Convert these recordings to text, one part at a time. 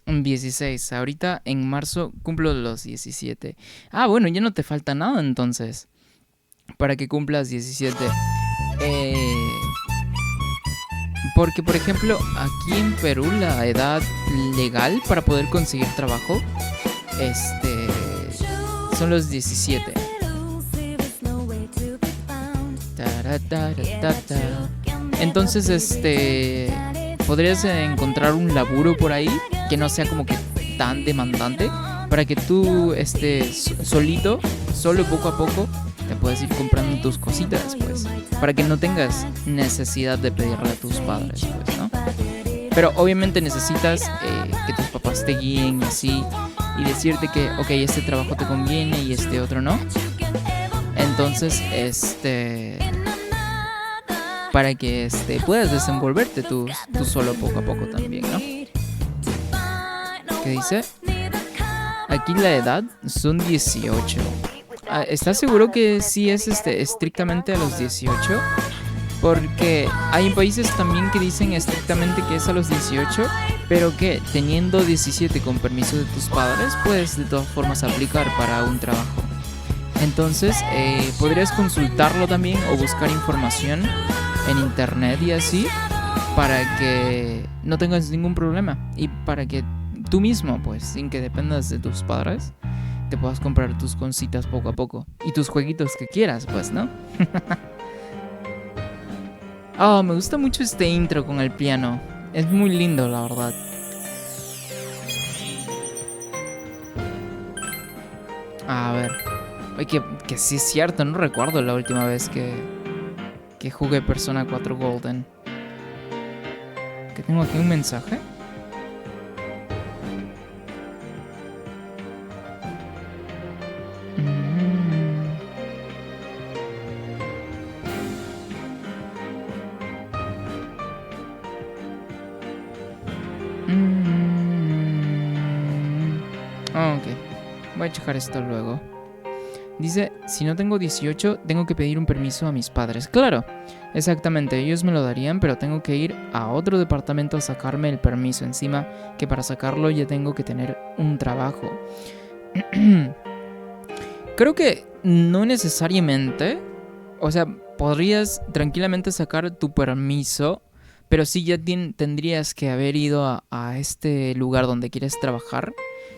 16. Ahorita en marzo cumplo los 17. Ah, bueno, ya no te falta nada entonces para que cumplas 17. Eh, Porque, por ejemplo, aquí en Perú la edad legal para poder conseguir trabajo, este, son los 17. Taratatata. Entonces, podrías encontrar un laburo por ahí que no sea como que tan demandante para que tú, solito, solo poco a poco, te puedes ir comprando tus cositas, pues, para que no tengas necesidad de pedirle a tus padres, pues, ¿no? Pero obviamente necesitas que tus papás te guíen así y decirte que, ok, este trabajo te conviene y este otro no. Entonces, para que puedas desenvolverte tú solo poco a poco también, ¿no? ¿Qué dice? Aquí la edad son 18. ¿Estás seguro que sí es estrictamente a los 18? Porque hay países también que dicen estrictamente que es a los 18, pero que teniendo 17 con permiso de tus padres, puedes de todas formas aplicar para un trabajo. Entonces, podrías consultarlo también o buscar información en internet y así, para que no tengas ningún problema y para que tú mismo, pues, sin que dependas de tus padres, te puedas comprar tus cositas poco a poco y tus jueguitos que quieras, pues, ¿no? Oh, me gusta mucho este intro con el piano. Es muy lindo, la verdad. A ver. Oye, que sí es cierto, no recuerdo la última vez que jugué Persona 4 Golden. ¿Que tengo aquí un mensaje? Ok. Voy a checar esto luego. Dice, si no tengo 18, tengo que pedir un permiso a mis padres. Claro, exactamente, ellos me lo darían, pero tengo que ir a otro departamento a sacarme el permiso. Encima, que para sacarlo ya tengo que tener un trabajo. Creo que no necesariamente. O sea, podrías tranquilamente sacar tu permiso, pero sí ya tendrías que haber ido a este lugar donde quieres trabajar,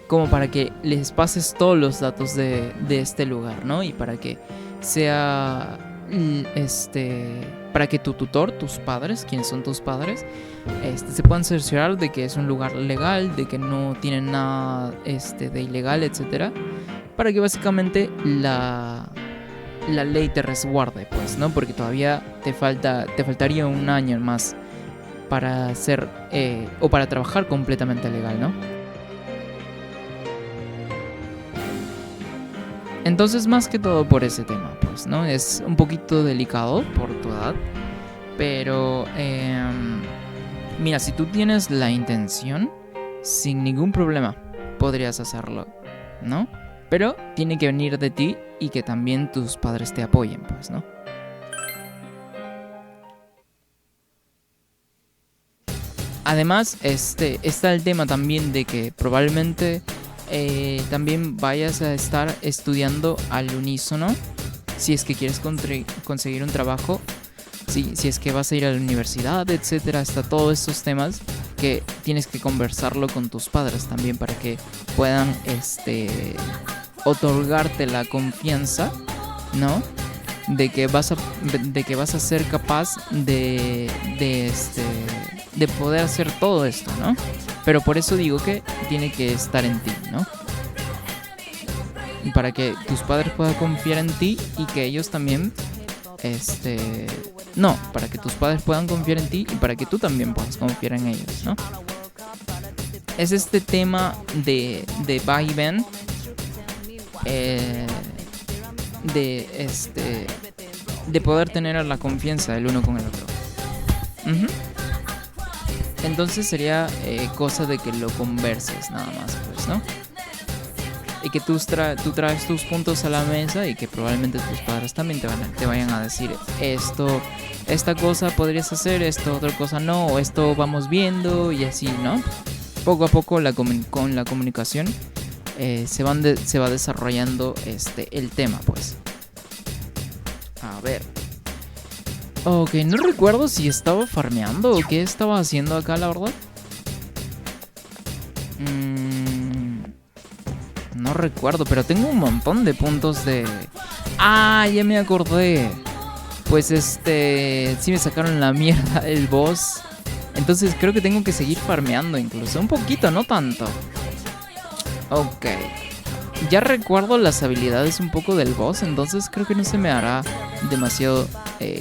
como para que les pases todos los datos de este lugar, ¿no? Y para que sea, para que tu tutor, tus padres, quienes son tus padres, se puedan cerciorar de que es un lugar legal, de que no tienen nada, de ilegal, etcétera, para que básicamente la ley te resguarde, pues, ¿no? Porque todavía te faltaría un año más para hacer o para trabajar completamente legal, ¿no? Entonces, más que todo por ese tema, pues, ¿no? Es un poquito delicado por tu edad, pero mira, si tú tienes la intención, sin ningún problema podrías hacerlo, ¿no? Pero tiene que venir de ti y que también tus padres te apoyen, pues, ¿no? Además, está el tema también de que probablemente también vayas a estar estudiando al unísono si es que quieres conseguir un trabajo, si es que vas a ir a la universidad, etcétera. Hasta todos estos temas que tienes que conversarlo con tus padres también para que puedan otorgarte la confianza, ¿no? De que vas a ser capaz de poder hacer todo esto, ¿no? Pero por eso digo que tiene que estar en ti, ¿no? Para que tus padres puedan confiar en ti y que ellos también, no, para que tus padres puedan confiar en ti y para que tú también puedas confiar en ellos, ¿no? Es este tema de va y ven, de poder tener la confianza del uno con el otro. Entonces sería cosa de que lo converses nada más, pues, ¿no? Y que tú traes tus puntos a la mesa y que probablemente tus padres también te vayan a decir esta cosa podrías hacer, esto otra cosa no, o esto vamos viendo y así, ¿no? poco a poco con la comunicación se va desarrollando el tema, pues. A ver. Ok, no recuerdo si estaba farmeando o qué estaba haciendo acá, la verdad. No recuerdo, pero tengo un montón de puntos de... Ah, ya me acordé. Pues sí me sacaron la mierda el boss. Entonces creo que tengo que seguir farmeando incluso. Un poquito, no tanto. Ok. Ya recuerdo las habilidades un poco del boss, entonces creo que no se me hará demasiado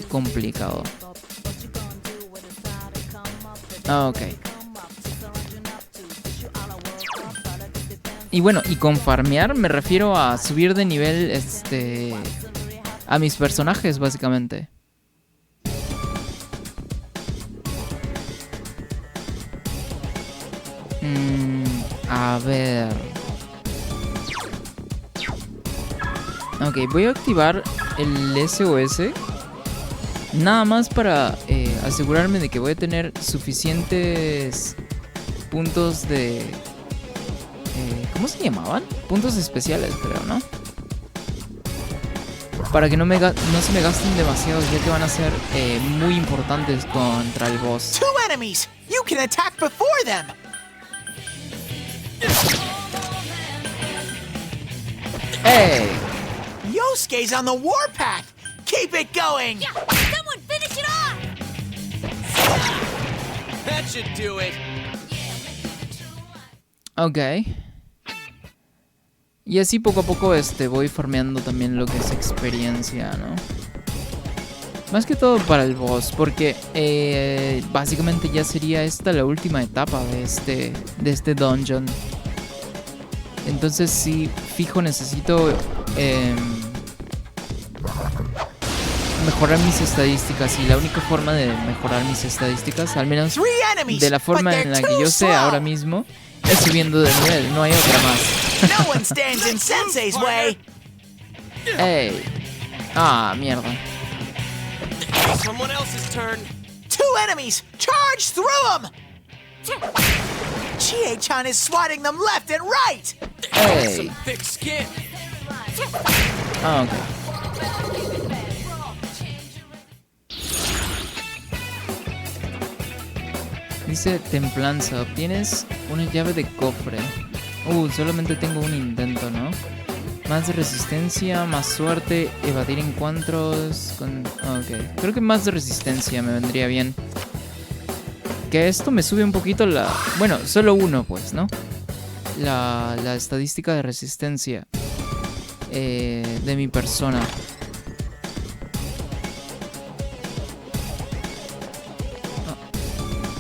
complicado. Ok. Y bueno, y con farmear me refiero a subir de nivel a mis personajes, básicamente. A ver. Ok, voy a activar el SOS. Nada más para asegurarme de que voy a tener suficientes puntos de... ¿cómo se llamaban? Puntos especiales, creo, ¿no? Para que no se me gasten demasiado, ya que van a ser muy importantes contra el boss. Two enemies! You can attack before them! ¡Ey! Yosuke's on the warpath! Keep it going! Yeah, someone finish it off! That should do it! Ok. Y así poco a poco voy farmeando también lo que es experiencia, ¿no? Más que todo para el boss, porque básicamente ya sería esta la última etapa de este dungeon. Entonces sí, fijo, necesito mejorar mis estadísticas. Y la única forma de mejorar mis estadísticas, al menos de la forma en la que yo sé ahora mismo, es subiendo de nivel, no hay otra más. No one stands in Sensei's way! ¡Ey! Ah, mierda. Someone else's turn! Two enemies! Charge through them! Chie-chan is swatting them left and right! ¡Ey! Some thick skin! Ah, ok. Dice templanza, obtienes una llave de cofre. Solamente tengo un intento, ¿no? Más resistencia, más suerte, evadir encuentros con... Ok, creo que más de resistencia me vendría bien. Que esto me sube un poquito la... Bueno, solo uno, pues, ¿no? La estadística de resistencia de mi persona.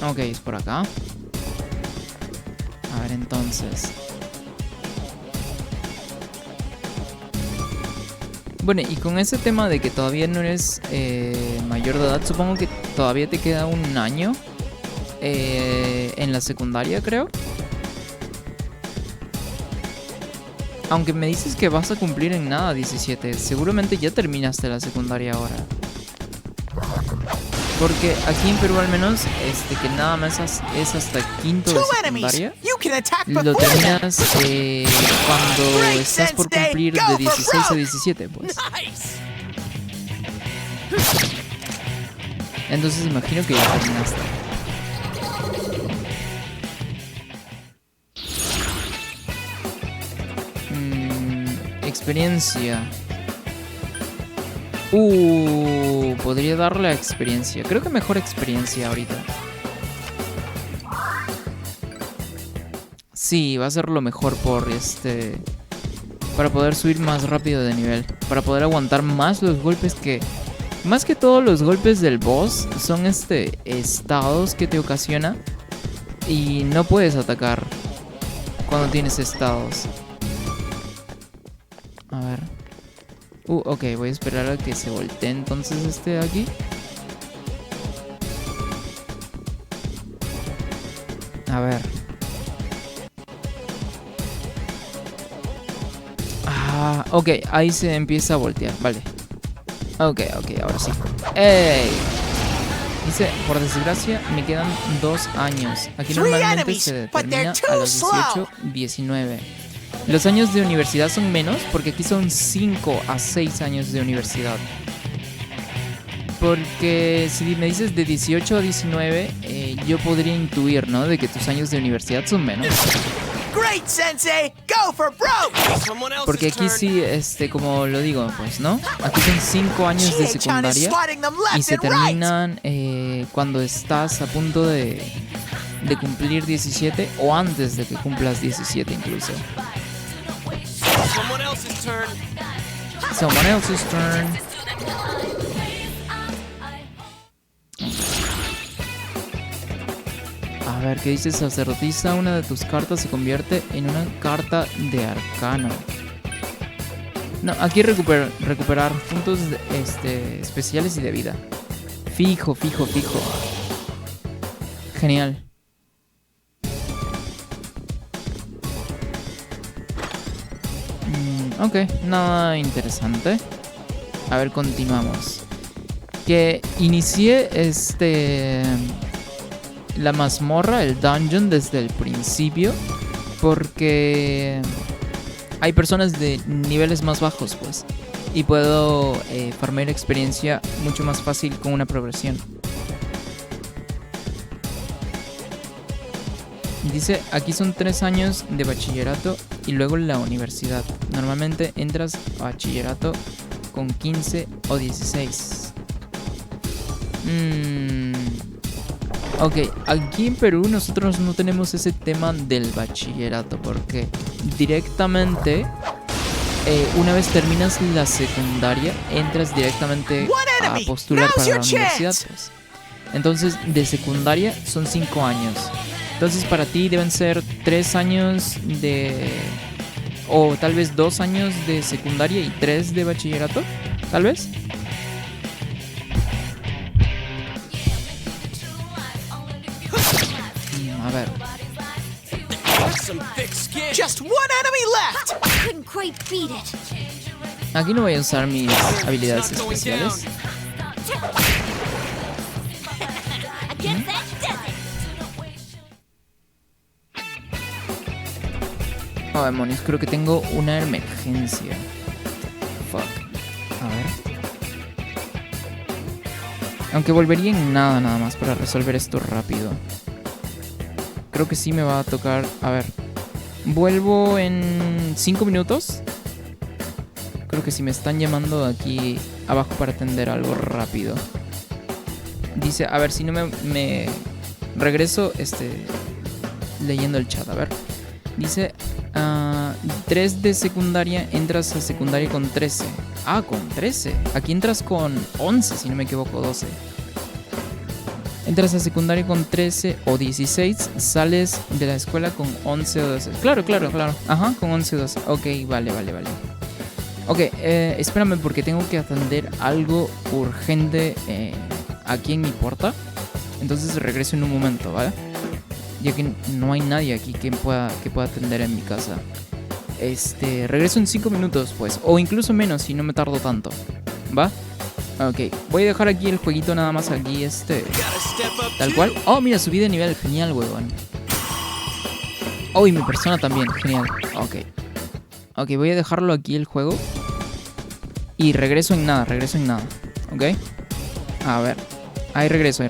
Ok, es por acá. A ver, entonces. Bueno, y con ese tema de que todavía no eres mayor de edad, supongo que todavía te queda un año en la secundaria, creo. Aunque me dices que vas a cumplir en nada 17, seguramente ya terminaste la secundaria ahora. Porque aquí en Perú al menos, que nada más es hasta quinto de secundaria. Lo terminas cuando estás por cumplir de 16 a 17, pues. Entonces imagino que ya terminaste. Experiencia. Podría darle a experiencia. Creo que mejor experiencia ahorita. Sí, va a ser lo mejor por para poder subir más rápido de nivel. Para poder aguantar más los golpes que... Más que todo los golpes del boss son estados que te ocasiona. Y no puedes atacar cuando tienes estados. A ver. Ok, voy a esperar a que se voltee entonces de aquí. A ver. Ok, ahí se empieza a voltear, vale. Ok, ahora sí. ¡Ey! Dice, por desgracia, me quedan 2 años. Aquí Three normalmente enemies, se but they're determina a too los slow. 18, 19. Los años de universidad son menos porque aquí son 5 a 6 años de universidad. Porque si me dices de 18 a 19, yo podría intuir, ¿no? De que tus años de universidad son menos. Great, Sensei! Go for broke! Porque aquí sí, como lo digo, pues, ¿no? Aquí son 5 años de Chie-chan is secundaria swatting them y left se and right! terminan cuando estás a punto de cumplir 17 o antes de que cumplas 17 incluso. Someone else's turn. Someone else's turn. A ver, ¿qué dice? Sacerdotisa, una de tus cartas se convierte en una carta de arcano. No, aquí recuperar puntos especiales y de vida. Fijo. Genial. Ok, nada interesante. A ver, continuamos. Que inicié la mazmorra, el dungeon, desde el principio. Porque hay personas de niveles más bajos, pues. Y puedo farmear experiencia mucho más fácil con una progresión. Dice, aquí son 3 años de bachillerato y luego la universidad. Normalmente entras a bachillerato con 15 o 16. Ok, aquí en Perú nosotros no tenemos ese tema del bachillerato porque directamente una vez terminas la secundaria entras directamente a postular para la universidad, pues. Entonces de secundaria son 5 años. Entonces para ti deben ser 3 años o tal vez 2 años de secundaria y 3 de bachillerato, tal vez. A ver. Some thick skin. Just one enemy left! Couldn't quite beat it. Aquí no voy a usar mis habilidades especiales. I guess that does it. Oh, demonios, creo que tengo una emergencia. Fuck. A ver. Aunque volvería en nada más para resolver esto rápido. Creo que sí me va a tocar. A ver. Vuelvo en 5 minutos. Creo que sí me están llamando aquí abajo para atender algo rápido. Dice, a ver si no me regreso leyendo el chat, a ver. Dice, 3 de secundaria, entras a secundaria con 13. Ah, con 13. Aquí entras con 11, si no me equivoco, 12. Entras a secundaria con 13 o 16, sales de la escuela con 11 o 12. Claro. Ajá, con 11 o 12. Ok, vale. Ok, espérame porque tengo que atender algo urgente aquí en mi puerta. Entonces regreso en un momento, ¿vale? Ya que no hay nadie aquí que pueda atender en mi casa. Regreso en 5 minutos, pues. O incluso menos si no me tardo tanto. ¿Va? Ok, voy a dejar aquí el jueguito nada más aquí, tal cual. Oh, mira, subí de nivel, genial, huevón. Oh, y mi persona también, genial. Ok, voy a dejarlo aquí el juego. Y regreso en nada, ok. A ver, ahí regreso.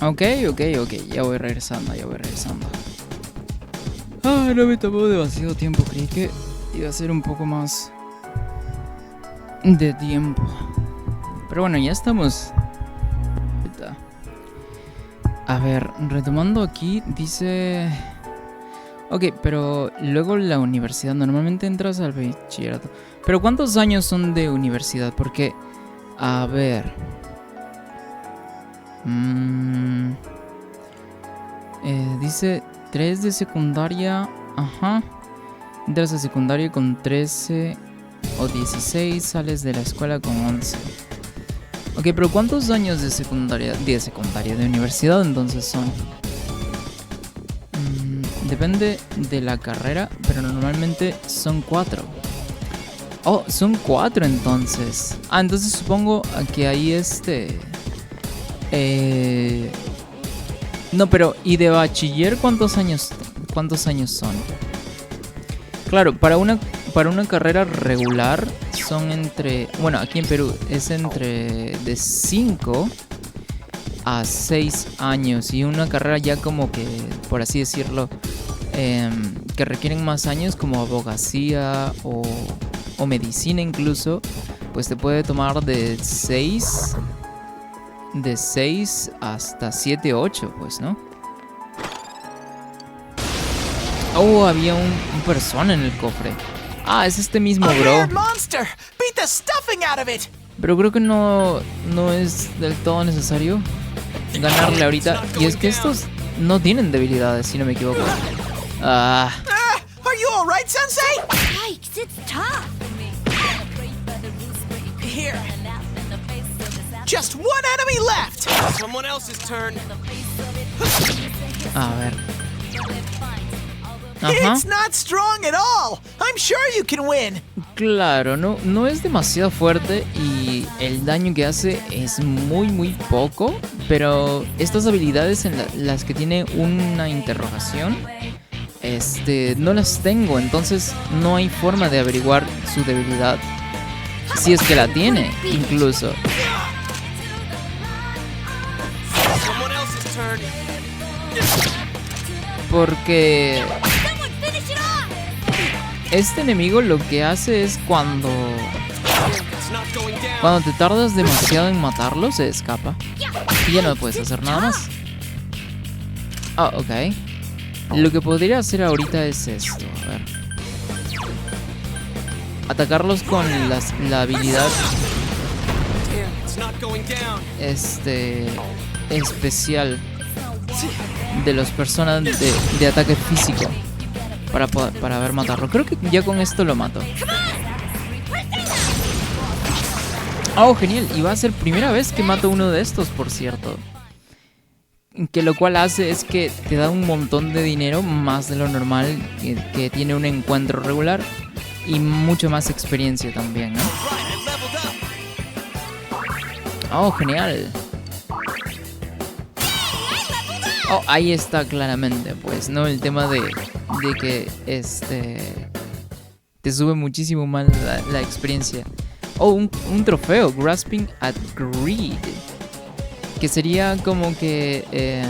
Ok. Ya voy regresando. Ah, no me tomó demasiado tiempo. Creí que iba a ser un poco más de tiempo. Pero bueno, ya estamos. A ver, retomando aquí, dice... Ok, pero luego la universidad. Normalmente entras al bachillerato. Pero ¿cuántos años son de universidad? Porque... A ver... dice 3 de secundaria. Ajá. Entras a secundaria con 13 o 16. Sales de la escuela con 11. Ok, pero ¿cuántos años de secundaria? De universidad entonces son. Depende de la carrera, pero normalmente son 4. Oh, son 4 entonces. Ah, entonces supongo que ahí no, pero ¿y de bachiller cuántos años son? Claro, para una carrera regular son entre... Bueno, aquí en Perú es entre de 5 a 6 años. Y una carrera ya como que, por así decirlo, que requieren más años, como abogacía o medicina incluso, pues te puede tomar de 6 hasta 7, 8, pues, ¿no? Oh, había un persona en el cofre. Ah, es este mismo, A bro. weird monster! Beat the stuffing out of it! Pero creo que no es del todo necesario ganarle ahorita. Y es que estos no tienen debilidades, si no me equivoco. Ah, Are you alright, Sensei? Yikes, it's tough. Here. Just one enemy left! Someone else's turn. a ver. Ajá. It's not strong at all! I'm sure you can win! Claro, no es demasiado fuerte y el daño que hace es muy poco, pero estas habilidades en las que tiene una interrogación, no las tengo, entonces no hay forma de averiguar su debilidad, si es que la tiene, incluso. Someone else's turn. Porque Someone finish it off. este enemigo lo que hace es cuando It's not going down. Cuando te tardas demasiado en matarlo, se escapa. Y ya no puedes hacer nada más. Ah, ok. Lo que podría hacer ahorita es esto. A ver. Atacarlos con la habilidad Damn, it's not going down. especial de los personas de ataque físico. Para ver matarlo. Creo que ya con esto lo mato. Oh, genial. Y va a ser primera vez que mato uno de estos, por cierto. Que lo cual hace es que te da un montón de dinero, más de lo normal que tiene un encuentro regular. Y mucho más experiencia también, ¿no? Right, I leveled up. Oh, genial. Oh, ahí está claramente, pues, ¿no? El tema de que te sube muchísimo más la experiencia. Oh, un trofeo, Grasping at Greed. Que sería como que...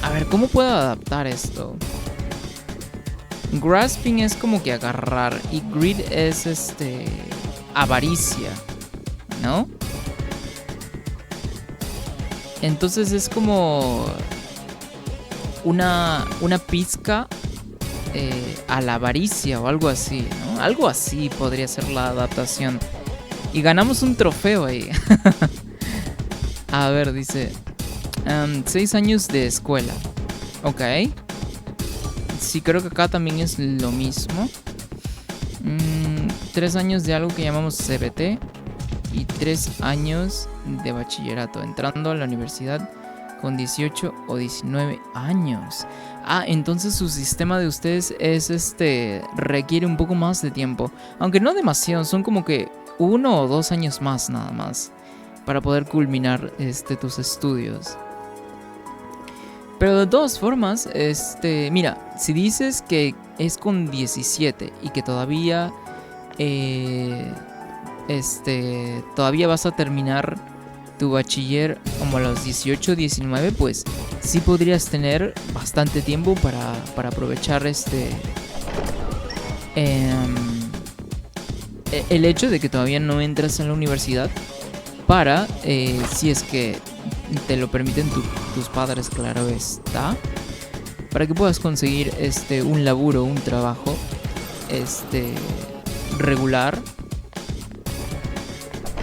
a ver, ¿cómo puedo adaptar esto? Grasping es como que agarrar y Greed es avaricia, ¿no? Entonces es como una pizca a la avaricia o algo así, ¿no? Algo así podría ser la adaptación. Y ganamos un trofeo ahí. A ver, dice 6 años de escuela. Ok. Sí, creo que acá también es lo mismo. 3 años de algo que llamamos CBT. Y 3 años de bachillerato. Entrando a la universidad con 18 o 19 años. Ah, entonces su sistema de ustedes es requiere un poco más de tiempo. Aunque no demasiado, son como que 1 o 2 años más nada más. Para poder culminar tus estudios. Pero de todas formas, mira, si dices que es con 17 y que todavía todavía vas a terminar tu bachiller como a los 18, 19, pues sí podrías tener bastante tiempo para aprovechar el hecho de que todavía no entras en la universidad para, si es que te lo permiten tus padres, claro está, para que puedas conseguir un laburo, un trabajo regular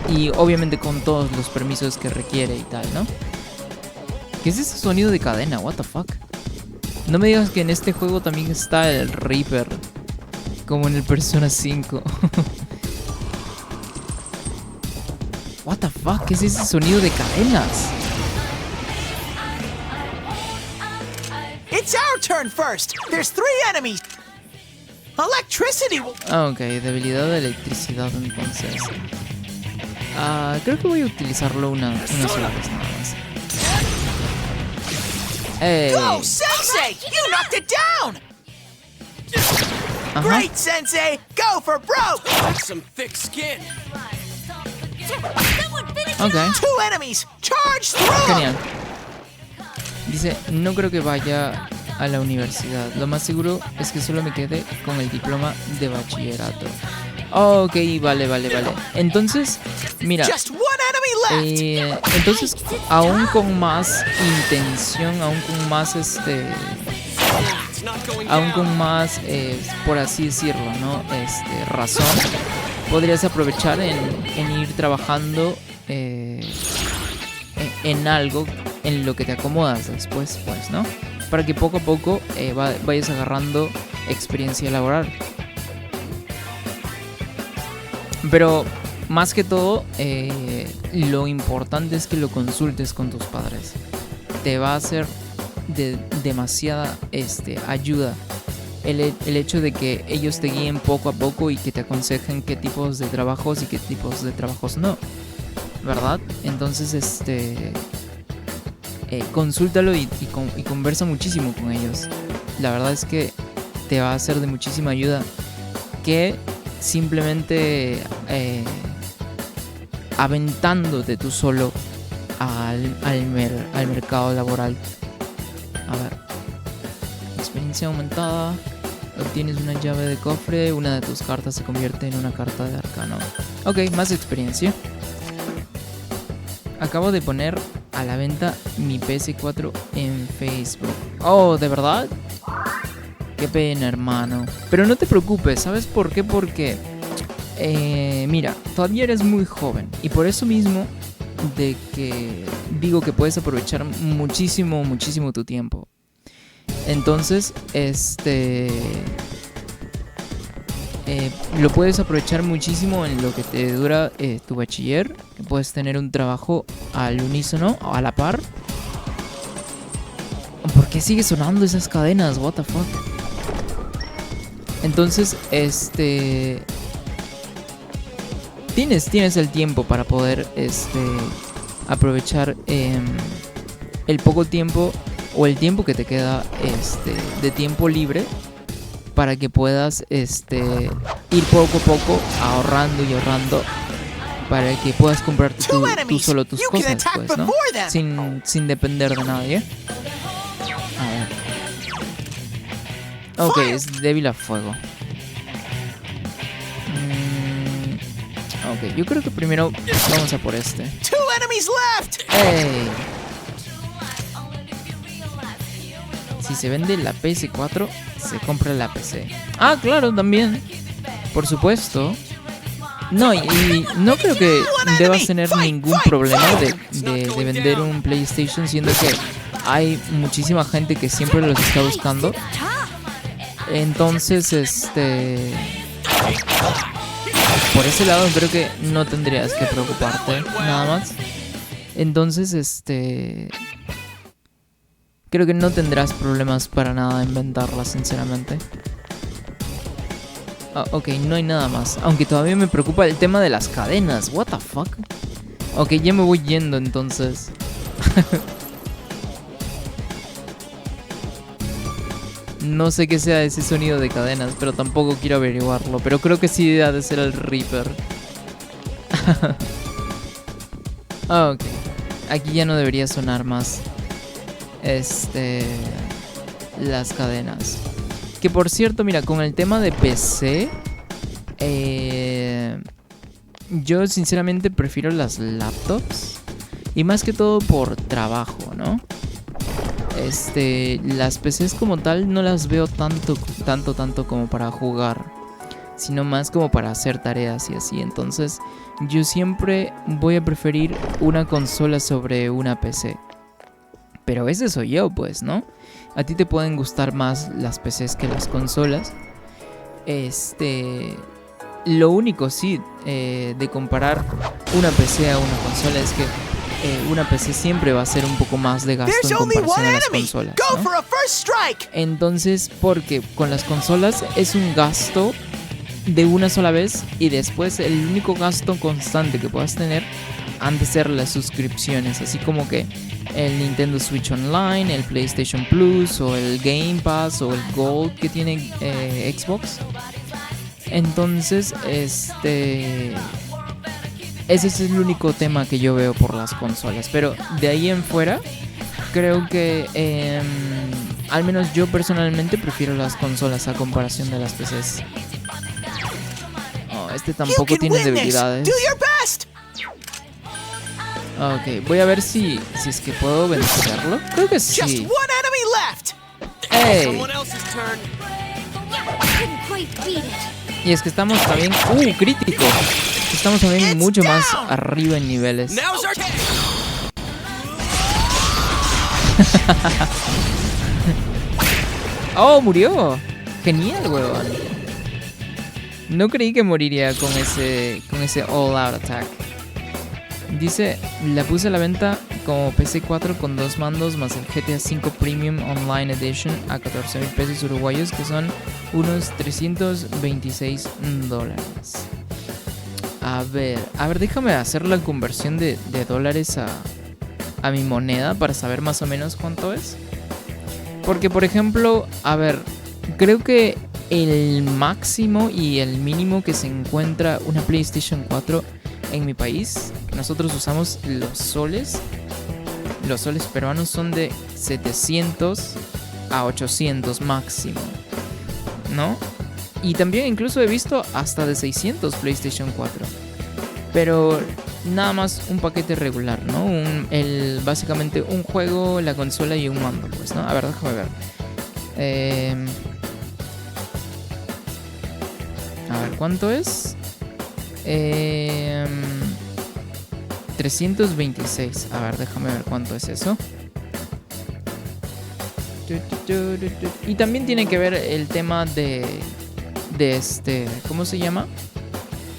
y obviamente con todos los permisos que requiere y tal, ¿no? ¿Qué es ese sonido de cadena? What the fuck? No me digas que en este juego también está el Reaper, como en el Persona 5. What the fuck? ¿Qué es ese sonido de cadenas? It's our turn first. There's 3 enemies. Electricity will... Ok, debilidad de electricidad entonces. Creo que voy a utilizarlo una sola vez nada más. Go, Sensei! You knocked it down! Ajá. Great, Sensei! Go for broke! That's some thick skin. Someone finish Ok, 2 enemies! Charge through! genial. Dice, no creo que vaya a la universidad. Lo más seguro es que solo me quede con el diploma de bachillerato. Ok, vale. Entonces, mira, Just 1 enemy left! entonces, aún con más intención, aún con más It's not going aún down. con más, por así decirlo, ¿no? Razón, podrías aprovechar en ir trabajando en algo en lo que te acomodas después, pues, ¿no? Para que poco a poco vayas agarrando experiencia laboral. Pero más que todo, lo importante es que lo consultes con tus padres. Te va a hacer de demasiada ayuda el hecho de que ellos te guíen poco a poco y que te aconsejen qué tipos de trabajos y qué tipos de trabajos no, ¿verdad? Entonces consúltalo y conversa muchísimo con ellos. La verdad es que te va a ser de muchísima ayuda que simplemente aventándote tú solo al mercado laboral. A ver, experiencia aumentada. Obtienes una llave de cofre. Una de tus cartas se convierte en una carta de arcano. Ok, más experiencia. Acabo de poner a la venta mi PS4 en Facebook. Oh, ¿de verdad? Qué pena, hermano. Pero no te preocupes, ¿sabes por qué? Porque mira, todavía eres muy joven. Y por eso mismo de que digo que puedes aprovechar muchísimo tu tiempo. Entonces, lo puedes aprovechar muchísimo en lo que te dura tu bachiller. Puedes tener un trabajo al unísono o a la par. ¿Por qué sigue sonando esas cadenas? What the fuck. Entonces, tienes el tiempo para poder aprovechar el poco tiempo o el tiempo que te queda de tiempo libre para que puedas ir poco a poco ahorrando y ahorrando para que puedas comprarte tú solo tus cosas, pues, ¿no? Sin depender de nadie. A ver. Ok, es débil a fuego. Ok, yo creo que primero vamos a por este. 2 enemies left! ¡Ey! Si se vende la PS4, se compra la PC. Ah, claro, también. Por supuesto. No, y no creo que debas tener ningún problema de vender un PlayStation, siendo que hay muchísima gente que siempre los está buscando. Entonces, por ese lado creo que no tendrías que preocuparte, nada más. Entonces, creo que no tendrás problemas para nada en venderla, sinceramente. Ok, no hay nada más. Aunque todavía me preocupa el tema de las cadenas. What the fuck? Ok, ya me voy yendo entonces. No sé qué sea ese sonido de cadenas, pero tampoco quiero averiguarlo. Pero creo que sí ha de ser el Reaper. Ok. Aquí ya no debería sonar más las cadenas. Que por cierto, mira, con el tema de PC, yo sinceramente prefiero las laptops. Y más que todo por trabajo, ¿no? Las PCs como tal no las veo tanto como para jugar, sino más como para hacer tareas y así. Entonces yo siempre voy a preferir una consola sobre una PC. Pero ese soy yo, pues, ¿no? A ti te pueden gustar más las PCs que las consolas. Lo único, sí, de comparar una PC a una consola es que una PC siempre va a ser un poco más de gasto en comparación a las consolas, ¿no? Entonces, porque con las consolas es un gasto de una sola vez y después el único gasto constante que puedas tener han de ser las suscripciones, así como que el Nintendo Switch Online, el PlayStation Plus o el Game Pass o el Gold que tiene Xbox. Entonces, ese es el único tema que yo veo por las consolas. Pero de ahí en fuera, creo que al menos yo personalmente prefiero las consolas a comparación de las PCs. Oh, tampoco tiene debilidades. Ok, voy a ver si es que puedo vencerlo. Creo que sí. ¡Ey! Someone else's turn. Couldn't quite beat it. Y es que estamos también... crítico. Estamos también mucho más arriba en niveles. Now's our game. ¡Oh, murió! Genial, huevón. No creí que moriría con ese all out attack. Dice, la puse a la venta como PC 4 con 2 mandos más el GTA 5 Premium Online Edition a 14,000 pesos uruguayos, que son unos $326. A ver, déjame hacer la conversión de dólares a mi moneda para saber más o menos cuánto es. Porque, por ejemplo, a ver, creo que el máximo y el mínimo que se encuentra una PlayStation 4 en mi país, que nosotros usamos los soles peruanos, son de 700 a 800 máximo, ¿no? Y también incluso he visto hasta de 600 PlayStation 4. Pero nada más un paquete regular, ¿no? Básicamente un juego, la consola y un mando, pues, ¿no? A ver, déjame ver. A ver, ¿cuánto es? 326. A ver, déjame ver cuánto es eso. Y también tiene que ver el tema de ¿cómo se llama?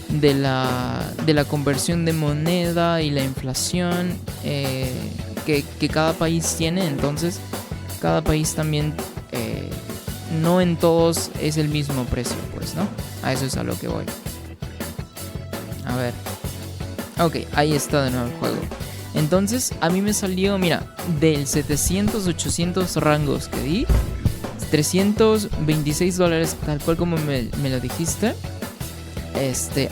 De la conversión de moneda y la inflación que cada país tiene. Entonces, cada país también, no en todos es el mismo precio, pues, ¿no? A eso es a lo que voy. A ver. Ok, ahí está de nuevo el juego. Entonces, a mí me salió, mira, del 700-800 rangos que di, $326, tal cual como me lo dijiste.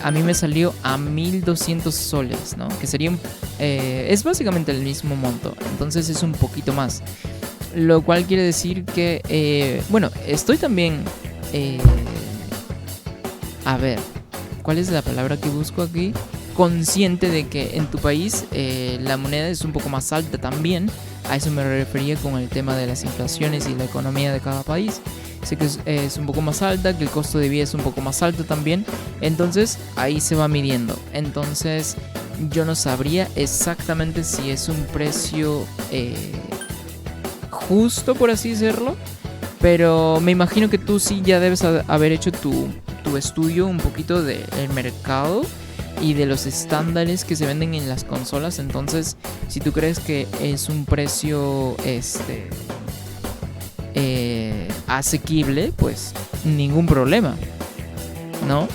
A mí me salió a 1,200 soles, ¿no? Que sería es básicamente el mismo monto. Entonces es un poquito más. Lo cual quiere decir que, bueno, estoy también... a ver, ¿cuál es la palabra que busco aquí? Consciente de que en tu país la moneda es un poco más alta también. A eso me refería con el tema de las inflaciones y la economía de cada país. Sé que es un poco más alta, que el costo de vida es un poco más alto también. Entonces ahí se va midiendo. Entonces yo no sabría exactamente si es un precio justo, por así decirlo. Pero me imagino que tú sí ya debes haber hecho tu estudio un poquito del mercado y de los estándares que se venden en las consolas. Entonces, si tú crees que es un precio asequible, pues ningún problema, ¿no?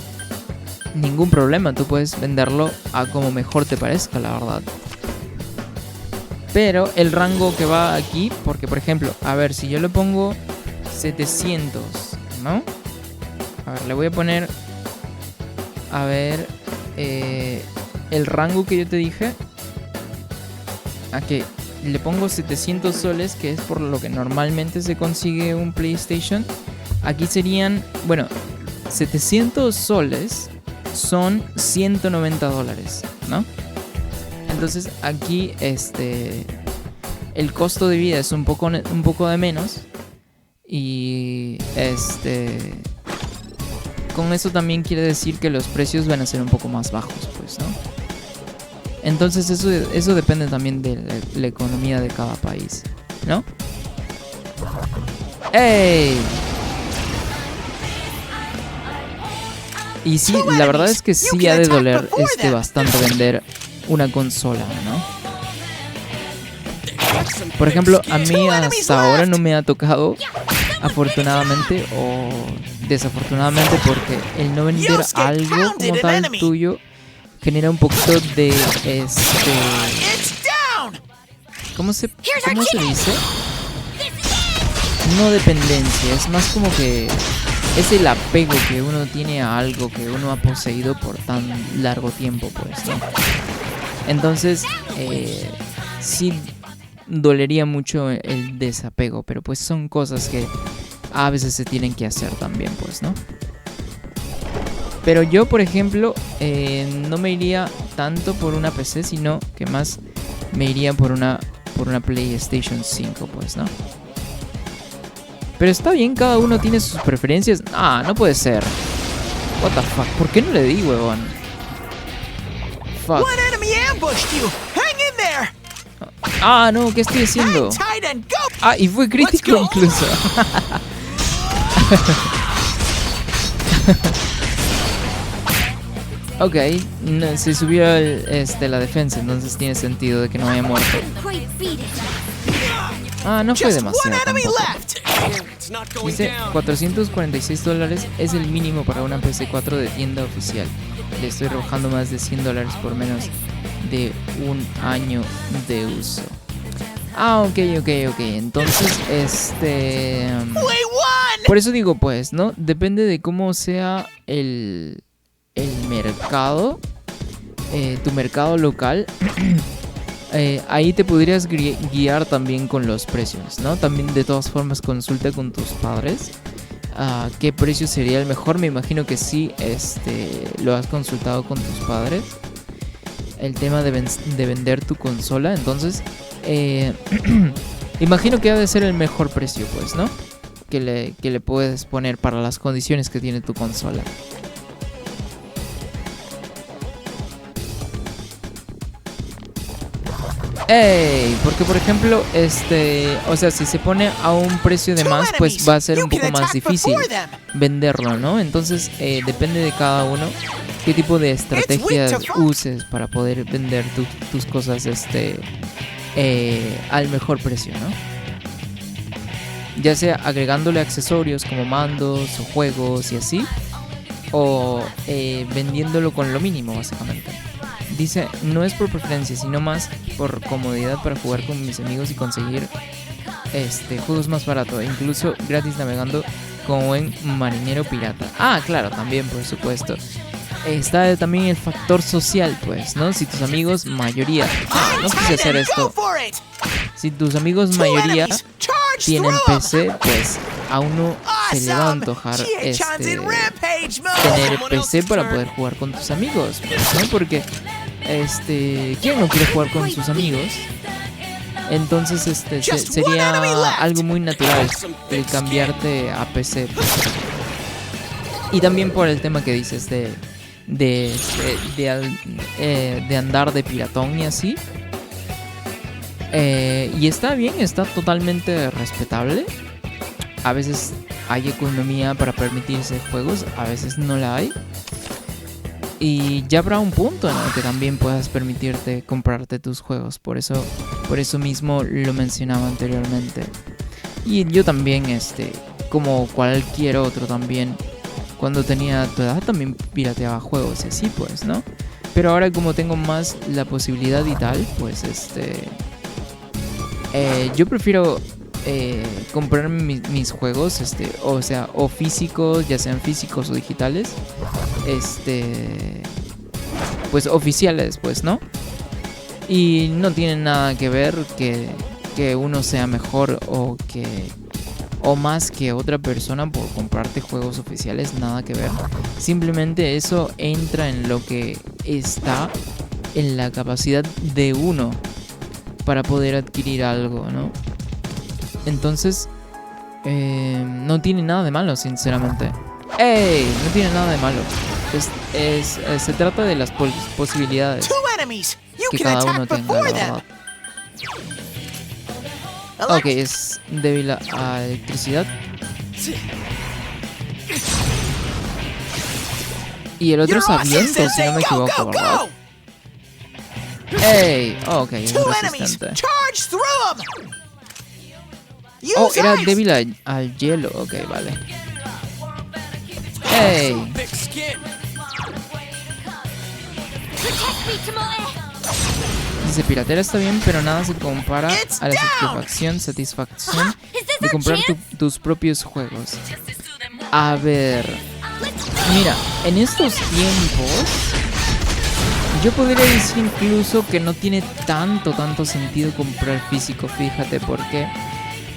Ningún problema, tú puedes venderlo a como mejor te parezca, la verdad. Pero el rango que va aquí, porque por ejemplo, a ver, si yo le pongo 700, ¿no? A ver, le voy a poner, a ver, el rango que yo te dije a que le pongo 700 soles, que es por lo que normalmente se consigue un PlayStation, aquí serían, bueno, 700 soles son 190 dólares, ¿no? Entonces aquí el costo de vida es un poco de menos. Y con eso también quiere decir que los precios van a ser un poco más bajos, pues, ¿no? Entonces eso depende también de la economía de cada país, ¿no? ¡Ey! Y sí, la verdad es que sí ha de doler bastante vender una consola, ¿no? Por ejemplo, a mí hasta ahora no me ha tocado, afortunadamente o desafortunadamente, porque el no vender algo como tal tuyo genera un poquito de ¿cómo se dice? No dependencia, es más como que es el apego que uno tiene a algo que uno ha poseído por tan largo tiempo, pues, ¿no? Entonces, sí dolería mucho el desapego, pero pues son cosas que a veces se tienen que hacer también, pues, ¿no? Pero yo, por ejemplo, no me iría tanto por una PC, sino que más me iría por una PlayStation 5, pues, ¿no? Pero está bien, cada uno tiene sus preferencias. Ah, no puede ser. What the fuck, ¿por qué no le di, huevón? Fuck. One enemy ambushed you. Hang in there. Ah, no, ¿qué estoy haciendo? Hang tight and go. Ah, y fue crítico incluso. Ok, no, se subió la defensa, entonces tiene sentido de que no haya muerto. Quite beat it. Ah, no fue Just one demasiado enemy tampoco. left. It's not going Dice down. $446 es el mínimo para una PC4 de tienda oficial. Le estoy rebajando más de $100 por menos de un año de uso. Ah, ok. Entonces, We won. por eso digo, pues, ¿no? Depende de cómo sea el mercado, tu mercado local. Ahí te podrías guiar también con los precios, ¿no? También, de todas formas, consulta con tus padres qué precio sería el mejor. Me imagino que sí, lo has consultado con tus padres, el tema de vender tu consola. Entonces, imagino que ha de ser el mejor precio, pues, ¿no? Que le puedes poner para las condiciones que tiene tu consola. Porque por ejemplo, o sea, si se pone a un precio de más, pues va a ser un poco más difícil venderlo, ¿no? Entonces, depende de cada uno qué tipo de estrategias uses para poder vender tus cosas al mejor precio, ¿no? Ya sea agregándole accesorios como mandos o juegos y así, o vendiéndolo con lo mínimo, básicamente. Dice, no es por preferencia, sino más por comodidad para jugar con mis amigos y conseguir juegos más baratos, incluso gratis navegando como en marinero pirata. Ah, claro, también, por supuesto. Está también el factor social, pues, ¿no? Si tus amigos mayoría... no quise hacer esto. Si tus amigos mayoría tienen PC, pues a uno se le va a antojar tener PC para poder jugar con tus amigos, pues, ¿no? Porque ¿quién no quiere jugar con sus amigos? Entonces sería algo muy natural el cambiarte a PC. Y también por el tema que dices de andar de piratón y así. Y está bien, está totalmente respetable. A veces hay economía para permitirse juegos, a veces no la hay. Y ya habrá un punto en el que también puedas permitirte comprarte tus juegos. Por eso mismo lo mencionaba anteriormente. Y yo también, como cualquier otro también, cuando tenía tu edad también pirateaba juegos y así, pues, ¿no? Pero ahora, como tengo más la posibilidad y tal, pues yo prefiero comprarme mis juegos, o sea, o físicos, ya sean físicos o digitales, pues oficiales, pues, ¿no? Y no tiene nada que ver que uno sea mejor o más que otra persona por comprarte juegos oficiales, nada que ver. Simplemente eso entra en lo que está en la capacidad de uno para poder adquirir algo, ¿no? Entonces, no tiene nada de malo, sinceramente. ¡Ey! No tiene nada de malo. Se trata de las posibilidades Two enemies. You que can cada uno attack tenga, la before them. verdad. Ok, es débil a electricidad. Y el otro es You're awesome, aviento, si no Sensei. me Go, equivoco, go, ¿verdad? go. ¡Ey! Ok, es Two enemies. resistente. Charge through them. Oh, Use era ice. débil al hielo. Ok, vale. ¡Ey! Thick skin. Protect me, Tomoe! Dice, piratera está bien, pero nada se compara It's a la down. satisfacción Is this de our comprar chance? tus propios juegos. A ver, mira, en estos tiempos yo podría decir incluso que no tiene tanto sentido comprar físico, fíjate por qué.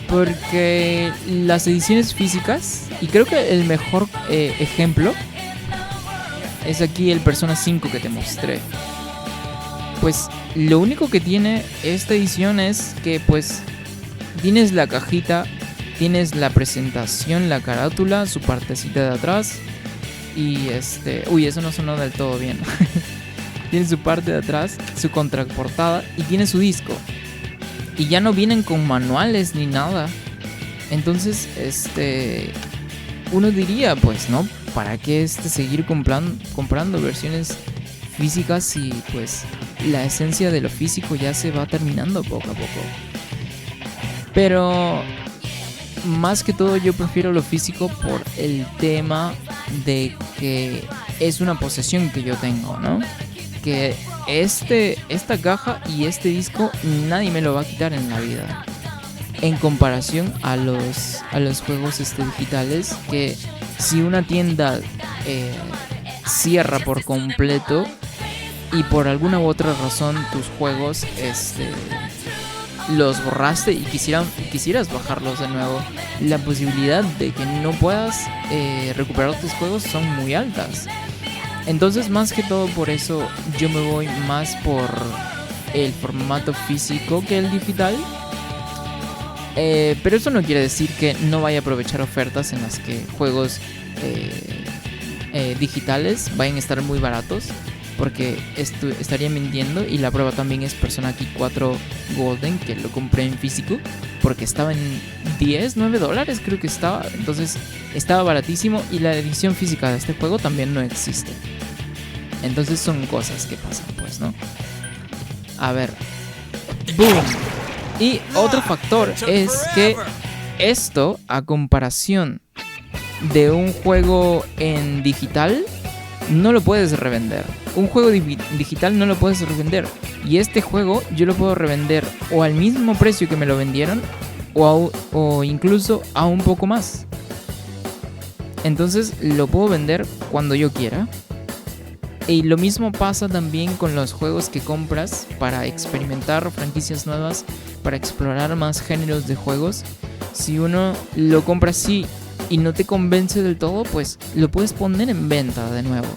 Porque las ediciones físicas, y creo que el mejor ejemplo es aquí el Persona 5 que te mostré. Pues lo único que tiene esta edición es que pues tienes la cajita, tienes la presentación, la carátula, su partecita de atrás y uy, eso no sonó del todo bien. Tiene su parte de atrás, su contraportada y tiene su disco. Y ya no vienen con manuales ni nada. Entonces, uno diría, pues, ¿no? ¿Para qué seguir comprando versiones físicas si pues la esencia de lo físico ya se va terminando poco a poco? Pero más que todo yo prefiero lo físico por el tema de que es una posesión que yo tengo, ¿no? Que esta caja y este disco nadie me lo va a quitar en la vida. En comparación a los juegos digitales, que si una tienda cierra por completo y por alguna u otra razón tus juegos los borraste y quisieras bajarlos de nuevo, la posibilidad de que no puedas recuperar tus juegos son muy altas. Entonces, más que todo por eso yo me voy más por el formato físico que el digital. Pero eso no quiere decir que no vaya a aprovechar ofertas en las que juegos digitales vayan a estar muy baratos, porque estaría mintiendo. Y la prueba también es Persona 4 Golden, que lo compré en físico porque estaba en $9 creo que estaba. Entonces estaba baratísimo y la edición física de este juego también no existe. Entonces son cosas que pasan, pues, ¿no? A ver. ¡Boom! Y otro factor es que esto, a comparación de un juego en digital, no lo puedes revender. Un juego digital no lo puedes revender. Y este juego yo lo puedo revender o al mismo precio que me lo vendieron o incluso a un poco más. Entonces lo puedo vender cuando yo quiera. Y lo mismo pasa también con los juegos que compras para experimentar franquicias nuevas, para explorar más géneros de juegos. Si uno lo compra así y no te convence del todo, pues lo puedes poner en venta de nuevo.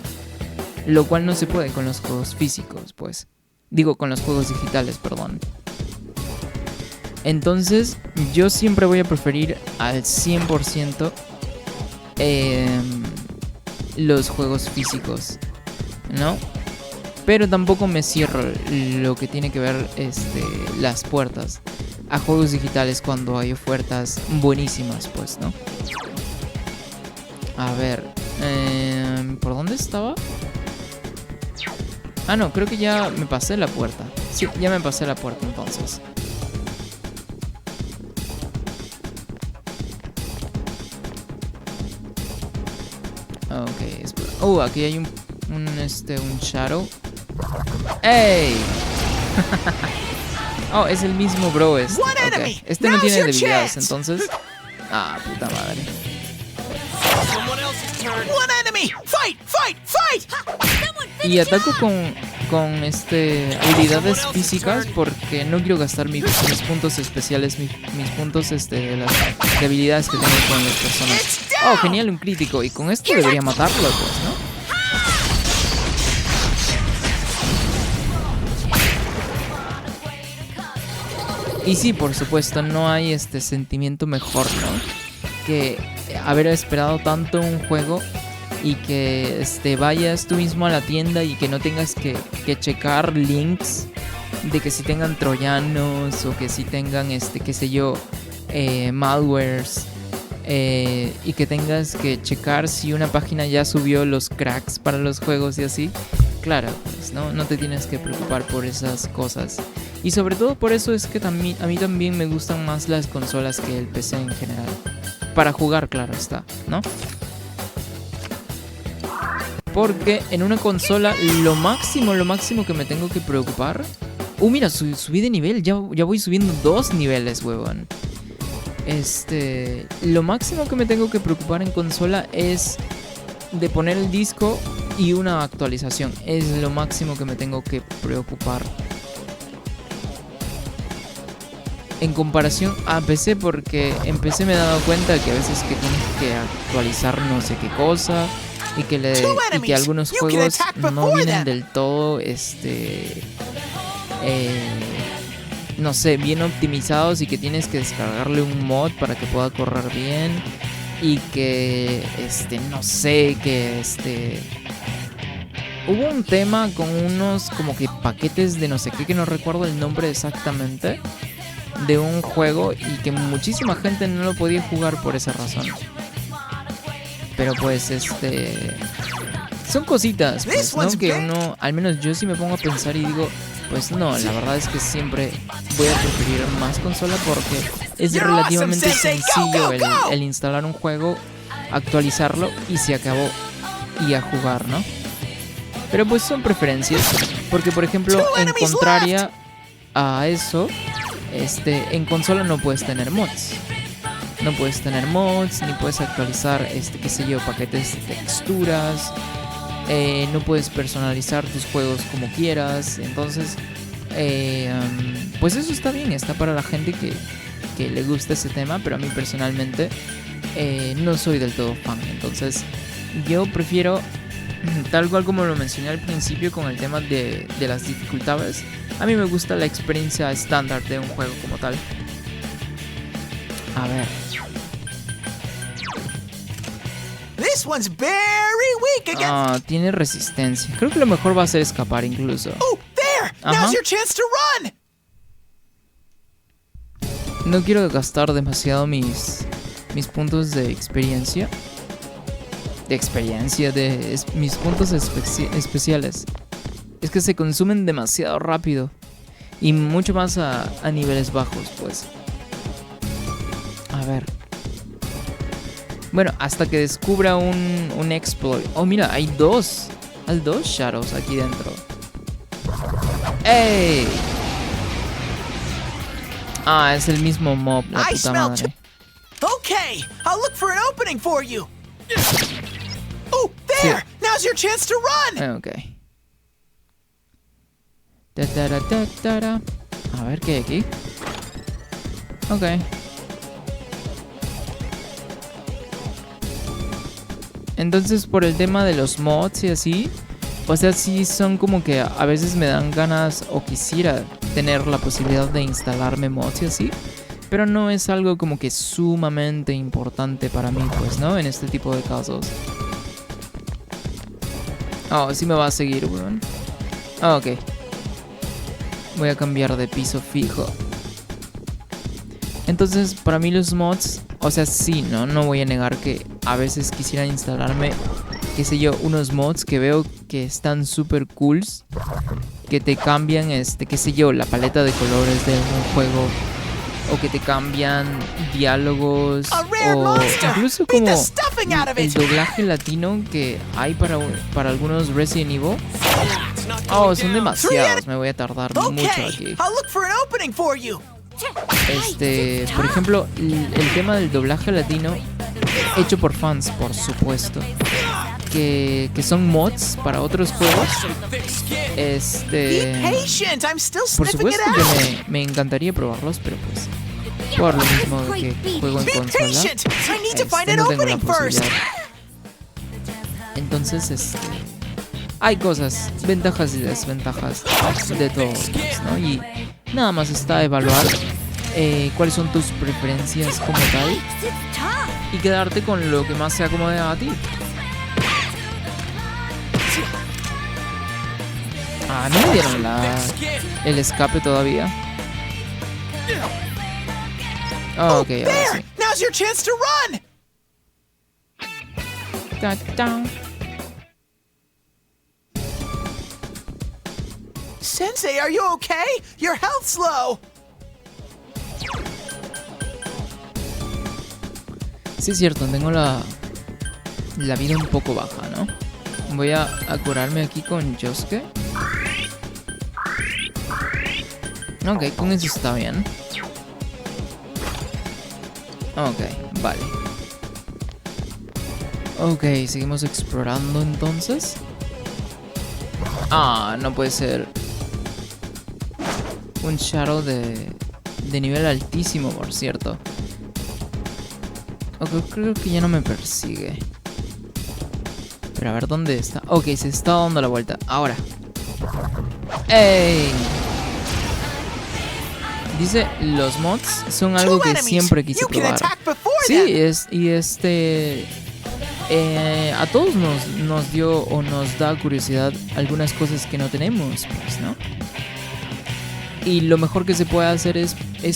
Lo cual no se puede con los juegos físicos, pues. Digo, con los juegos digitales, perdón. Entonces, yo siempre voy a preferir al 100% los juegos físicos, ¿no? Pero tampoco me cierro lo que tiene que ver las puertas a juegos digitales cuando hay ofertas buenísimas, pues, ¿no? A ver, ¿por dónde estaba? Ah, no, creo que ya me pasé la puerta. Sí, ya me pasé la puerta entonces. Ok, espera. Oh, aquí hay un shadow. ¡Ey! Oh, es el mismo bro este. Okay. Este no tiene debilidades, entonces. Ah, puta madre. Someone else's turn. One enemy. Fight, fight, fight. Y ataco con con habilidades físicas porque no quiero gastar mis puntos especiales, mis puntos de las de habilidades que tengo con las personas. Oh, genial, un crítico. Y con esto debería matarlo, pues, ¿no? Y sí, por supuesto, no hay sentimiento mejor, ¿no? Que haber esperado tanto un juego y que vayas tú mismo a la tienda y que no tengas que checar links de que si tengan troyanos o que si tengan qué sé yo, malwares, y que tengas que checar si una página ya subió los cracks para los juegos y así. Claro, pues no te tienes que preocupar por esas cosas. Y sobre todo por eso es que a mí también me gustan más las consolas que el PC en general. Para jugar, claro está, ¿no? Porque en una consola lo máximo que me tengo que preocupar... mira, subí de nivel, ya voy subiendo 2 niveles, huevón. Lo máximo que me tengo que preocupar en consola es de poner el disco y una actualización. Es lo máximo que me tengo que preocupar. En comparación a PC, porque en PC me he dado cuenta que a veces que tienes que actualizar no sé qué cosa y que algunos juegos no vienen del todo no sé, bien optimizados y que tienes que descargarle un mod para que pueda correr bien y que no sé, que hubo un tema con unos como que paquetes de no sé qué, que no recuerdo el nombre exactamente, de un juego y que muchísima gente no lo podía jugar por esa razón. Pero pues son cositas, pues, ¿no? Que uno, al menos yo sí me pongo a pensar y digo, pues no, la verdad es que siempre voy a preferir más consola porque es relativamente sencillo el instalar un juego, actualizarlo y se acabó y a jugar, ¿no? Pero pues son preferencias, porque por ejemplo, en contraria a eso, en consola no puedes tener mods. No puedes tener mods, ni puedes actualizar, qué sé yo, paquetes de texturas. No puedes personalizar tus juegos como quieras. Entonces, pues eso está bien, está para la gente que le gusta ese tema. Pero a mí personalmente no soy del todo fan. Entonces, yo prefiero, tal cual como lo mencioné al principio con el tema de las dificultades, a mí me gusta la experiencia estándar de un juego como tal. A ver. This one's very weak against... tiene resistencia. Creo que lo mejor va a ser escapar incluso. Oh, there! Now's your chance to run! No quiero gastar demasiado mis puntos de experiencia. Mis puntos especiales. Es que se consumen demasiado rápido. Y mucho más a niveles bajos, pues. A ver. Bueno, hasta que descubra un exploit. Oh, mira, hay dos. Hay 2 Shadows aquí dentro. ¡Ey! Es el mismo mob, la puta madre. Okay, I'll look for an opening for you. Oh, there! Sí. Now's your chance to run. Ok. A ver qué hay aquí. Ok. Entonces, por el tema de los mods y así, o sea, sí son como que a veces me dan ganas o quisiera tener la posibilidad de instalarme mods y así, pero no es algo como que sumamente importante para mí, pues, ¿no? En este tipo de casos. Oh, sí me va a seguir, weón. Ok. Voy a cambiar de piso fijo. Entonces, para mí los mods, o sea, sí, no voy a negar que a veces quisiera instalarme, qué sé yo, unos mods que veo que están súper cools, que te cambian, qué sé yo, la paleta de colores de un juego, o que te cambian diálogos, o incluso como el doblaje latino que hay para algunos Resident Evil. Oh, son demasiados, me voy a tardar mucho aquí. Por ejemplo, el tema del doblaje latino hecho por fans, por supuesto. que son mods para otros juegos, Some thick skin. Be patient. I'm still por sniffing it supuesto out. que me encantaría probarlos, pero pues por lo mismo de que juego en Be consola, patient. I need to find an no tengo la opening first. posibilidad. Entonces, hay cosas, ventajas y desventajas de todos, ¿no? Y nada más está evaluar cuáles son tus preferencias como tal It's tough. y quedarte con lo que más se acomode a ti. Ah, no me dieron Thick skin. el escape todavía. Ah, ok, ahora There! sí. Now's your chance to run! Ta, ta. Sensei, are you okay? Your health's low. Sí, es cierto, tengo la vida un poco baja, ¿no? Voy a curarme aquí con Yosuke. Ok, con eso está bien. Ok, vale. Ok, seguimos explorando entonces. Ah, no puede ser. Un Shadow de nivel altísimo, por cierto. Ok, creo que ya no me persigue. Pero a ver, ¿dónde está? Ok, se está dando la vuelta. Ahora. ¡Ey! Dice, los mods son algo Two que enemies. siempre quise You can probar. attack before Sí, them. a todos nos dio o nos da curiosidad algunas cosas que no tenemos, pues, ¿no? Y lo mejor que se puede hacer es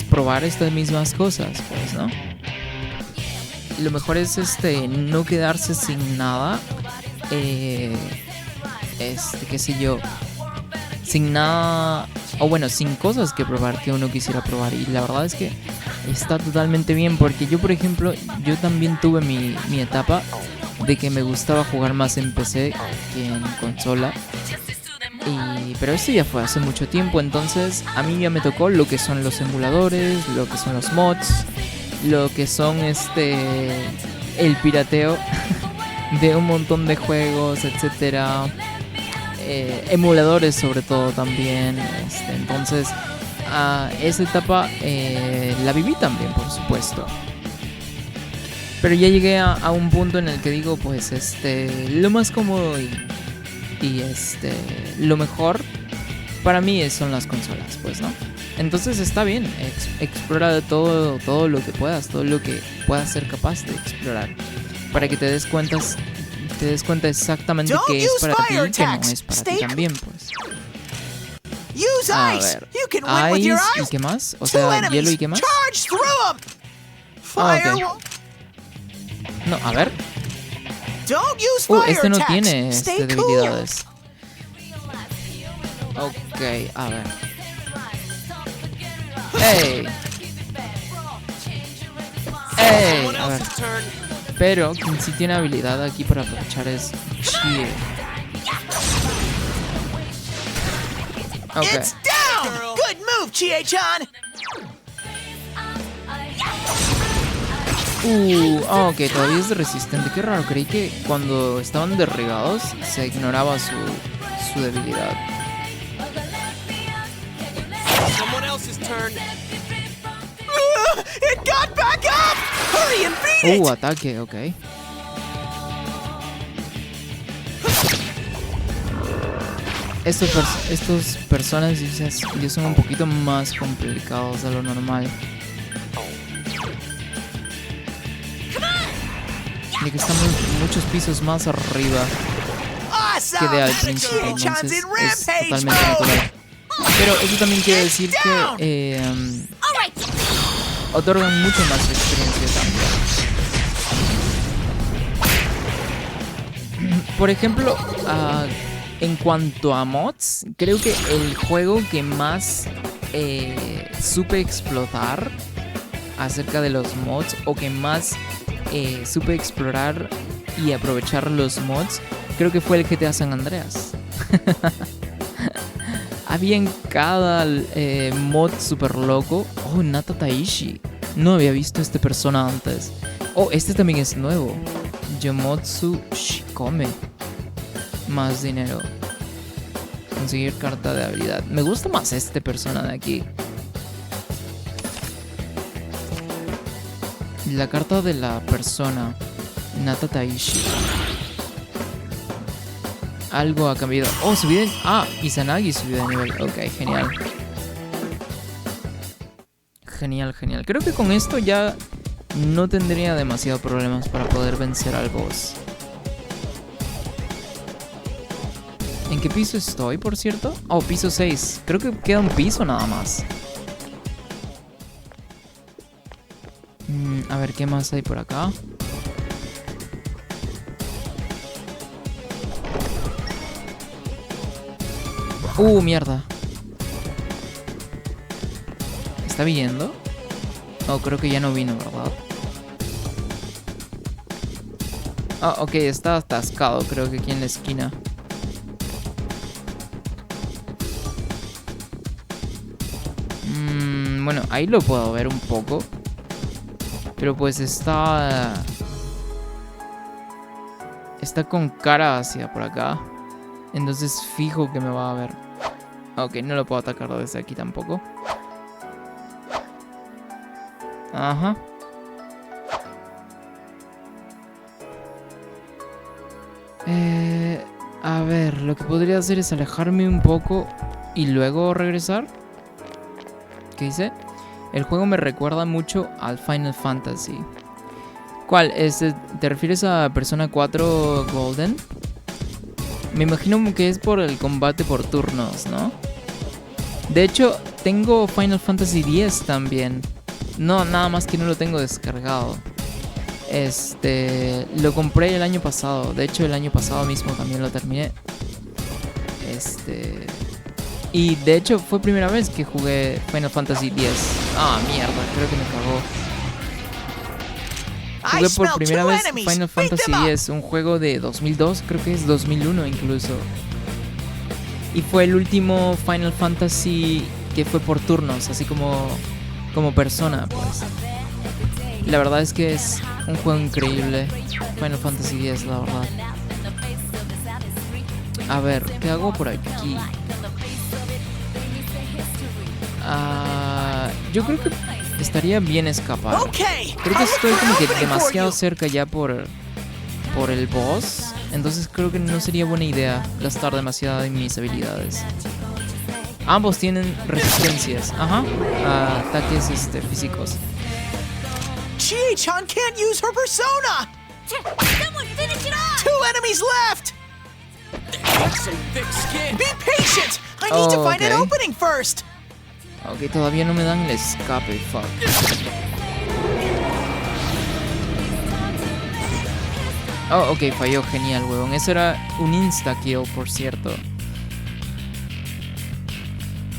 probar estas mismas cosas, pues, ¿no? Lo mejor es no quedarse sin nada. Qué sé yo. Sin nada. O bueno, sin cosas que probar que uno quisiera probar. Y la verdad es que está totalmente bien. Porque yo, por ejemplo, yo también tuve mi etapa de que me gustaba jugar más en PC que en consola. Pero esto ya fue hace mucho tiempo. Entonces a mí ya me tocó lo que son los emuladores, lo que son los mods, lo que son el pirateo de un montón de juegos, etcétera. Emuladores sobre todo también. Entonces esa etapa la viví también, por supuesto. Pero ya llegué a un punto en el que digo, pues lo más cómodo y lo mejor para mí son las consolas, pues, ¿no? Entonces está bien, explora todo lo que puedas, todo lo que puedas ser capaz de explorar, para que te des cuenta exactamente qué es para ti y qué no es para ti también, pues. Use A ice. ver, You can win with your ice y eyes. qué más, o Two sea, enemies. hielo y qué más. Charge through 'em. Ah, Fire. ok. No, a ver. Don't use fire Este no attacks. tiene Stay cool. debilidades. Ok, a ver. ¡Ey! ¡Ey! Someone A ver. else's turn. Pero quien sí tiene habilidad aquí para aprovechar es Chie. Ok. It's down. Girl. Good move, Chie-chan. Ok, todavía es resistente. Qué raro, creí que cuando estaban derribados se ignoraba su debilidad. Someone else's turn. It got back up. Hurry and beat it. Ataque, ok. Estos personas ya son un poquito más complicados de lo normal. De que estamos muchos pisos más arriba que de al Awesome. principio, Chie-chan's entonces in es rampage totalmente mode. natural. Pero eso también quiere decir que All right. otorgan mucho más experiencia también. Por ejemplo, en cuanto a mods, creo que el juego que más supe explotar acerca de los mods, o que más supe explorar y aprovechar los mods, creo que fue el GTA San Andreas. Había en cada mod super loco. Oh, Nata Taishi. No había visto a esta persona antes. Oh, este también es nuevo. Yomotsu Shikome. Más dinero. Conseguir carta de habilidad. Me gusta más este persona de aquí. La carta de la persona. Nata Taishi. Algo ha cambiado. Oh, subí de... Ah, Izanagi subió de nivel. Ok, genial. Genial, genial. Creo que con esto ya no tendría demasiados problemas para poder vencer al boss. ¿En qué piso estoy, por cierto? Oh, piso 6. Creo que queda un piso nada más. A ver, ¿qué más hay por acá? Mierda. ¿Está viniendo? Oh, creo que ya no vino, ¿verdad? Ah, ok, está atascado, creo que aquí en la esquina. Bueno, ahí lo puedo ver un poco. Pero pues está con cara hacia por acá. Entonces fijo que me va a ver. Ok, no lo puedo atacar desde aquí tampoco. Ajá. A ver, lo que podría hacer es alejarme un poco y luego regresar. ¿Qué dice? El juego me recuerda mucho al Final Fantasy. ¿Cuál? ¿Te refieres a Persona 4 Golden? Me imagino que es por el combate por turnos, ¿no? De hecho, tengo Final Fantasy X también. No, nada más que no lo tengo descargado. Lo compré el año pasado. De hecho, el año pasado mismo también lo terminé. Y de hecho fue primera vez que jugué Final Fantasy X. Ah, mierda, creo que me cagó. Jugué por primera vez Final Fantasy X, un juego de 2002, creo que es 2001 incluso. Y fue el último Final Fantasy que fue por turnos, así como Persona, pues. La verdad es que es un juego increíble, Final Fantasy X, la verdad. A ver, ¿qué hago por aquí? Yo creo que estaría bien escapar. Creo que estoy como que demasiado cerca ya por el boss. Entonces creo que no sería buena idea gastar demasiado en mis habilidades. Ambos tienen resistencias. Ajá. A ataques físicos. Chie-chan can't use her persona! Someone finish it off! 2 enemies left! Some thick skin. Be patient! I need to find an Okay. opening first! Ok, todavía no me dan el escape, fuck. Oh, ok, falló, genial, huevón. Eso era un insta-kill, por cierto.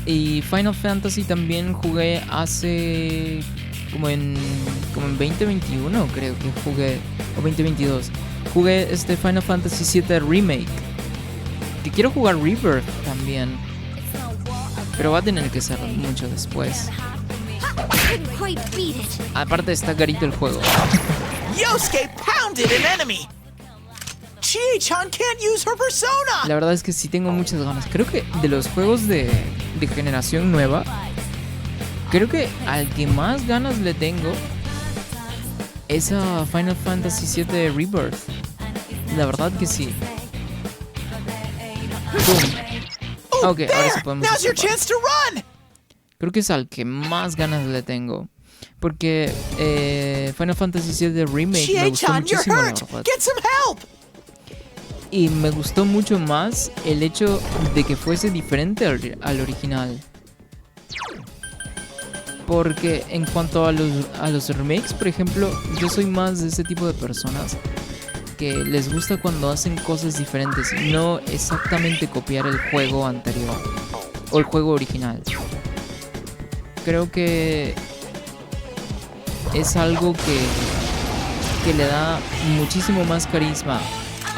Y Final Fantasy también jugué hace... Como en 2021 creo que jugué. O 2022. Jugué Final Fantasy VII Remake. Que quiero jugar Rebirth también. Pero va a tener que ser mucho después. Couldn't quite beat it. Aparte está carito el juego. Yosuke pounded an enemy! Chie-chan can't use her persona! La verdad es que sí tengo muchas ganas. Creo que de los juegos de generación nueva, creo que al que más ganas le tengo es a Final Fantasy VII Rebirth. La verdad que sí. Boom. Ok, ahora sí podemos Now's your escapar. chance to run! Creo que es al que más ganas le tengo. Porque Final Fantasy VII Remake me gustó Chie-chan, you're muchísimo, la hurt! verdad. Get some help! Y me gustó mucho más el hecho de que fuese diferente al original. Porque en cuanto a los remakes, por ejemplo, yo soy más de ese tipo de personas que les gusta cuando hacen cosas diferentes, no exactamente copiar el juego anterior o el juego original. Creo que es algo que le da muchísimo más carisma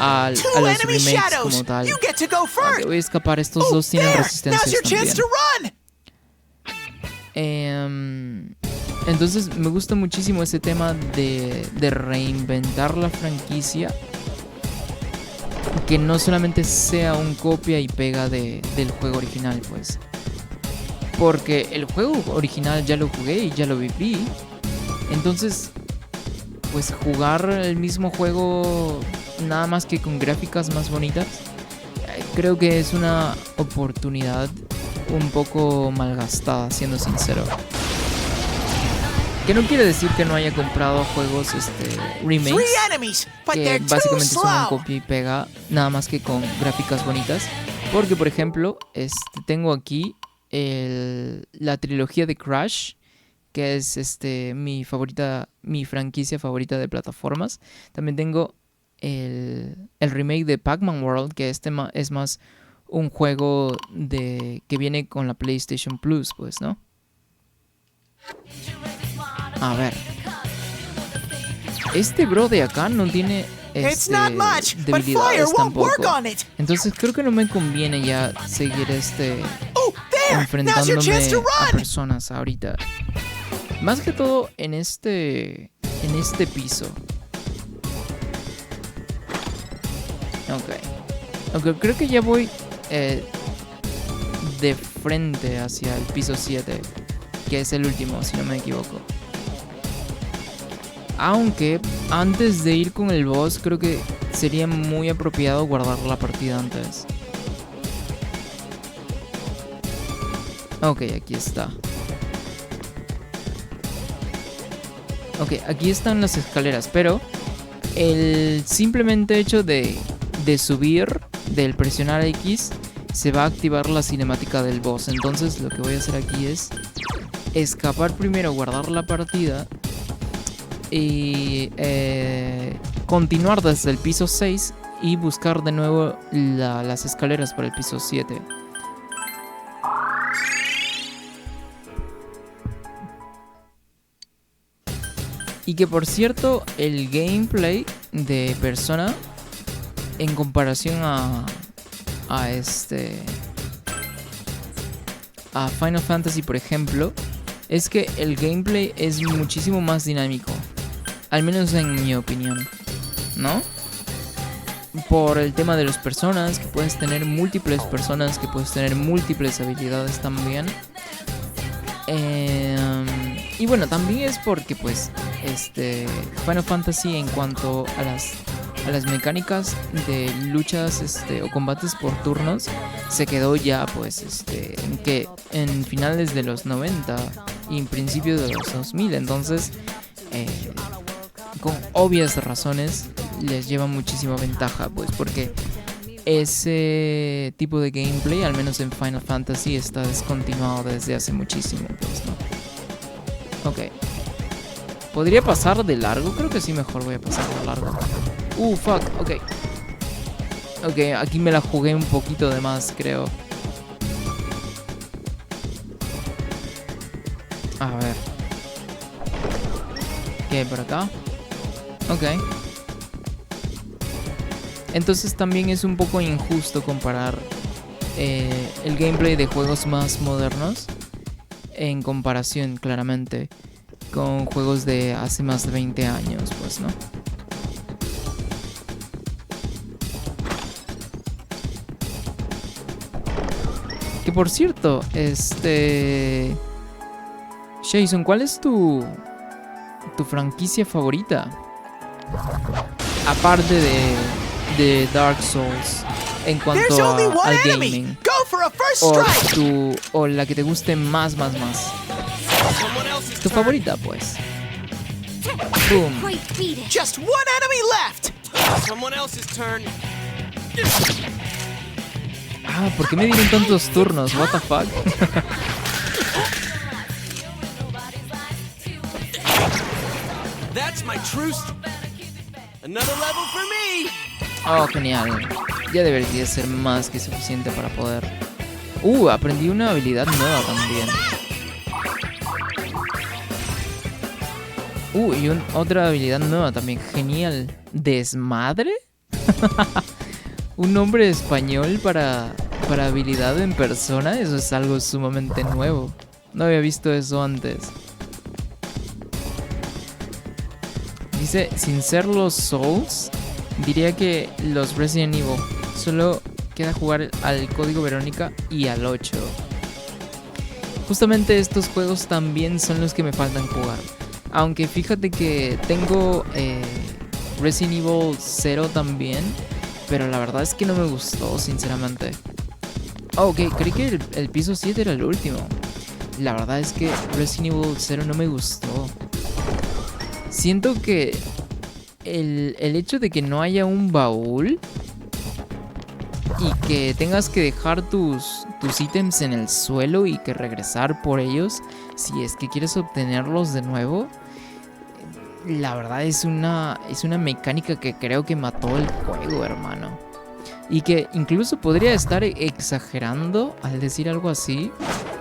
a los remakes como tal. You get to go Ok, first! voy a escapar, estos dos tienen There! resistencias Now's your chance también. to run! Entonces me gusta muchísimo ese tema de reinventar la franquicia. Que no solamente sea un copia y pega del juego original, pues. Porque el juego original ya lo jugué y ya lo viví. Entonces, pues jugar el mismo juego nada más que con gráficas más bonitas, creo que es una oportunidad un poco malgastada, siendo sincero. Que no quiere decir que no haya comprado juegos remakes que básicamente son un copia y pega nada más que con gráficas bonitas. Porque por ejemplo, tengo aquí la trilogía de Crash, que es mi franquicia favorita de plataformas. También tengo el remake de Pac-Man World, que es más un juego que viene con la PlayStation Plus, pues, ¿no? A ver. Este bro de acá no tiene debilidades tampoco. Entonces creo que no me conviene ya seguir enfrentándome a personas ahorita. Más que todo en este piso. Ok, creo que ya voy de frente hacia el piso 7, que es el último, si no me equivoco. Aunque antes de ir con el boss, creo que sería muy apropiado guardar la partida antes. Ok, aquí está. Ok, aquí están las escaleras, pero el simplemente hecho de subir, del presionar X, se va a activar la cinemática del boss. Entonces lo que voy a hacer aquí es escapar primero, guardar la partida y continuar desde el piso 6 y buscar de nuevo las escaleras para el piso 7. Y que por cierto, el gameplay de Persona en comparación a Final Fantasy, por ejemplo, es que el gameplay es muchísimo más dinámico. Al menos en mi opinión, ¿no? Por el tema de las personas, que puedes tener múltiples personas, que puedes tener múltiples habilidades también. Y bueno, también es porque pues Final Fantasy, en cuanto a las mecánicas de luchas o combates por turnos, se quedó ya pues en finales de los 90 y en principios de los 2000. Entonces con obvias razones les lleva muchísima ventaja, pues, porque ese tipo de gameplay, al menos en Final Fantasy, está descontinuado desde hace muchísimo, pues, ¿no? Ok. ¿Podría pasar de largo? Creo que sí, mejor voy a pasar de largo. Fuck, ok. Ok, aquí me la jugué un poquito de más, creo. A ver. ¿Qué hay por acá? Ok. Entonces también es un poco injusto comparar el gameplay de juegos más modernos en comparación, claramente, con juegos de hace más de 20 años, pues, ¿no? Que por cierto, Jason, ¿cuál es tu franquicia favorita? Aparte de Dark Souls, en cuanto al gaming. O la que te guste más. Tu favorita, pues. Boom. Just one enemy left. Someone else's turn. ¿Por qué me dieron tantos turnos? What the fuck? That's my truce. Another level for me. Oh, genial. Ya debería ser más que suficiente para poder... aprendí una habilidad nueva también. Y otra habilidad nueva también. Genial. ¿Desmadre? Un nombre español para habilidad en persona. Eso es algo sumamente nuevo. No había visto eso antes. Dice, sin ser los Souls, diría que los Resident Evil. Solo queda jugar al Código Verónica y al 8. Justamente estos juegos también son los que me faltan jugar. Aunque fíjate que tengo Resident Evil 0 también, pero la verdad es que no me gustó, sinceramente. Oh, ok, creí que el piso 7 era el último. La verdad es que Resident Evil 0 no me gustó. Siento que el hecho de que no haya un baúl y que tengas que dejar tus ítems en el suelo y que regresar por ellos si es que quieres obtenerlos de nuevo, la verdad es una mecánica que creo que mató el juego, hermano. Y que incluso podría estar exagerando al decir algo así,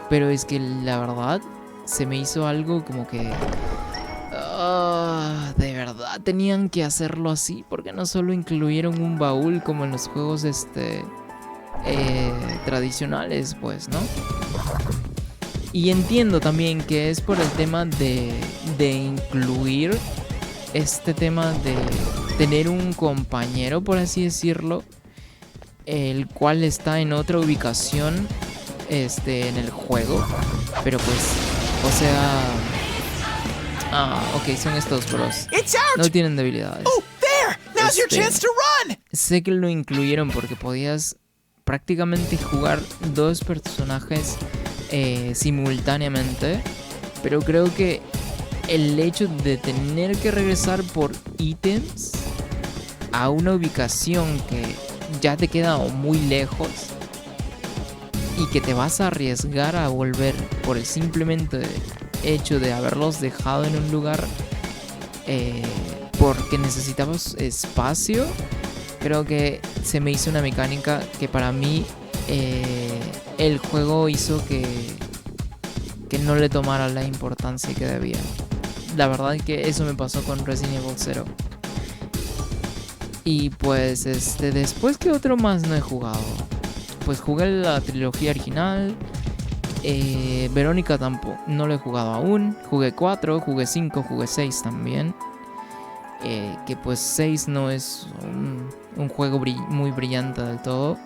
pero es que la verdad se me hizo algo como que... de verdad tenían que hacerlo así, porque no solo incluyeron un baúl como en los juegos tradicionales, pues, ¿no? Y entiendo también que es por el tema de incluir este tema de tener un compañero, por así decirlo, el cual está en otra ubicación en el juego, pero pues, o sea... ok, son estos bros. No tienen debilidades. Oh, there! Now's your chance to run! Sé que lo incluyeron porque podías prácticamente jugar dos personajes simultáneamente, pero creo que el hecho de tener que regresar por ítems a una ubicación que ya te queda muy lejos y que te vas a arriesgar a volver por el simplemente hecho de haberlos dejado en un lugar porque necesitabas espacio, creo que se me hizo una mecánica que para mí el juego hizo que no le tomara la importancia que debía. La verdad es que eso me pasó con Resident Evil 0. Y pues después, ¿qué otro más no he jugado? Pues jugué la trilogía original. Verónica tampoco, no lo he jugado aún. Jugué 4, jugué 5, jugué 6 también. Que pues 6 no es un juego muy brillante del todo.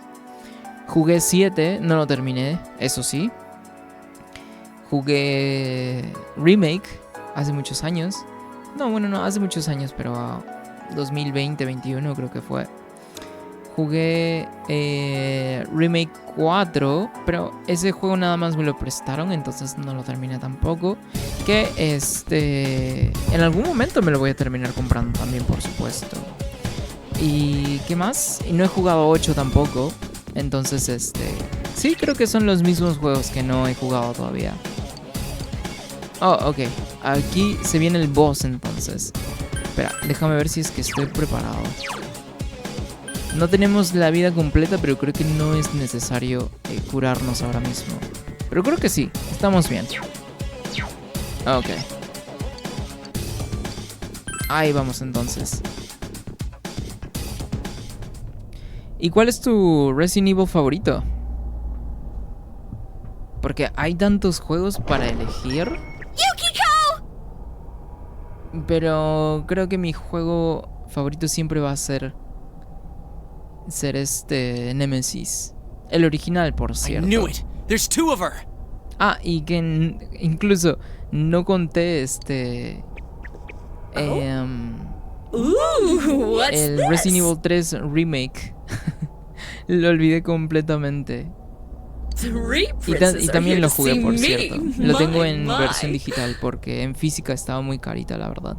Jugué 7, no lo terminé, eso sí. Jugué Remake hace muchos años. No, hace muchos años, pero 2020-21 creo que fue. Jugué Remake 4, pero ese juego nada más me lo prestaron, entonces no lo terminé tampoco. Que en algún momento me lo voy a terminar comprando también, por supuesto. ¿Y qué más? Y no he jugado 8 tampoco. Entonces, sí, creo que son los mismos juegos que no he jugado todavía. Oh, ok. Aquí se viene el boss entonces. Espera, déjame ver si es que estoy preparado. No tenemos la vida completa, pero creo que no es necesario curarnos ahora mismo. Pero creo que sí, estamos bien. Ok. Ahí vamos entonces. ¿Y cuál es tu Resident Evil favorito? Porque hay tantos juegos para elegir. ¡Yukiko! Pero creo que mi juego favorito siempre va a ser Nemesis. El original, por cierto. I knew it. There's two of her. Ah, y que incluso no conté el Resident Evil 3 Remake. Lo olvidé completamente. Y también lo jugué, por cierto. Lo tengo en versión digital porque en física estaba muy carita, la verdad.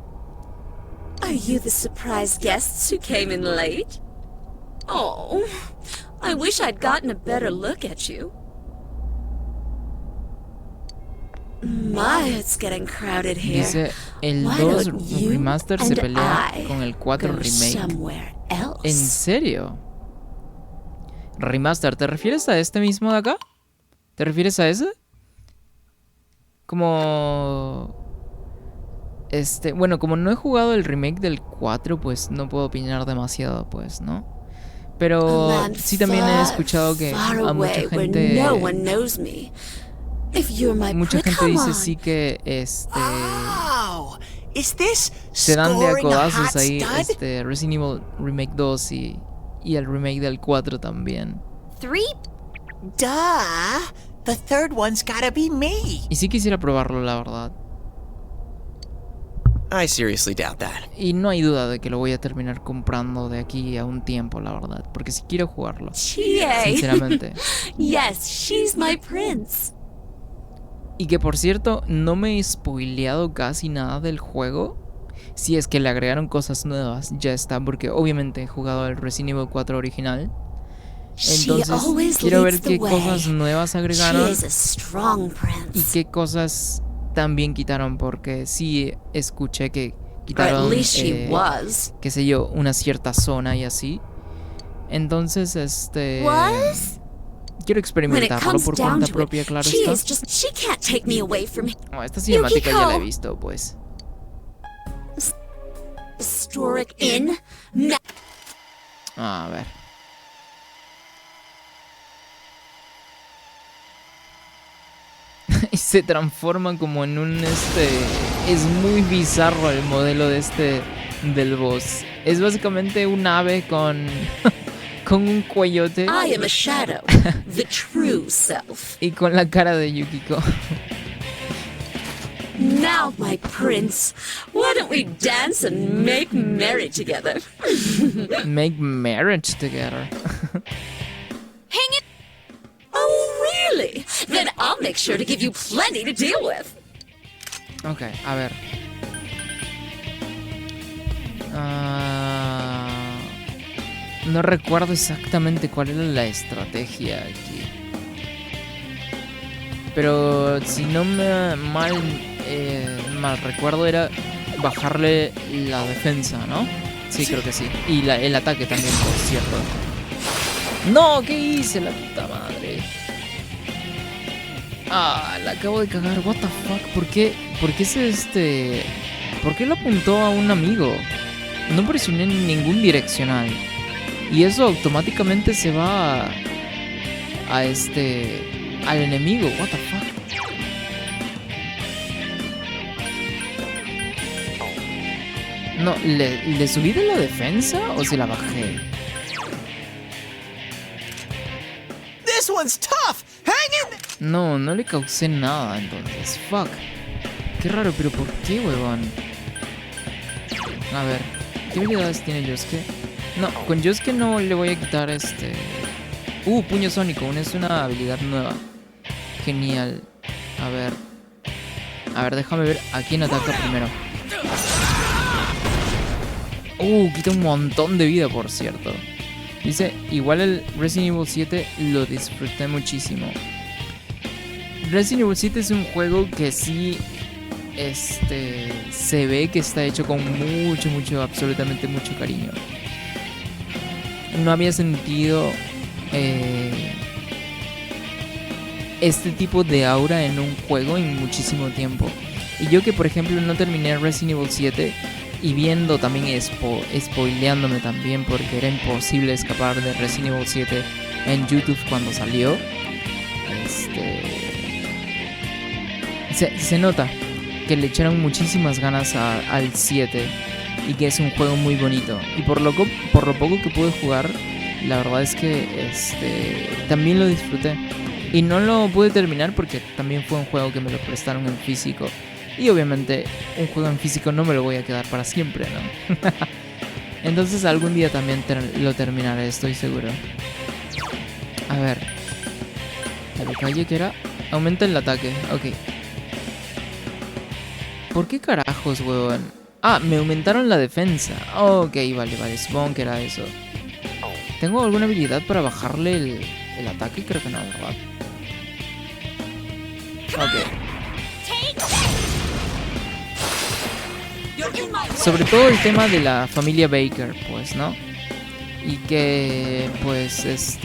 Are you the surprise guests who came in late? Oh, I wish I'd gotten a better look at you. My, it's getting crowded here. Dice, el 2 Remaster se pelea con el 4 Remake. ¿En serio? Remaster, ¿te refieres a este mismo de acá? ¿Te refieres a ese? Como... bueno, como no he jugado el remake del 4, pues no puedo opinar demasiado, pues, ¿no? Pero sí también he escuchado que a mucha gente... Mucha gente dice sí que Oh, Is this Se dan de a scoring a hot codazos ahí stud? Resident Evil Remake 2 y el remake del 4 también. 3? Duh. The third one's gotta be me. Y sí quisiera probarlo, la verdad. I seriously doubt that. Y no hay duda de que lo voy a terminar comprando de aquí a un tiempo, la verdad. Porque sí quiero jugarlo. Chie. Sinceramente. Yes, she's my prince. Y que por cierto, no me he spoileado casi nada del juego. Si es que le agregaron cosas nuevas, ya está. Porque obviamente he jugado el Resident Evil 4 original. Entonces quiero ver qué cosas nuevas She agregaron is a strong y prince. qué cosas también quitaron. Porque sí escuché que Or at quitaron, least she was. qué sé yo, una cierta zona y así. Entonces, Was? quiero When it experimentarlo comes por down cuenta to propia, it, claro she está. is just, she can't take me away from him. Oh, esta cinemática ya la he Yukiko. visto, pues. Historic inn. A ver. Y se transforma como en un es muy bizarro el modelo del boss. Es básicamente un ave con con un cuellote I am a shadow, the true self. y con la cara de Yukiko. Now, my prince, why don't we dance and make merry together? Make marriage together. Hang it! Oh, really? Then I'll make sure to give you plenty to deal with. Ok, a ver. No recuerdo exactamente cuál era la estrategia aquí. Pero si no me mal recuerdo era bajarle la defensa, ¿no? Sí, creo que sí. Y el ataque también, por cierto. ¡No! ¿Qué hice? La puta madre. Ah, la acabo de cagar. What the fuck? ¿Por qué ¿Por qué lo apuntó a un amigo? No presioné ningún direccional. Y eso automáticamente se va al enemigo. What the fuck? No, ¿le subí de la defensa o se la bajé? This one's tough. Hang in. No, no le causé nada entonces. Fuck. Qué raro, pero ¿por qué, huevón? A ver, ¿qué habilidades tiene Yosuke? No, con Yosuke no le voy a quitar puño sónico, es una habilidad nueva. Genial. A ver, déjame ver a quién ataca primero. Quita un montón de vida, por cierto. Dice, igual el Resident Evil 7 lo disfruté muchísimo. Resident Evil 7 es un juego que sí se ve que está hecho con mucho, absolutamente mucho cariño. No había sentido este tipo de aura en un juego en muchísimo tiempo. Y yo que por ejemplo no terminé Resident Evil 7 y viendo también spoileándome también porque era imposible escapar de Resident Evil 7 en YouTube cuando salió. Se nota que le echaron muchísimas ganas al 7 y que es un juego muy bonito. Y por lo poco que pude jugar, la verdad es que también lo disfruté. Y no lo pude terminar porque también fue un juego que me lo prestaron en físico. Y obviamente un juego en físico no me lo voy a quedar para siempre, ¿no? Entonces algún día también lo terminaré, estoy seguro. A ver. La calle que era... Aumenta el ataque, ok. ¿Por qué carajos, huevón? Ah, me aumentaron la defensa. Ok, vale, supongo que era eso. ¿Tengo alguna habilidad para bajarle el ataque? Creo que no, ¿verdad? Ok. Sobre todo el tema de la familia Baker, pues, ¿no? Y que, pues, es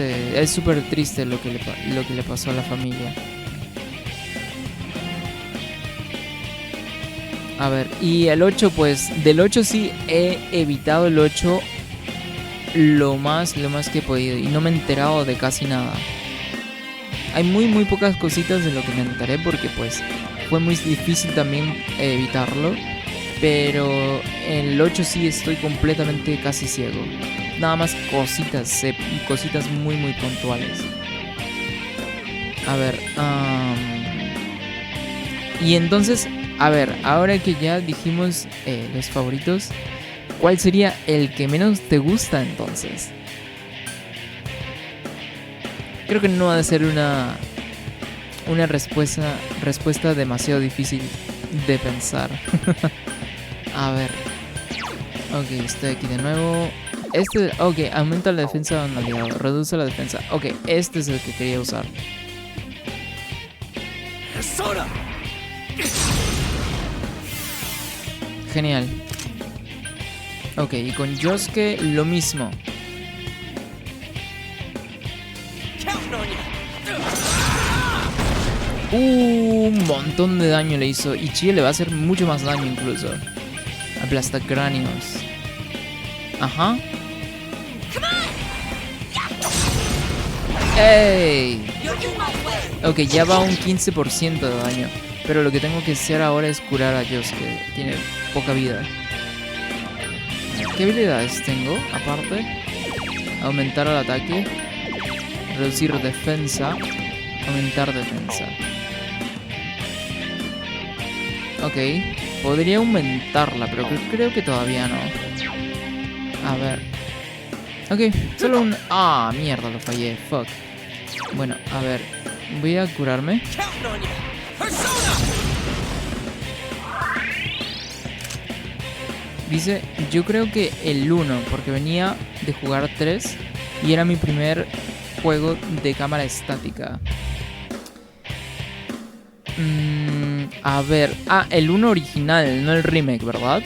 súper triste lo que le pasó a la familia. A ver, y el 8, pues, del 8 sí he evitado el 8 lo más que he podido y no me he enterado de casi nada. Hay muy pocas cositas de lo que me enteré porque, pues, fue muy difícil también evitarlo. Pero en el 8 sí estoy completamente casi ciego. Nada más cositas, cositas muy muy puntuales. A ver, y entonces, a ver, ahora que ya dijimos los favoritos, ¿cuál sería el que menos te gusta entonces? Creo que no ha de ser una respuesta demasiado difícil de pensar. A ver. Ok, estoy aquí de nuevo. Ok, aumenta la defensa de un aliado, reduce la defensa. Ok, este es el que quería usar. Persona. Genial. Ok, y con Yosuke lo mismo. Counting on ya. Un montón de daño le hizo. Y Chie le va a hacer mucho más daño incluso. Aplasta cráneos. Ajá. ¡Ey! Ok, ya va un 15% de daño. Pero lo que tengo que hacer ahora es curar a Yosuke. Tiene poca vida. ¿Qué habilidades tengo? Aparte, aumentar el ataque, reducir defensa, aumentar defensa. Ok, podría aumentarla, pero creo que todavía no. A ver. Ok, solo un... Ah, mierda, lo fallé. Fuck. Bueno, a ver. Voy a curarme. Counting on ya. Persona. Dice, yo creo que el 1, porque venía de jugar 3 y era mi primer juego de cámara estática. A ver, el 1 original, no el remake, ¿verdad?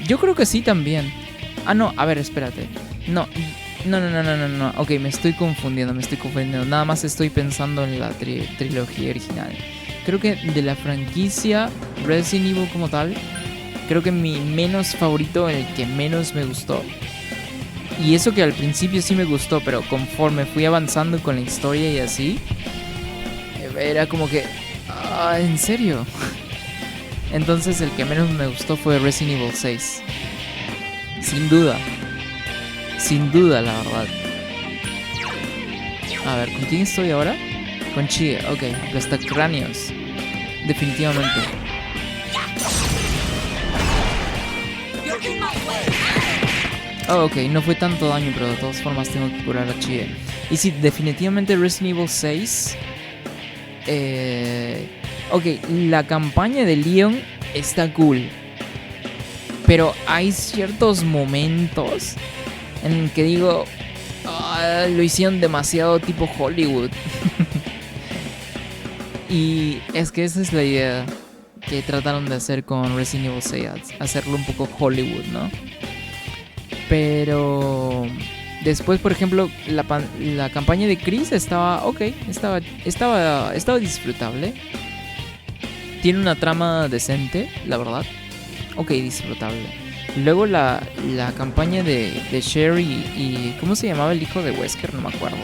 Yo creo que sí también. No, a ver, espérate. No. Ok, me estoy confundiendo. Nada más estoy pensando en la trilogía original. Creo que de la franquicia Resident Evil como tal, creo que mi menos favorito, el que menos me gustó. Y eso que al principio sí me gustó, pero conforme fui avanzando con la historia y así, era como que... ¿en serio? Entonces el que menos me gustó fue Resident Evil 6. Sin duda. Sin duda, la verdad. A ver, ¿con quién estoy ahora? Con Chie, ok. Aplasta cráneos. Definitivamente. Oh, ok, no fue tanto daño, pero de todas formas tengo que curar a Chie. Y sí, definitivamente Resident Evil 6. Ok, la campaña de Leon está cool. Pero hay ciertos momentos en que digo... lo hicieron demasiado tipo Hollywood. Y es que esa es la idea que trataron de hacer con Resident Evil 6, hacerlo un poco Hollywood, ¿no? Pero después, por ejemplo, la campaña de Chris estaba ok, estaba disfrutable. Tiene una trama decente, la verdad. Ok, disfrutable. Luego la campaña de Sherry y... ¿Cómo se llamaba el hijo de Wesker? No me acuerdo.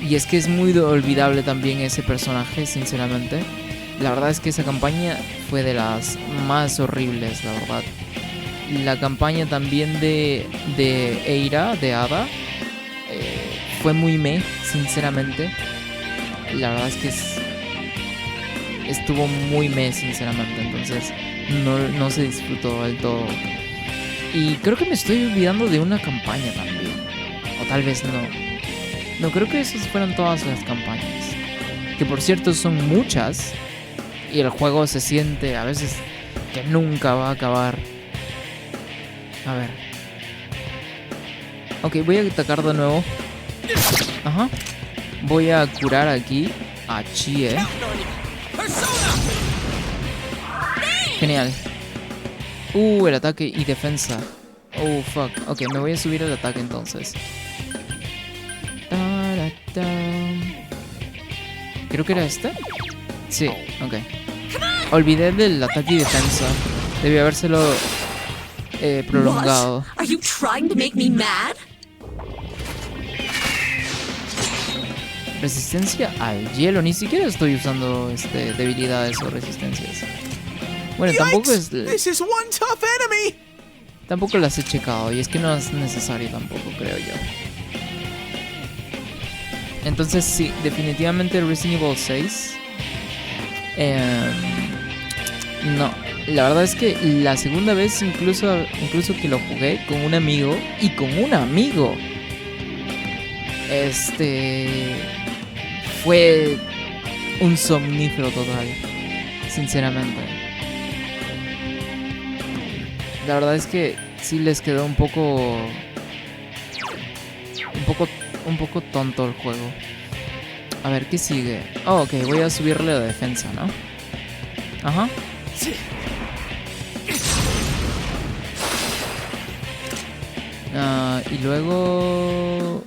Y es que es muy olvidable también ese personaje, sinceramente. La verdad es que esa campaña fue de las más horribles, la verdad. La campaña también de Eira, de Ada, fue muy meh, sinceramente. La verdad es que estuvo muy meh, sinceramente. Entonces no se disfrutó del todo. Y creo que me estoy olvidando de una campaña también. O tal vez no. No, creo que esas fueron todas las campañas. Que por cierto son muchas. Y el juego se siente a veces que nunca va a acabar. A ver. Ok, voy a atacar de nuevo. Ajá. Voy a curar aquí a Chie. Genial. El ataque y defensa. Oh, fuck. Ok, me voy a subir el ataque entonces. Creo que era este. Sí, ok. Olvidé del ataque y defensa. Debí habérselo prolongado. What? Are you trying to make me mad? Resistencia al hielo. Ni siquiera estoy usando debilidades o resistencias. Bueno, tampoco es... This is one tough enemy! Tampoco las he checado y es que no es necesario tampoco, creo yo. Entonces sí, definitivamente Resident Evil 6. No, la verdad es que la segunda vez incluso que lo jugué con un amigo y con un amigo, fue un somnífero total, sinceramente. La verdad es que sí les quedó un poco tonto el juego. A ver, ¿qué sigue? Oh, ok, voy a subirle la defensa, ¿no? Ajá. Y luego...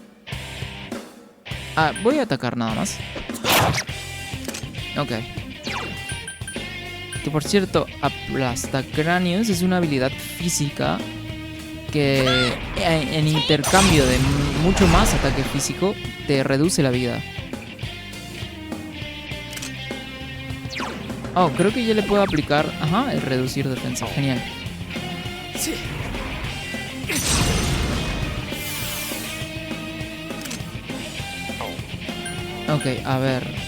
voy a atacar nada más. Ok. Que por cierto, aplastacráneos es una habilidad física que en intercambio de mucho más ataque físico te reduce la vida. Oh, creo que ya le puedo aplicar, el reducir defensa. Genial. Ok, a ver.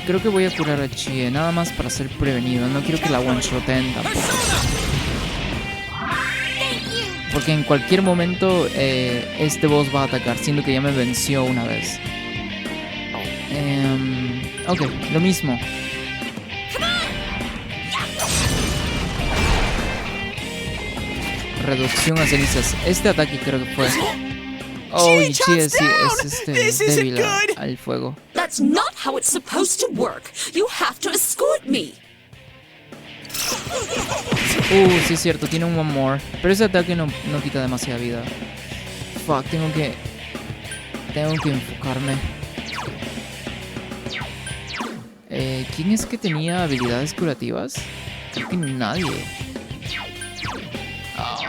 Creo que voy a curar a Chie, nada más para ser prevenido. No quiero que la one-shoten tampoco. Porque en cualquier momento este boss va a atacar, siendo que ya me venció una vez. Ok, lo mismo. Reducción a cenizas. Este ataque creo que fue... Oh, y Chie sí es débil al fuego. That's not how it's supposed to work. You have to escort me. Sí es cierto, tiene un one more. Pero ese ataque no quita demasiada vida. Fuck, tengo que enfocarme. ¿Quién es que tenía habilidades curativas? Creo que nadie.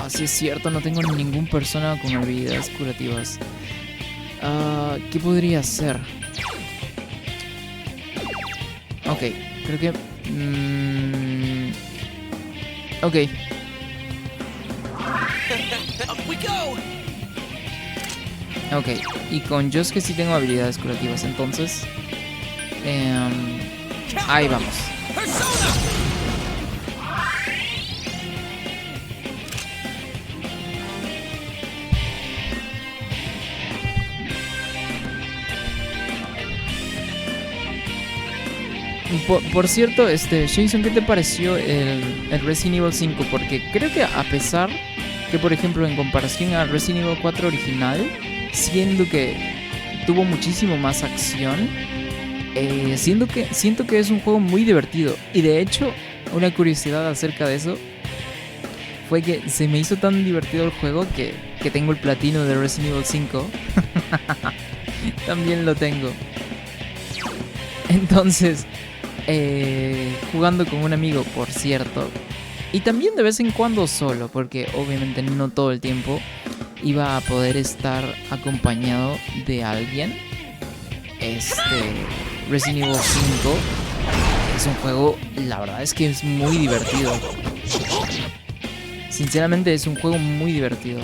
Sí es cierto, no tengo ninguna persona con habilidades curativas. ¿Qué podría ser? Ok, creo que... ok. Ok, y con Josuke sí tengo habilidades curativas, entonces... ahí vamos. Por cierto, Jason, ¿qué te pareció el Resident Evil 5? Porque creo que a pesar que, por ejemplo, en comparación a Resident Evil 4 original, siendo que tuvo muchísimo más acción, siento que es un juego muy divertido. Y de hecho, una curiosidad acerca de eso fue que se me hizo tan divertido el juego que tengo el platino de Resident Evil 5. También lo tengo. Entonces... jugando con un amigo, por cierto, y también de vez en cuando solo, porque obviamente no todo el tiempo iba a poder estar acompañado de alguien. Resident Evil 5 es un juego, la verdad es que es muy divertido. Sinceramente es un juego muy divertido.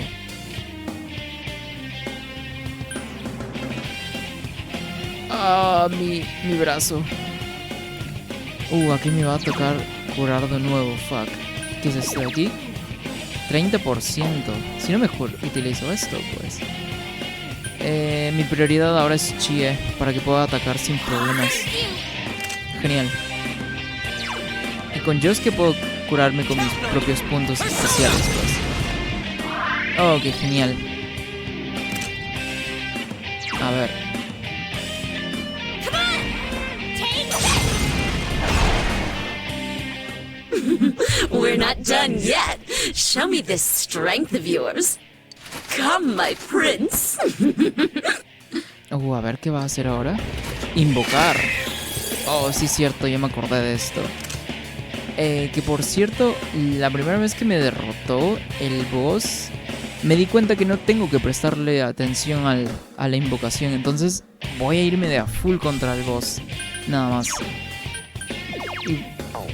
Mi brazo. Aquí me va a tocar curar de nuevo, fuck. ¿Qué es esto de aquí? 30%. Si no mejor utilizo esto, pues. Mi prioridad ahora es Chie, para que pueda atacar sin problemas. Genial. Y con Josuke puedo curarme con mis propios puntos especiales, pues. Oh, qué genial. A ver. We're not done yet. Show me this strength of yours. Come, my prince. A ver qué va a hacer ahora. Invocar. Oh, sí es cierto, ya me acordé de esto. Que por cierto, la primera vez que me derrotó el boss, me di cuenta que no tengo que prestarle atención a la invocación. Entonces voy a irme de a full contra el boss. Nada más.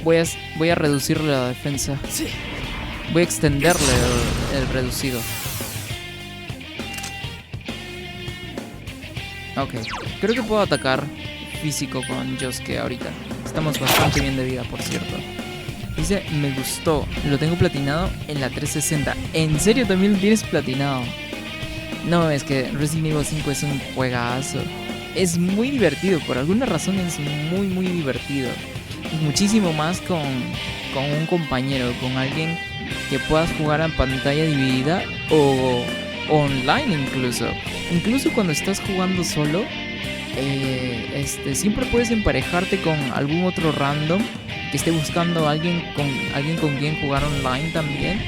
voy a reducirle la defensa. Voy a extenderle el reducido. Ok, creo que puedo atacar físico con Yosuke ahorita. Estamos bastante bien de vida, por cierto. Dice, me gustó. Lo tengo platinado en la 360. ¿En serio también lo tienes platinado? No, es que Resident Evil 5 es un juegazo. Es muy divertido, por alguna razón es muy muy divertido. Y muchísimo más con un compañero, con alguien que puedas jugar en pantalla dividida o online incluso. Incluso cuando estás jugando solo, siempre puedes emparejarte con algún otro random que esté buscando a alguien con quien jugar online también.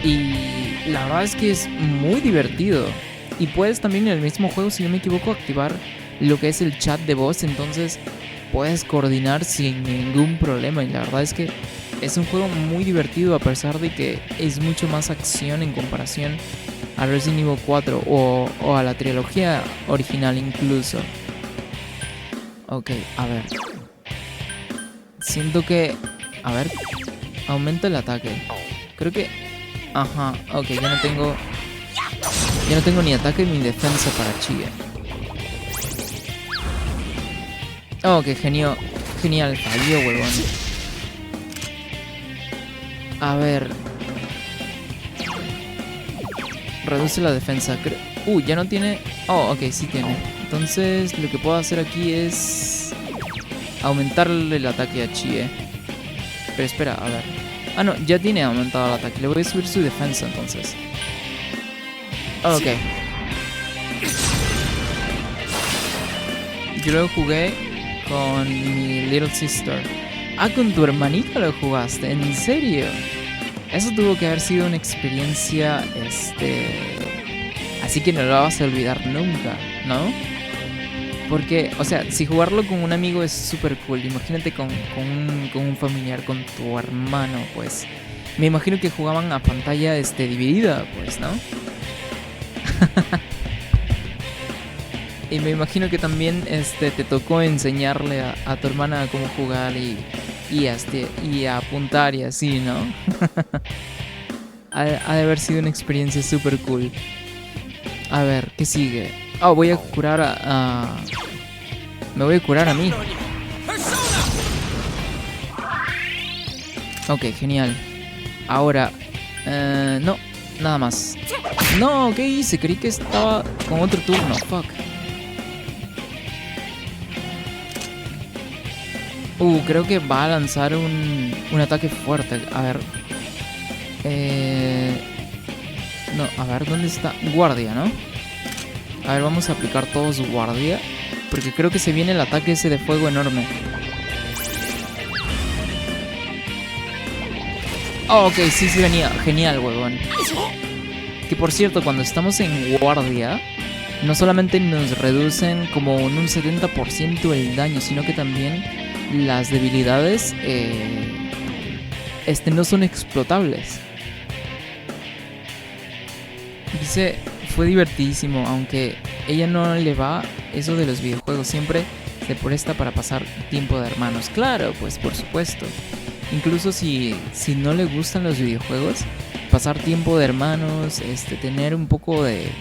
Y la verdad es que es muy divertido. Y puedes también en el mismo juego, si no me equivoco, activar lo que es el chat de voz. Entonces puedes coordinar sin ningún problema. Y la verdad es que es un juego muy divertido, a pesar de que es mucho más acción en comparación a Resident Evil 4 o a la trilogía original incluso. Ok, a ver. Siento que... A ver. Aumenta el ataque. Creo que... Ajá, ok, ya no tengo ni ataque ni defensa para Chie. Oh, qué genial, falló, huevón. A ver. Reduce la defensa. Ya no tiene... Oh, ok, sí tiene. Entonces, lo que puedo hacer aquí es... aumentarle el ataque a Chie. Pero espera, a ver. Ah, no, ya tiene aumentado el ataque. Le voy a subir su defensa, entonces. Ok. Yo lo jugué con mi little sister. Ah, con tu hermanita lo jugaste. ¿En serio? Eso tuvo que haber sido una experiencia, así que no lo vas a olvidar nunca, ¿no? Porque, o sea, si jugarlo con un amigo es súper cool. Imagínate con un familiar, con tu hermano, pues. Me imagino que jugaban a pantalla dividida, pues, ¿no? Y me imagino que también te tocó enseñarle a tu hermana cómo jugar y a apuntar y así, ¿no? Ha de haber sido una experiencia súper cool. A ver, ¿qué sigue? Oh, voy a curar me voy a curar a mí. Ok, genial. Ahora, no, nada más. No, ¿qué hice? Creí que estaba con otro turno. Fuck. Creo que va a lanzar un ataque fuerte. A ver. No, a ver, ¿dónde está? Guardia, ¿no? A ver, vamos a aplicar todos guardia. Porque creo que se viene el ataque ese de fuego enorme. Oh, ok, sí venía. Genial, huevón. Que por cierto, cuando estamos en guardia, no solamente nos reducen como en un 70% el daño, sino que también las debilidades no son explotables. Dice, fue divertidísimo, aunque ella no le va eso de los videojuegos, siempre se presta para pasar tiempo de hermanos. Claro, pues por supuesto. Incluso si no le gustan los videojuegos, pasar tiempo de hermanos, tener un poco de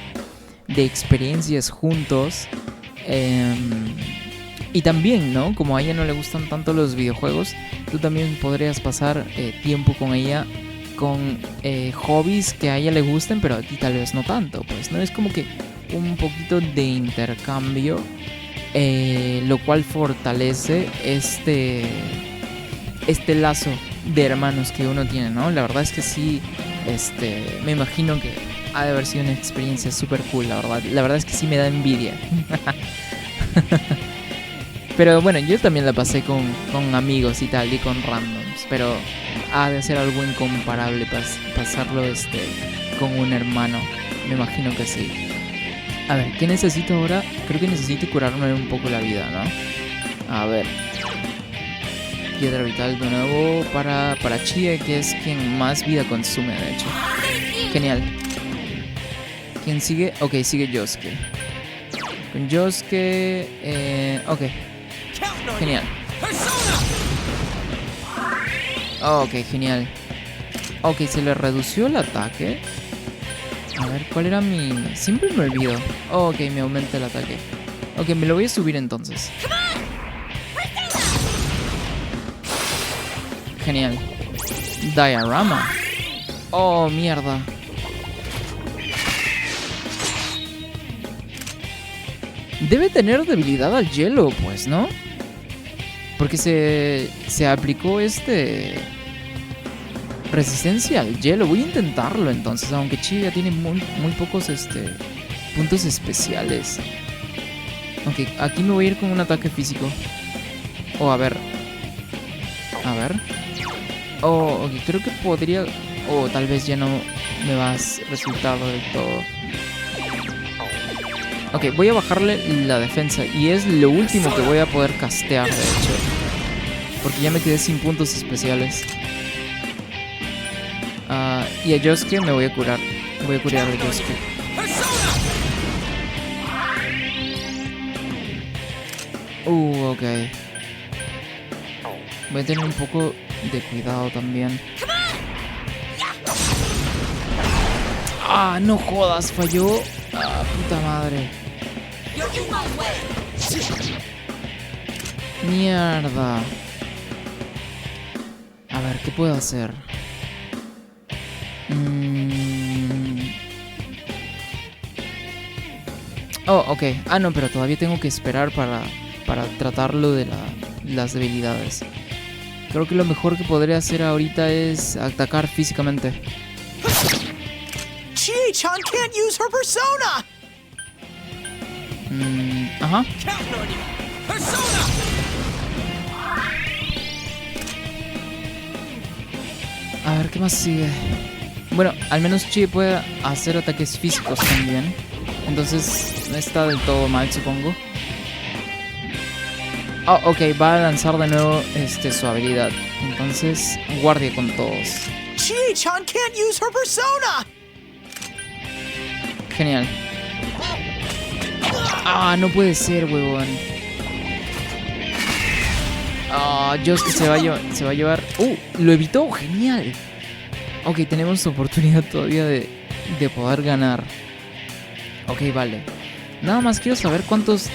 experiencias juntos. Y también, ¿no? Como a ella no le gustan tanto los videojuegos, tú también podrías pasar tiempo con ella con hobbies que a ella le gusten, pero a ti tal vez no tanto, pues, ¿no? Es como que un poquito de intercambio, lo cual fortalece este lazo de hermanos que uno tiene, ¿no? La verdad es que sí, me imagino que ha de haber sido una experiencia súper cool, la verdad. La verdad es que sí me da envidia. Pero bueno, yo también la pasé con amigos y tal, y con randoms, pero ha de ser algo incomparable pasarlo con un hermano. Me imagino que sí. A ver, ¿qué necesito ahora? Creo que necesito curarme un poco la vida, ¿no? A ver. Piedra vital de nuevo para Chie, que es quien más vida consume, de hecho. Genial. ¿Quién sigue? Ok, sigue Yosuke. Con Yosuke... ok. Genial. Ok, genial. Ok, se le redució el ataque. A ver, ¿cuál era mi...? Siempre me olvido. Ok, me aumenta el ataque. Ok, me lo voy a subir entonces. Genial. Diorama. Oh, mierda. Debe tener debilidad al hielo, pues, ¿no? Porque se aplicó resistencia al hielo. Voy a intentarlo entonces, aunque Chi ya tiene muy pocos puntos especiales. Ok, aquí me voy a ir con un ataque físico. Oh, a ver. A ver. Oh, ok, creo que podría... Oh, tal vez ya no me va a resultar del todo. Ok, voy a bajarle la defensa. Y es lo último que voy a poder castear, de hecho. Porque ya me quedé sin puntos especiales. Y a Yosuke me voy a curar. Voy a curar a Yosuke. Ok. Voy a tener un poco de cuidado también. Ah, no jodas, falló. Ah, puta madre. Mierda. A ver, ¿qué puedo hacer? Oh, ok. Ah, no, pero todavía tengo que esperar para tratarlo de las debilidades. Creo que lo mejor que podré hacer ahorita es atacar físicamente. Chie-chan can't use her persona! Ajá. Counting on you. Persona! A ver, ¿qué más sigue? Bueno, al menos Chie puede hacer ataques físicos también. Entonces no está del todo mal, supongo. Oh, ok, va a lanzar de nuevo su habilidad. Entonces, guardia con todos. Chie-chan can't use her persona! Genial. Ah, no puede ser, huevón. Ah, Yosuke se va a llevar. Lo evitó, genial. Ok, tenemos oportunidad todavía de poder ganar. Ok, vale. Nada más quiero saber cuántos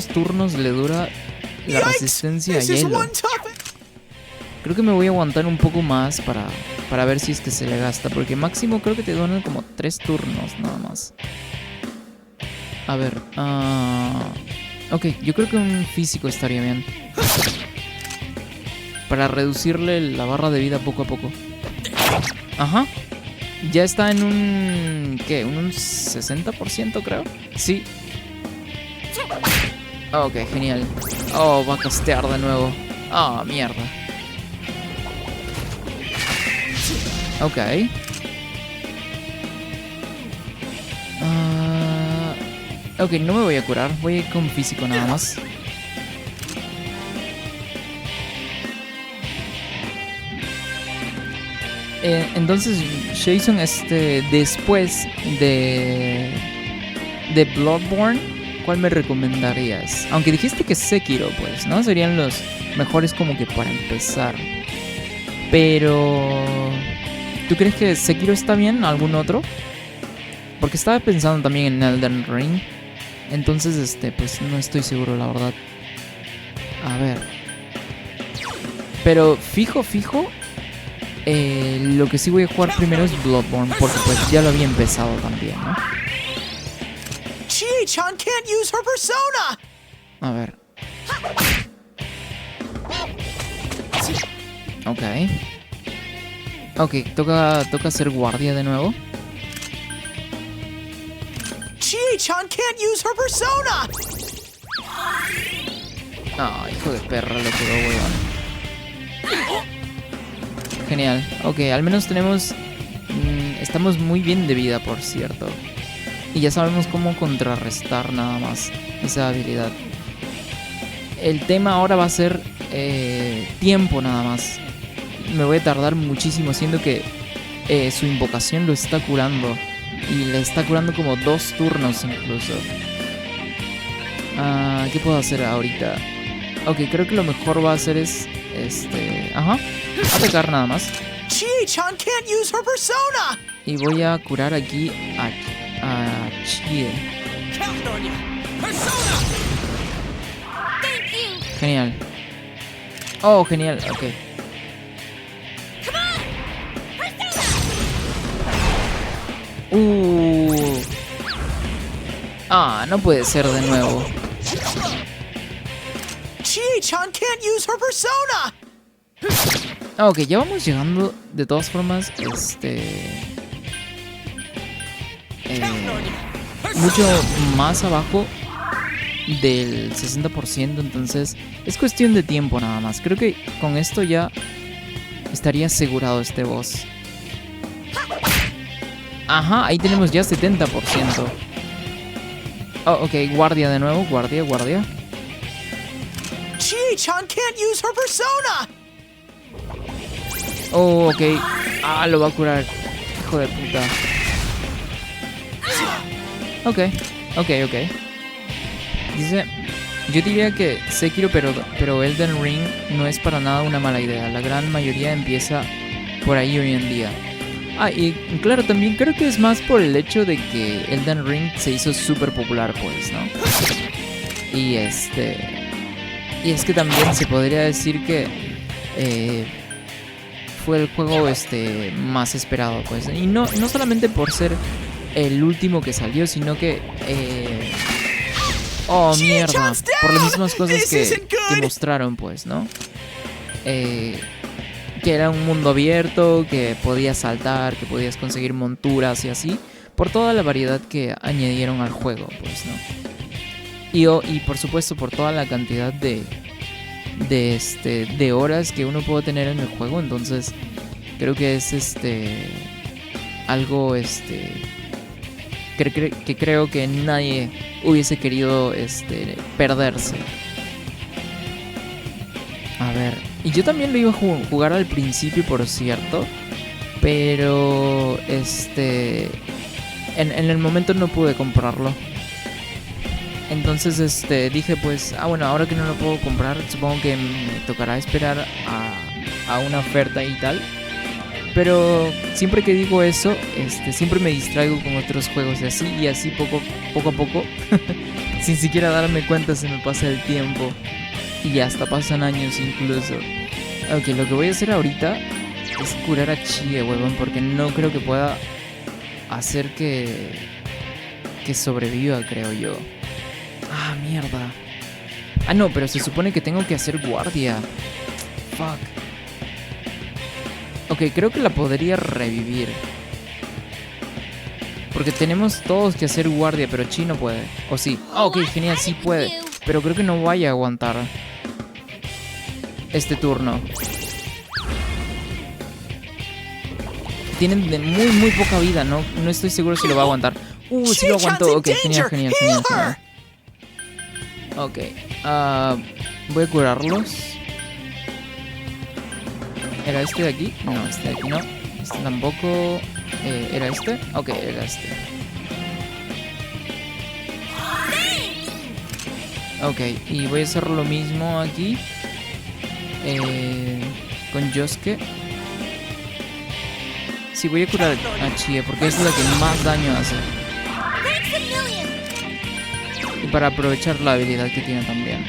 turnos le dura la resistencia a This is hielo. one tough. Creo que me voy a aguantar un poco más para ver si es que se le gasta. Porque máximo creo que te duran como 3 turnos nada más. A ver. Ok, yo creo que un físico estaría bien. Para reducirle la barra de vida poco a poco. Ajá. Ya está en un... ¿qué? Un 60% creo. Sí. Ok, genial. Oh, va a castear de nuevo. Ah, mierda. Ok. Ok, no me voy a curar. Voy a ir con físico nada más. Entonces, Jason, después de Bloodborne, ¿cuál me recomendarías? Aunque dijiste que Sekiro, pues, ¿no? Serían los mejores como que para empezar. Pero... ¿tú crees que Sekiro está bien? ¿Algún otro? Porque estaba pensando también en Elden Ring. Entonces, pues no estoy seguro, la verdad. A ver. Pero fijo... lo que sí voy a jugar primero es Bloodborne, porque pues ya lo había empezado también, ¿no? Chie-chan can't use her persona! A ver. Ok, toca hacer guardia de nuevo. Chie-chan can't use her persona! Ah, hijo de perra, lo curó, weón. Genial. Ok, al menos tenemos... estamos muy bien de vida, por cierto. Y ya sabemos cómo contrarrestar nada más esa habilidad. El tema ahora va a ser tiempo nada más. Me voy a tardar muchísimo, siendo que su invocación lo está curando. Y le está curando como 2 turnos incluso. ¿Qué puedo hacer ahorita? Ok, creo que lo mejor va a hacer es... Ajá. atacar nada más. Chie-chan can't use her persona! Y voy a curar aquí a Chie. Counting on you. Persona! Thank you. Genial. Oh, genial, ok. Come on. Persona. No puede ser de nuevo. Chie-chan can't use her persona! Ok, ya vamos llegando de todas formas, mucho más abajo del 60%, entonces es cuestión de tiempo nada más. Creo que con esto ya estaría asegurado este boss. Ajá, ahí tenemos ya 70%. Oh, ok, guardia de nuevo, guardia. Chie-chan can't use her persona! Oh, ok. Lo va a curar. Hijo de puta. Ok. Dice, yo diría que Sekiro, pero Elden Ring no es para nada una mala idea. La gran mayoría empieza por ahí hoy en día. Y claro, también creo que es más por el hecho de que Elden Ring se hizo súper popular, pues, ¿no? Y es que también se podría decir que fue el juego más esperado, pues. Y no solamente por ser el último que salió, sino que mierda, por las mismas cosas que mostraron, pues, ¿no? Que era un mundo abierto, que podías saltar, que podías conseguir monturas y así, por toda la variedad que añadieron al juego, pues, ¿no? Y por supuesto por toda la cantidad de horas que uno puede tener en el juego. Entonces creo que es algo que creo que nadie hubiese querido perderse. A ver, y yo también lo iba a jugar al principio, por cierto, pero en el momento no pude comprarlo. Entonces dije, pues, bueno, ahora que no lo puedo comprar, supongo que me tocará esperar a una oferta y tal. Pero siempre que digo eso, siempre me distraigo con otros juegos y así poco a poco, sin siquiera darme cuenta, se me pasa el tiempo. Y hasta pasan años incluso. Ok, lo que voy a hacer ahorita es curar a Chie, huevón, porque no creo que pueda hacer que sobreviva, creo yo. Mierda. No, pero se supone que tengo que hacer guardia. Fuck. Ok, creo que la podría revivir. Porque tenemos todos que hacer guardia, pero Chi no puede. ¿O sí? Ok, genial, sí puede. Pero creo que no vaya a aguantar este turno. Tienen muy poca vida, no estoy seguro si lo va a aguantar. Sí lo aguantó. Ok, genial. Ok, voy a curarlos. ¿Era este de aquí? No, este de aquí no. Este tampoco. ¿Era este? Ok, era este. Ok, y voy a hacer lo mismo aquí con Yosuke. Sí, voy a curar a Chie porque es la que más daño hace. Y para aprovechar la habilidad que tiene también.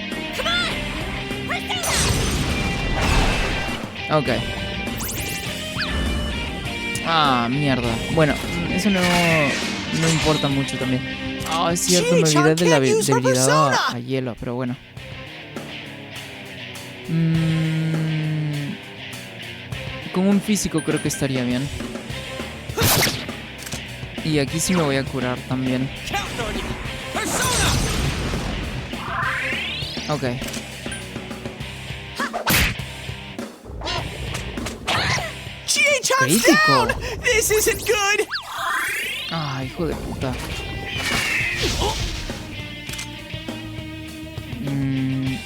Ok. Mierda. Bueno, eso no importa mucho también. Es cierto, me olvidé de la debilidad a hielo, pero bueno. Con un físico creo que estaría bien. Y aquí sí me voy a curar también. Ok. Crítico. This isn't good. Hijo de puta.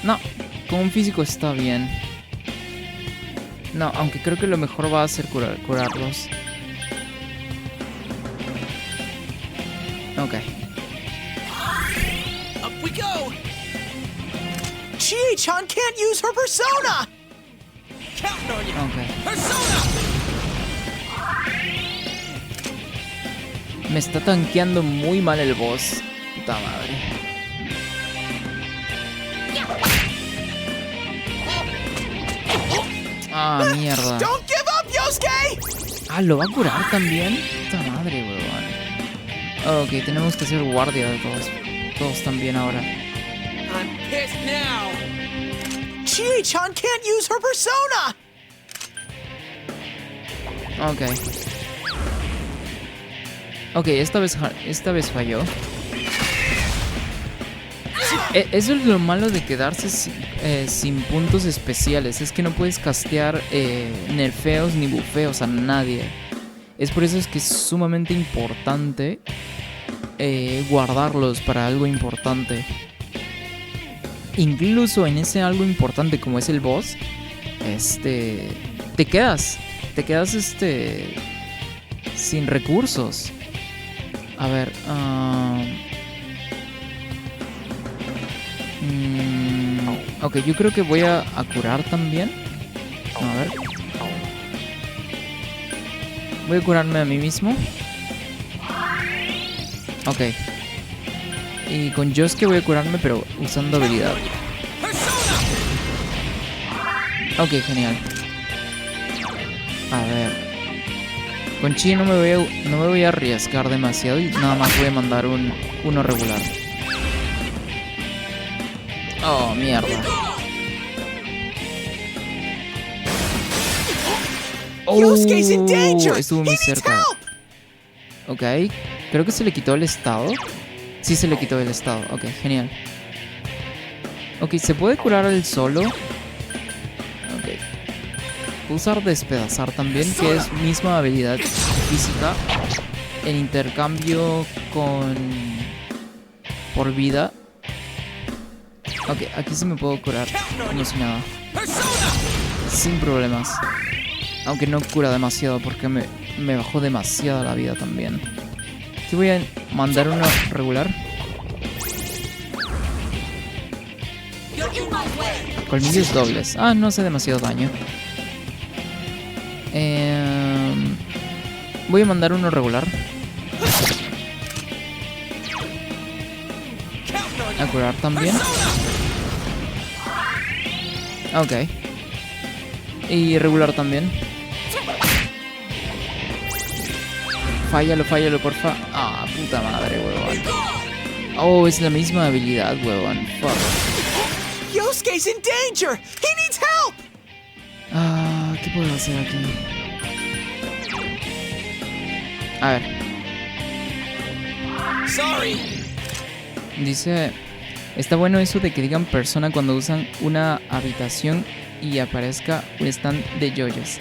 No, con un físico está bien. No, aunque creo que lo mejor va a ser curarlos. Ok. Up we go. Chie-chan can't use her persona. Counting on you. Ok. Persona! Me está tanqueando muy mal el boss. Puta madre. Ah, mierda. Don't give up, Yosuke! Ah, ¿lo va a curar también? Puta madre, weón. Ok, tenemos que ser guardia de todos. Todos también ahora. I'm pissed now. Chie-chan can't use her persona! Ok. Ok, esta vez falló. Eso es lo malo de quedarse sin puntos especiales. Es que no puedes castear nerfeos ni bufeos a nadie. Es por eso es que es sumamente importante guardarlos para algo importante. Incluso en ese algo importante como es el boss, te quedas sin recursos. A ver, ok, yo creo que voy a curar también. A ver. Voy a curarme a mí mismo. Ok. Y con Yosuke voy a curarme, pero usando habilidad. Ok, genial. A ver. Con Chie no me voy a arriesgar demasiado y nada más voy a mandar uno regular. Oh, mierda. Yosuke's in danger! Estuvo He muy needs cerca. help! Ok, creo que se le quitó el estado. Sí, se le quitó el estado. Ok, genial. Ok, ¿se puede curar él solo? Ok. Puedo usar despedazar también, que es misma habilidad física en intercambio por vida. Ok, aquí sí me puedo curar como si nada. Sin problemas. Aunque no cura demasiado porque me bajó demasiado la vida también. Aquí voy a mandar uno regular. Colmillos dobles. Ah, no hace demasiado daño. Voy a mandar uno regular. A curar también. Ok. Y regular también. Fállalo, porfa. Ah, puta madre, huevón. Oh, es la misma habilidad, huevón. Fuck. Yosuke's in danger! He needs help! Ah, ¿qué puedo hacer aquí? A ver. Sorry. Dice... Está bueno eso de que digan persona cuando usan una habitación y aparezca un stand de yoyos.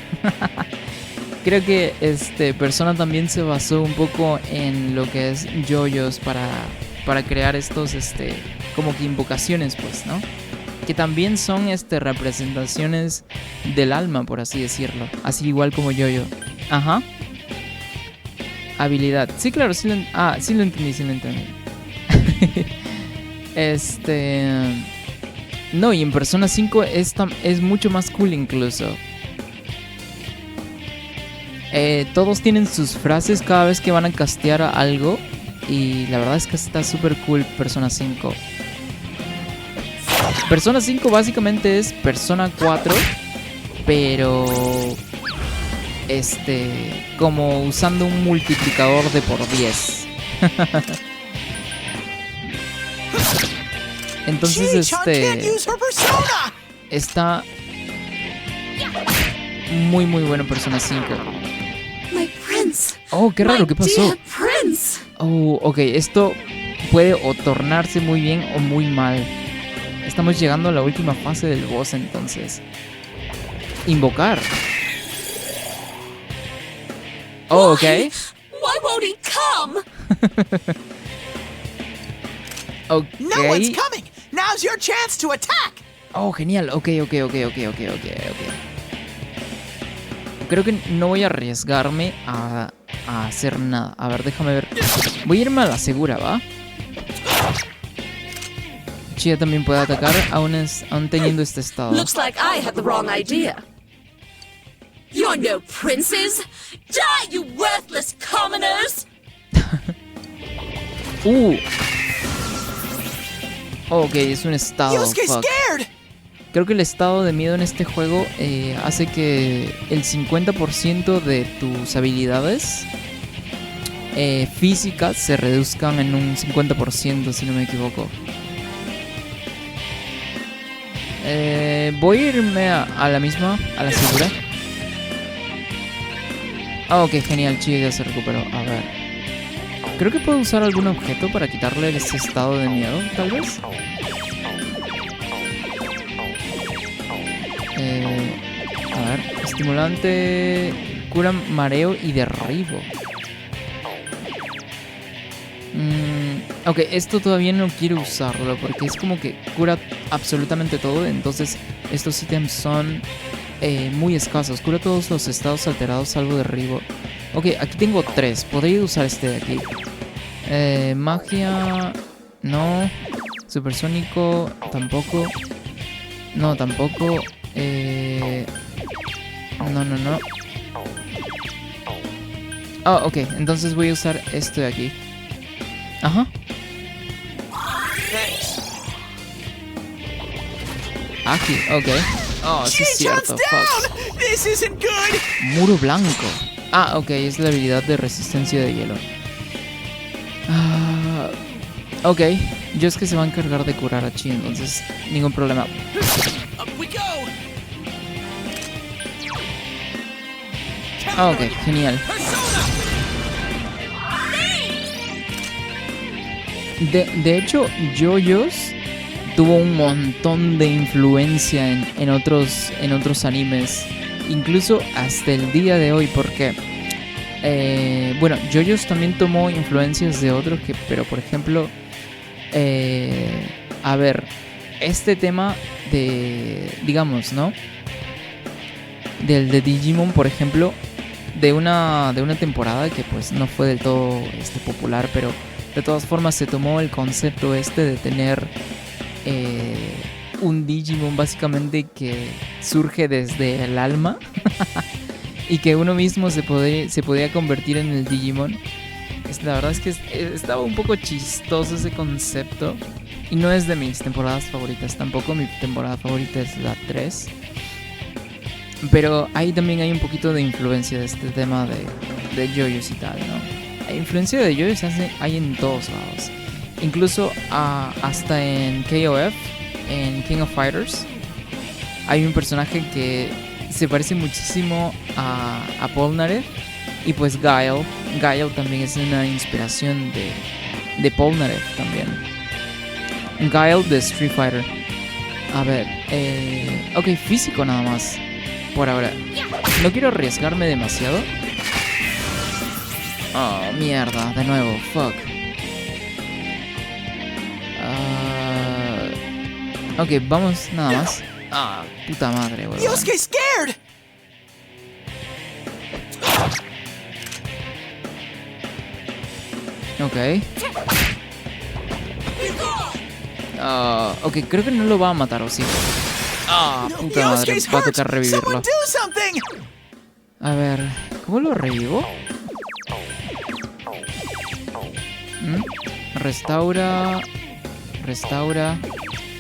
Creo que Persona también se basó un poco en lo que es yoyos para crear estos como que invocaciones, pues, ¿no? Que también son representaciones del alma, por así decirlo. Así igual como yoyo. Ajá. Habilidad. Sí, claro, sí lo entendí. No, y en Persona 5 es mucho más cool incluso. Todos tienen sus frases cada vez que van a castear algo. Y la verdad es que está súper cool Persona 5. Persona 5 básicamente es Persona 4, pero como usando un multiplicador de por 10. Entonces está muy bueno Persona 5. My prince. Oh, qué raro, ¿qué pasó? Dear prince. Oh, ok, esto puede o tornarse muy bien o muy mal. Estamos llegando a la última fase del boss, entonces. Invocar. Oh, ok. Why won't he come? Ok. No one's coming! Now's your chance to attack! Oh, genial. Ok. Creo que no voy a arriesgarme a hacer nada. A ver, déjame ver. Voy a irme a la segura, ¿va? Chie también puede atacar aún teniendo este estado. Looks like I had the wrong idea. You're no princes! Die, you worthless commoners! Ok, es un estado. Yosuke's Fuck. scared! Creo que el estado de miedo en este juego hace que el 50% de tus habilidades físicas se reduzcan en un 50%, si no me equivoco. Voy a irme a la misma, a la segura. Ah, ok, genial, chido, ya se recuperó. A ver. Creo que puedo usar algún objeto para quitarle ese estado de miedo, tal vez. A ver, estimulante, cura mareo y derribo. Ok, esto todavía no quiero usarlo porque es como que cura absolutamente todo. Entonces estos ítems son muy escasos. Cura todos los estados alterados salvo derribo. Ok, aquí tengo 3. Podría usar este de aquí. Magia, no. Supersónico, tampoco. No, tampoco. No. Ah, ok, entonces voy a usar esto de aquí. Ajá. Thanks. Aquí, ok. Oh, sí es cierto. Shin-chan's Fuck. down! This isn't good! Muro blanco. Ah, ok, es la habilidad de resistencia de hielo. Ah, ok, yo es que se va a encargar de curar a Chi, entonces ningún problema. Up we go. Ah, ok, genial. Persona. De hecho, JoJo's tuvo un montón de influencia en otros animes. Incluso hasta el día de hoy, porque bueno, JoJo's también tomó influencias de otros, pero por ejemplo, a ver, este tema de, digamos, ¿no? Del de Digimon, por ejemplo, de una temporada que pues no fue del todo popular, pero de todas formas se tomó el concepto de tener un Digimon básicamente que surge desde el alma y que uno mismo se podía convertir en el Digimon. La verdad es que estaba un poco chistoso ese concepto y no es de mis temporadas favoritas tampoco. Mi temporada favorita es la 3. Pero ahí también hay un poquito de influencia de este tema de JoJo's y tal, ¿no? La influencia de JoJo's hay en todos lados. Incluso hasta en KOF, en King of Fighters, hay un personaje que se parece muchísimo a Polnareff. Y pues Guile también es una inspiración de Polnareff también. Guile de Street Fighter. A ver, ok, físico nada más. Por ahora. No quiero arriesgarme demasiado. Oh, mierda, de nuevo, fuck. Ok, vamos nada más. Ah, puta madre, weón. Yosuke's scared! Ok. Ok, creo que no lo va a matar, ¿o sí? Ah, puta madre, Yosuke's va a hurt! tocar revivirlo. Someone do something! A ver, ¿cómo lo revivo? Restaura.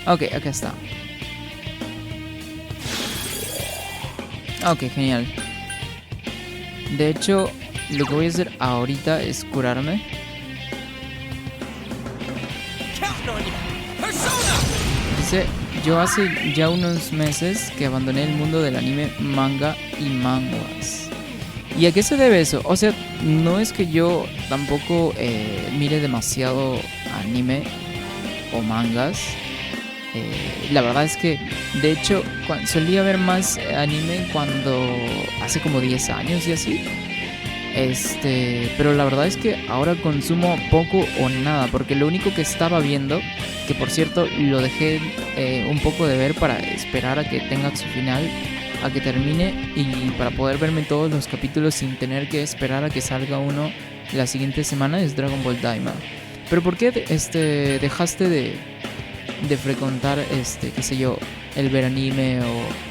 Ok, acá está. Ok, genial. De hecho, lo que voy a hacer ahorita es curarme. Counting on you. Persona. Dice, yo hace ya unos meses que abandoné el mundo del anime, manga y manguas. ¿Y a qué se debe eso? O sea, no es que yo tampoco mire demasiado anime o mangas. La verdad es que, de hecho, solía ver más anime cuando hace como 10 años y así. Pero la verdad es que ahora consumo poco o nada, porque lo único que estaba viendo, que por cierto lo dejé un poco de ver para esperar a que tenga su final, a que termine y para poder verme todos los capítulos sin tener que esperar a que salga uno la siguiente semana, es Dragon Ball Daima. Pero ¿por qué dejaste de frecuentar qué sé yo, el ver anime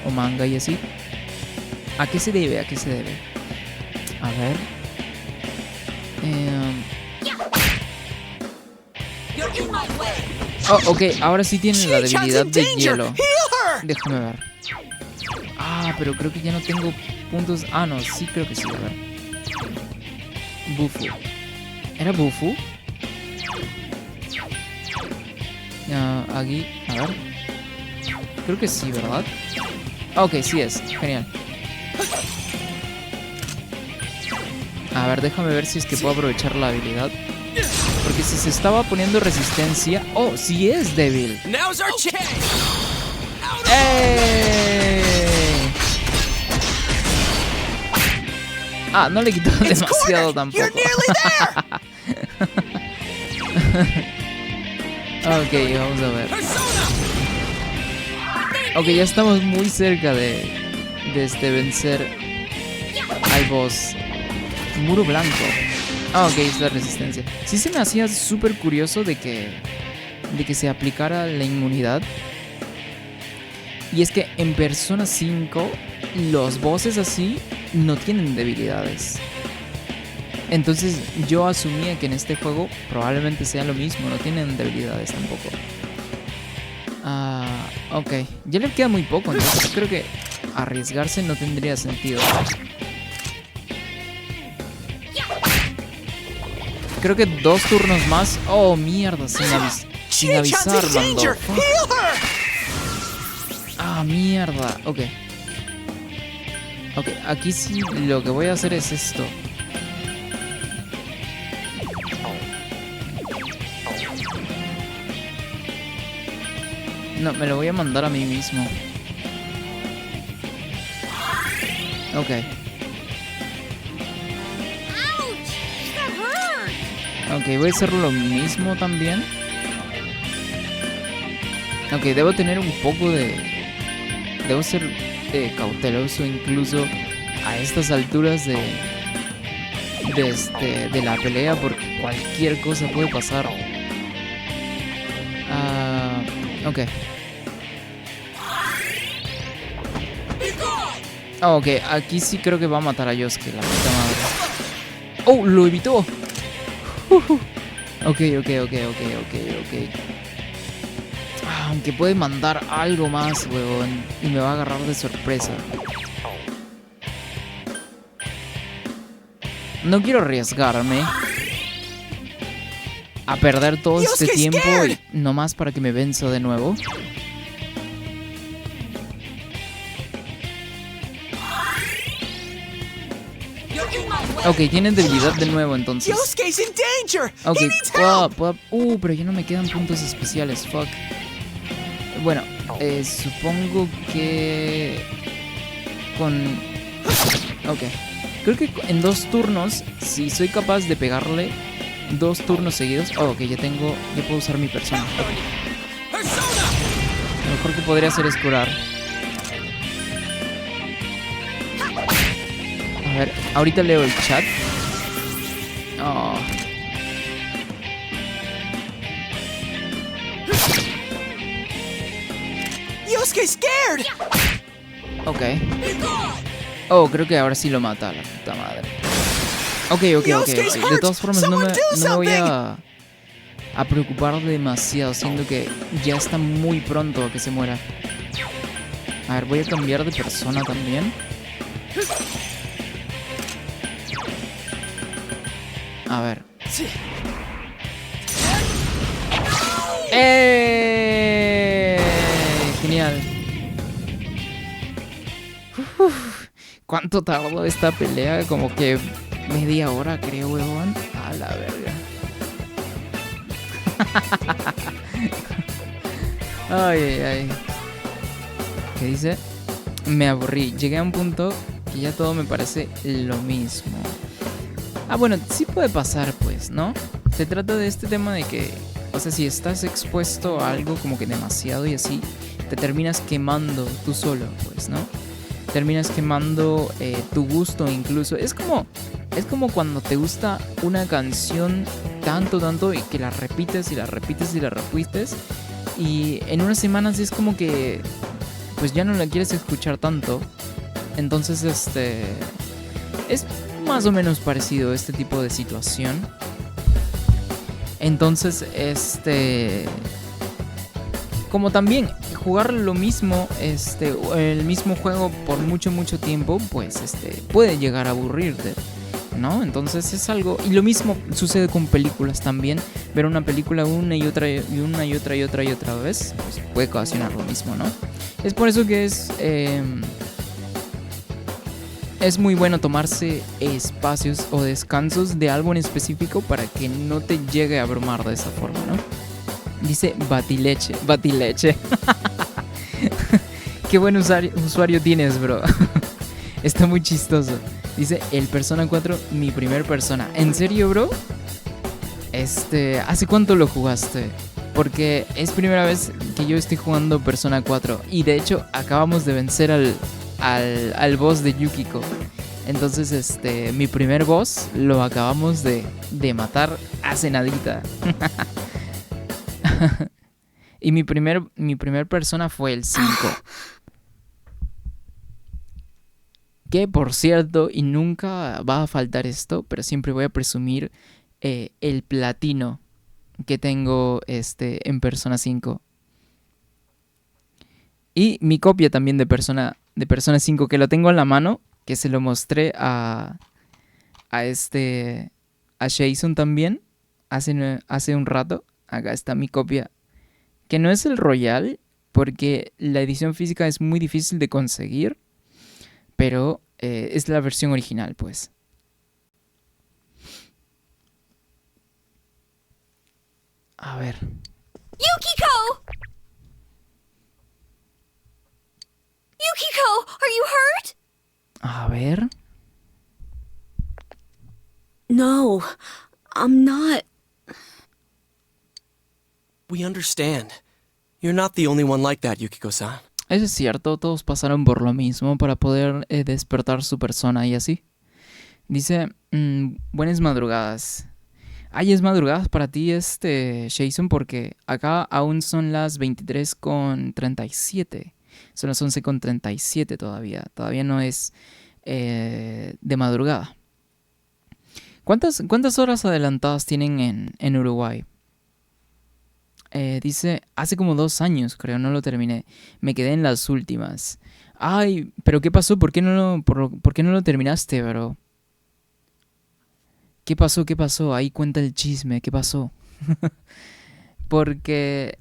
o manga y así? ¿A qué se debe? ¿A qué se debe? A ver. You're in my way. Oh, ok, ahora sí tienen la Chi-chan's debilidad in de danger. hielo. Heal her. Déjame ver. Ah, pero creo que ya no tengo puntos. Ah, no, sí creo que sí, a ver. Bufu. ¿Era Bufu? Aquí, a ver. Creo que sí, ¿verdad? Ok, sí es. Genial. A ver, déjame ver si es que puedo aprovechar la habilidad. Porque si se estaba poniendo resistencia... ¡Oh, sí es débil! Now's our chance. ¡Eh! Ah, no le quitó It's demasiado cornered. tampoco. You're nearly there. Ok, vamos a ver. Persona. Ok, ya estamos muy cerca de vencer al boss. Muro blanco. Ah, ok, es la resistencia. Sí se me hacía súper curioso de que se aplicara la inmunidad. Y es que en Persona 5 los bosses así no tienen debilidades. Entonces yo asumía que en este juego probablemente sea lo mismo, no tienen debilidades tampoco. Ok, ya le queda muy poco, entonces creo que arriesgarse no tendría sentido. Creo que 2 turnos más. Oh, mierda, sin Chi-chan's avisar, in mandó. danger. Fuck. Heal her. Ah, mierda. Ok. Ok, aquí sí lo que voy a hacer es esto. No, me lo voy a mandar a mí mismo. Ok. Ouch! That hurt. Ok, voy a hacer lo mismo también. Ok, debo tener un poco de... Debo ser cauteloso incluso a estas alturas de la pelea porque cualquier cosa puede pasar. Ok. Ok, aquí sí creo que va a matar a Yosuke, la puta madre. ¡Oh! ¡Lo evitó! Ok. Aunque puede mandar algo más, huevón. Y me va a agarrar de sorpresa. No quiero arriesgarme a perder todo este Yosuke's tiempo scared. y nomás para que me venza de nuevo. You're in my way. Ok, tienen debilidad de nuevo entonces. Yosuke's in danger. Ok, He needs help. pero ya no me quedan puntos especiales, fuck. Bueno, supongo que... Ok. Creo que en 2 turnos, si soy capaz de pegarle 2 turnos seguidos... Oh, ok, ya puedo usar mi persona. Persona. Lo mejor que podría hacer es curar. A ver, ahorita leo el chat. Oh. Yosuke's scared. Ok. Oh, creo que ahora sí lo mata, la puta madre. Ok. De todas formas, no me voy a preocupar demasiado, siendo que ya está muy pronto a que se muera. A ver, voy a cambiar de persona también. A ver. Genial. ¿Cuánto tardó esta pelea? Como que media hora, creo, huevón. A la verga. Ay. ¿Qué dice? Me aburrí. Llegué a un punto que ya todo me parece lo mismo. Ah, bueno, sí puede pasar, pues, ¿no? Se trata de este tema de que, o sea, si estás expuesto a algo como que demasiado y así, te terminas quemando tú solo, pues, ¿no? Terminas quemando tu gusto incluso. Es como cuando te gusta una canción tanto y que la repites y la repites y la repites y en unas semanas es como que pues ya no la quieres escuchar tanto Entonces, es más o menos parecido este tipo de situación. Entonces, como también jugar lo mismo, el mismo juego por mucho tiempo, pues puede llegar a aburrirte, ¿no? Entonces es algo, y lo mismo sucede con películas también. Ver una película una y otra vez, pues puede ocasionar lo mismo, ¿no? Es por eso que es muy bueno tomarse espacios o descansos de algo en específico para que no te llegue a abrumar de esa forma, ¿no? Dice Batileche. Qué buen usuario tienes, bro. Está muy chistoso. Dice el Persona 4, mi primer persona. ¿En serio, bro? ¿Hace cuánto lo jugaste? Porque es primera vez que yo estoy jugando Persona 4. Y de hecho acabamos de vencer al boss de Yukiko. Entonces, mi primer boss lo acabamos de matar hace nadita. Y mi primer persona fue el 5. Que por cierto, y nunca va a faltar esto, pero siempre voy a presumir el platino que tengo en Persona 5. Y mi copia también de Persona 5, que lo tengo en la mano, que se lo mostré a Jason también hace un rato. Acá está mi copia, que no es el Royal, porque la edición física es muy difícil de conseguir, pero es la versión original, pues. A ver. Yukiko! Yukiko, are you hurt? A ver. No, I'm not. We understand. You're not the only one like that, Yukiko-san. Eso es cierto, todos pasaron por lo mismo para poder despertar su persona y así. Dice, buenas madrugadas. Ay, es madrugadas para ti, Jason, porque acá aún son las 23:37. Son las 11:37 todavía. Todavía no es de madrugada. ¿Cuántas horas adelantadas tienen en Uruguay? Dice, hace como 2 años, creo, no lo terminé. Me quedé en las últimas. Ay, pero ¿qué pasó? ¿Por qué no lo terminaste, bro? ¿Qué pasó? Ahí cuenta el chisme, ¿qué pasó? Porque,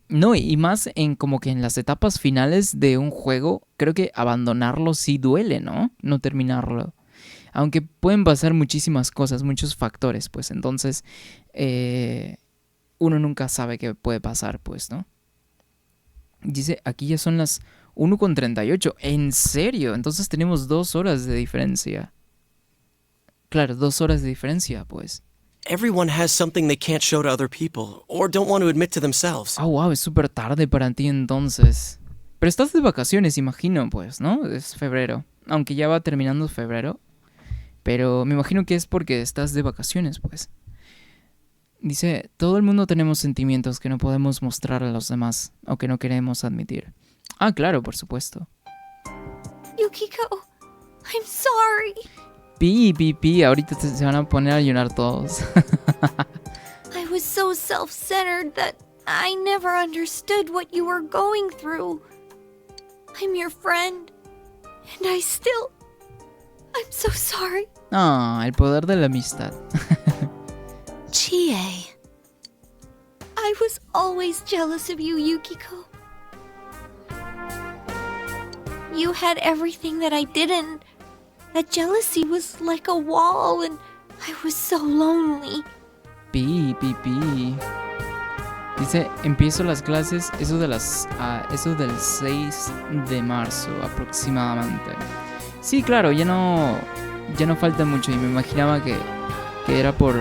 no, y más como que en las etapas finales de un juego, creo que abandonarlo sí duele, ¿no? No terminarlo. Aunque pueden pasar muchísimas cosas, muchos factores, pues entonces uno nunca sabe qué puede pasar, pues, ¿no? Dice, aquí ya son las 1:38. ¿En serio? Entonces tenemos 2 horas de diferencia. Claro, 2 horas de diferencia, pues. Everyone has something they can't show to other people or don't want to admit to themselves. Ah, wow, es súper tarde para ti entonces. Pero estás de vacaciones, imagino, pues, ¿no? Es febrero. Aunque ya va terminando febrero. Pero me imagino que es porque estás de vacaciones, pues. Dice, todo el mundo tenemos sentimientos que no podemos mostrar a los demás o que no queremos admitir. Ah, claro, por supuesto. Yukiko, I'm sorry. Pi, ahorita se van a poner a llorar todos. I was so self-centered that I never understood what you were going through. I'm your friend, and I'm so sorry. Ah, el poder de la amistad. Chie. I was always jealous of you, Yukiko. You had everything that I didn't. That jealousy was like a wall, and I was so lonely. Pi. Dice, empiezo las clases eso del 6 de marzo aproximadamente. Sí, claro, ya no falta mucho y me imaginaba que era por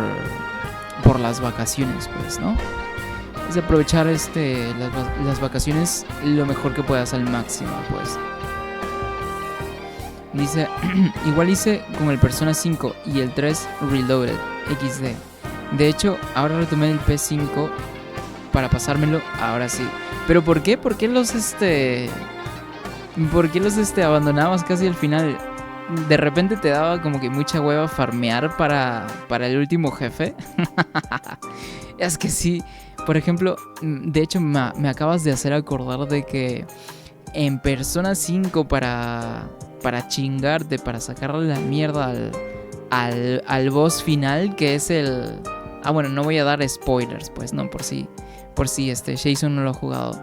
las vacaciones, pues, ¿no? Es aprovechar las vacaciones lo mejor que puedas al máximo, pues. Dice, igual hice con el Persona 5 y el 3 Reloaded XD. De hecho, ahora retomé el P5 para pasármelo, ahora sí. ¿Pero por qué? ¿Por qué ¿Por qué los abandonabas casi al final? De repente te daba como que mucha hueva farmear para el último jefe. Es que sí. Por ejemplo, de hecho me acabas de hacer acordar de que en Persona 5 para chingarte, para sacarle la mierda al boss final, que es el... Ah, bueno, no voy a dar spoilers, pues, no, por si Jason no lo ha jugado.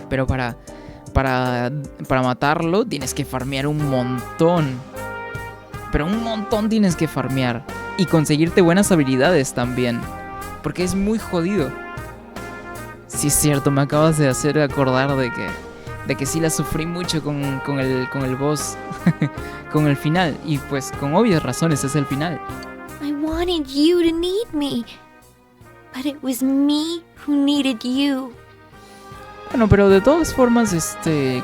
Pero para matarlo tienes que farmear un montón. Pero un montón tienes que farmear. Y conseguirte buenas habilidades también. Porque es muy jodido. Sí, es cierto, me acabas de hacer acordar de que sí la sufrí mucho con el boss. Con el final. Y pues con obvias razones es el final. I wanted you to need me, but it was me who needed you. Bueno, pero de todas formas,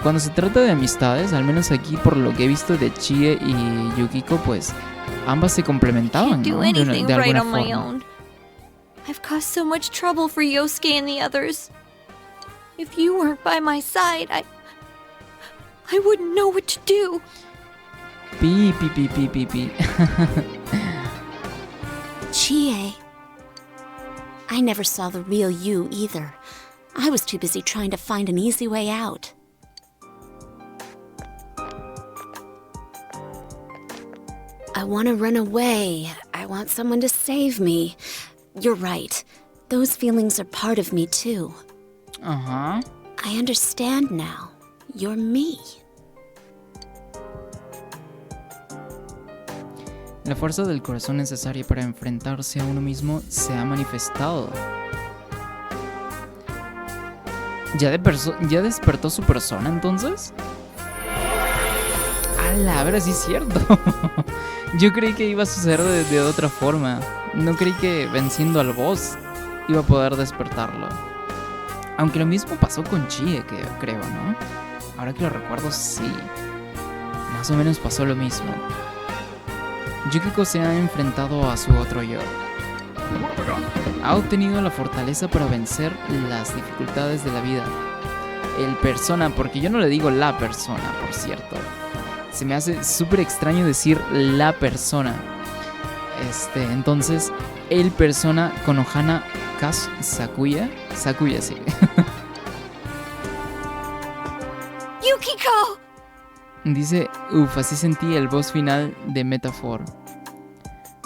cuando se trata de amistades, al menos aquí por lo que he visto de Chie y Yukiko, pues ambas se complementaban, Can't do ¿no? anything De right alguna on my forma. own. I've caused so much trouble for Yosuke and the others. If you weren't by my side, I wouldn't know what to do. Pi, pi, pi, pi, pi, pi. Chie. I never saw the real you either. I was too busy trying to find an easy way out. I want to run away. I want someone to save me. You're right. Those feelings are part of me too. Ajá. I understand now. You're me. La fuerza del corazón necesaria para enfrentarse a uno mismo se ha manifestado. ¿Ya despertó su persona entonces? ¡Hala! A ver, sí es cierto. Yo creí que iba a suceder de otra forma. No creí que venciendo al boss iba a poder despertarlo. Aunque lo mismo pasó con Chie, que creo, ¿no? Ahora que lo recuerdo, sí. Más o menos pasó lo mismo. Yukiko se ha enfrentado a su otro yo. Ha obtenido la fortaleza para vencer las dificultades de la vida. El persona, porque yo no le digo la persona, por cierto. Se me hace súper extraño decir la persona. Entonces, el persona Konohana Sakuya. Sakuya, sí. Yukiko! Dice, así sentí el boss final de Metaphor.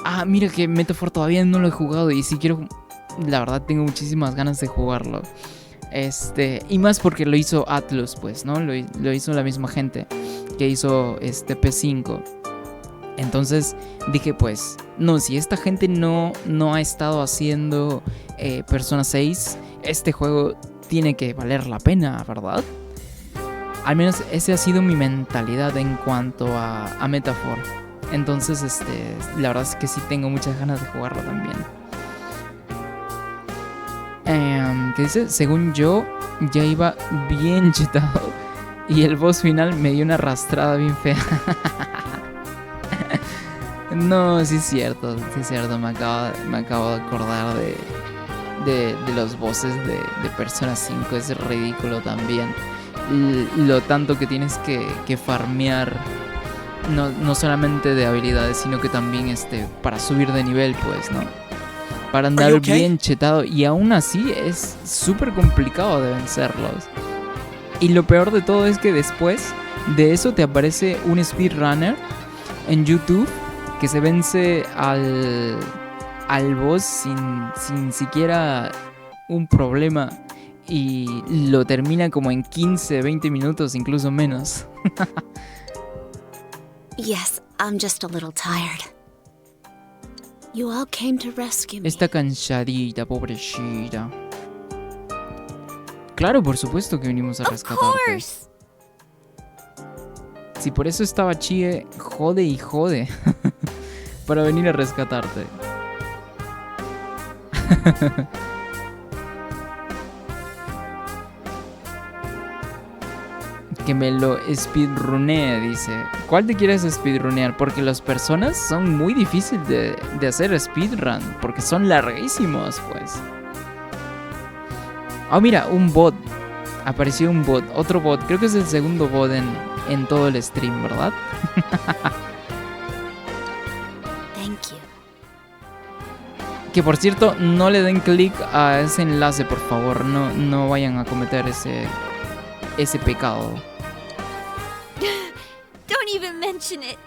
Ah, mira que Metaphor todavía no lo he jugado y si quiero... La verdad tengo muchísimas ganas de jugarlo. Y más porque lo hizo Atlus, pues, ¿no? Lo hizo la misma gente que hizo P5. Entonces dije, pues, no, si esta gente no ha estado haciendo Persona 6, este juego tiene que valer la pena, ¿verdad? Al menos esa ha sido mi mentalidad en cuanto a Metaphor. Entonces, la verdad es que sí tengo muchas ganas de jugarlo también. ¿Qué dice? Según yo, ya iba bien chetado. Y el boss final me dio una arrastrada bien fea. No, sí es cierto. Me acabo de acordar de los bosses de Persona 5. Es ridículo también. Lo tanto que tienes que farmear. No solamente de habilidades, sino que también para subir de nivel, pues, ¿no? Para andar bien chetado. Y aún así es súper complicado de vencerlos. Y lo peor de todo es que después de eso te aparece un speedrunner en YouTube que se vence al boss sin siquiera un problema. Y lo termina como en 15, 20 minutos, incluso menos. Yes, I'm just a little tired. You all came to rescue me. Está cansadita, pobrecita. Claro, por supuesto que vinimos a Of rescatarte. course! Si por eso estaba Chie, jode y jode. Para venir a rescatarte. Que me lo speedrunee, dice. ¿Cuál te quieres speedrunear? Porque las personas son muy difíciles de hacer speedrun. Porque son larguísimos, pues. Ah, mira, un bot. Apareció un bot, otro bot. Creo que es el segundo bot en todo el stream, ¿verdad? Thank you. Que por cierto, no le den clic a ese enlace, por favor. No vayan a cometer ese pecado. Don't even mention it.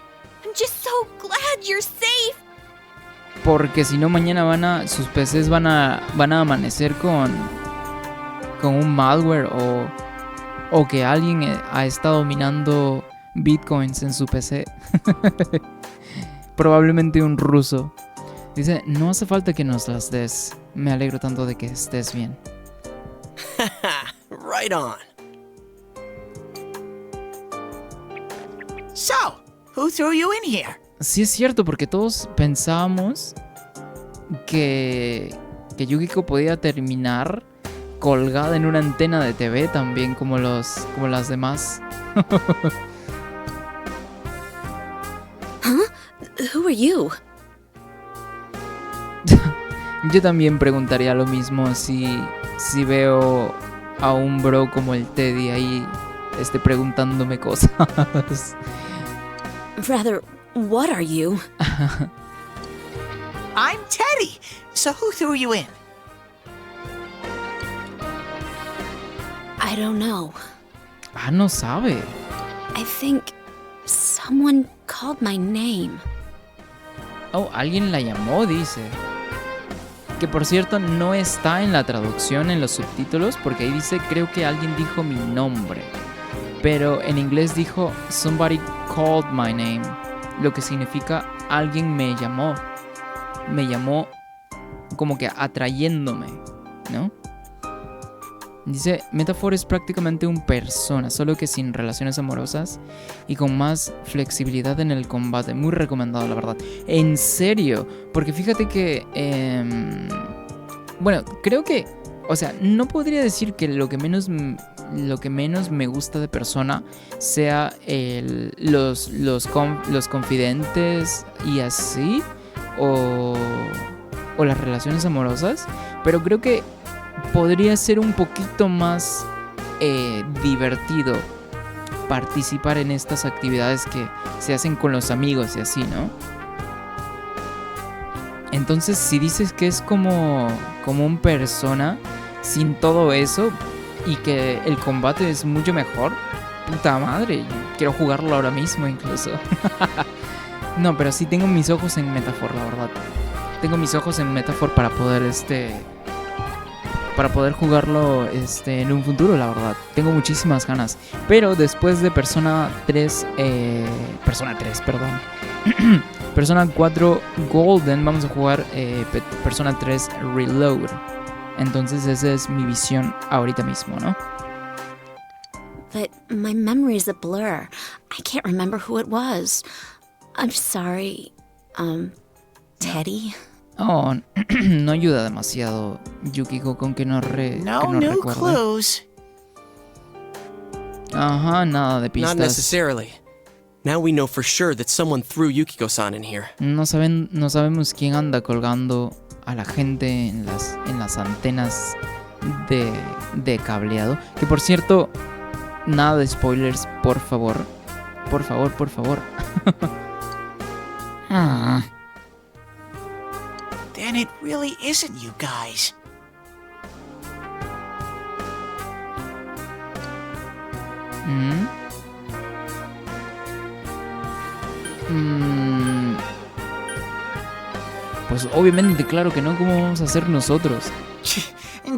I'm just so glad you're safe. Porque si no, mañana sus PCs van a amanecer con un malware o que alguien ha estado minando bitcoins en su PC. Probablemente un ruso. Dice, no hace falta que nos las des. Me alegro tanto de que estés bien. Right on. So, who threw you in here? Sí es cierto, porque todos pensábamos que Yukiko podía terminar colgada en una antena de TV también como las demás. Who are you? Yo también preguntaría lo mismo si veo a un bro como el Teddy ahí preguntándome cosas. Rather, what are you? I'm Teddy. So who threw you in? I don't know. Ah, no sabe. I think someone called my name. Oh, alguien la llamó, dice. Que por cierto no está en la traducción, en los subtítulos, porque ahí dice, creo que alguien dijo mi nombre. Pero en inglés dijo, somebody called my name. Lo que significa, alguien me llamó. Me llamó como que atrayéndome, ¿no? Dice, Metaphor es prácticamente un persona, solo que sin relaciones amorosas y con más flexibilidad en el combate. Muy recomendado, la verdad. En serio, porque fíjate que... bueno, creo que... O sea, no podría decir que lo que menos me gusta de Persona sea los confidentes y así, o las relaciones amorosas, pero creo que podría ser un poquito más divertido participar en estas actividades que se hacen con los amigos y así, ¿no? Entonces, si dices que es como un Persona sin todo eso y que el combate es mucho mejor, puta madre, quiero jugarlo ahora mismo incluso. No, pero sí tengo mis ojos en Metaphor, la verdad. Tengo mis ojos en Metaphor para poder jugarlo en un futuro, la verdad. Tengo muchísimas ganas. Pero después de Persona 4 Golden, vamos a jugar Persona 3 Reload. Entonces esa es mi visión ahorita mismo, ¿no? But my memory is a blur. I can't remember who it was. I'm sorry, Teddy. Oh, no ayuda demasiado, Yukiko, con que no No recuerde. new clues. Ajá, nada de pistas. Not necessarily. Now we know for sure that someone threw Yukiko-san in here. No sabemos quién anda colgando a la gente en las antenas de cableado. Que por cierto, nada de spoilers, por favor. Por favor, por favor. Then it really isn't you guys. Pues obviamente, claro que no. ¿Cómo vamos a hacer nosotros?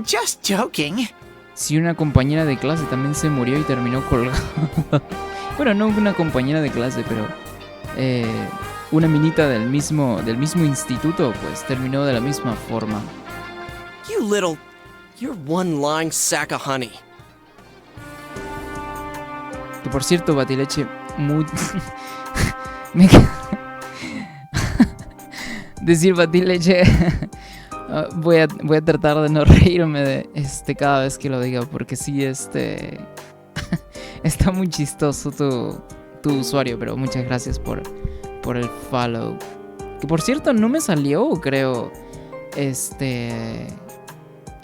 Just joking. Si una compañera de clase también se murió y terminó colgada. Bueno, no una compañera de clase, pero una minita del mismo instituto, pues terminó de la misma forma. You're one lying sack of honey. Que por cierto, Batileche, decir Batileche, voy a tratar de no reírme de cada vez que lo diga, porque sí, está muy chistoso tu usuario, pero muchas gracias por el follow. Que por cierto, no me salió, creo,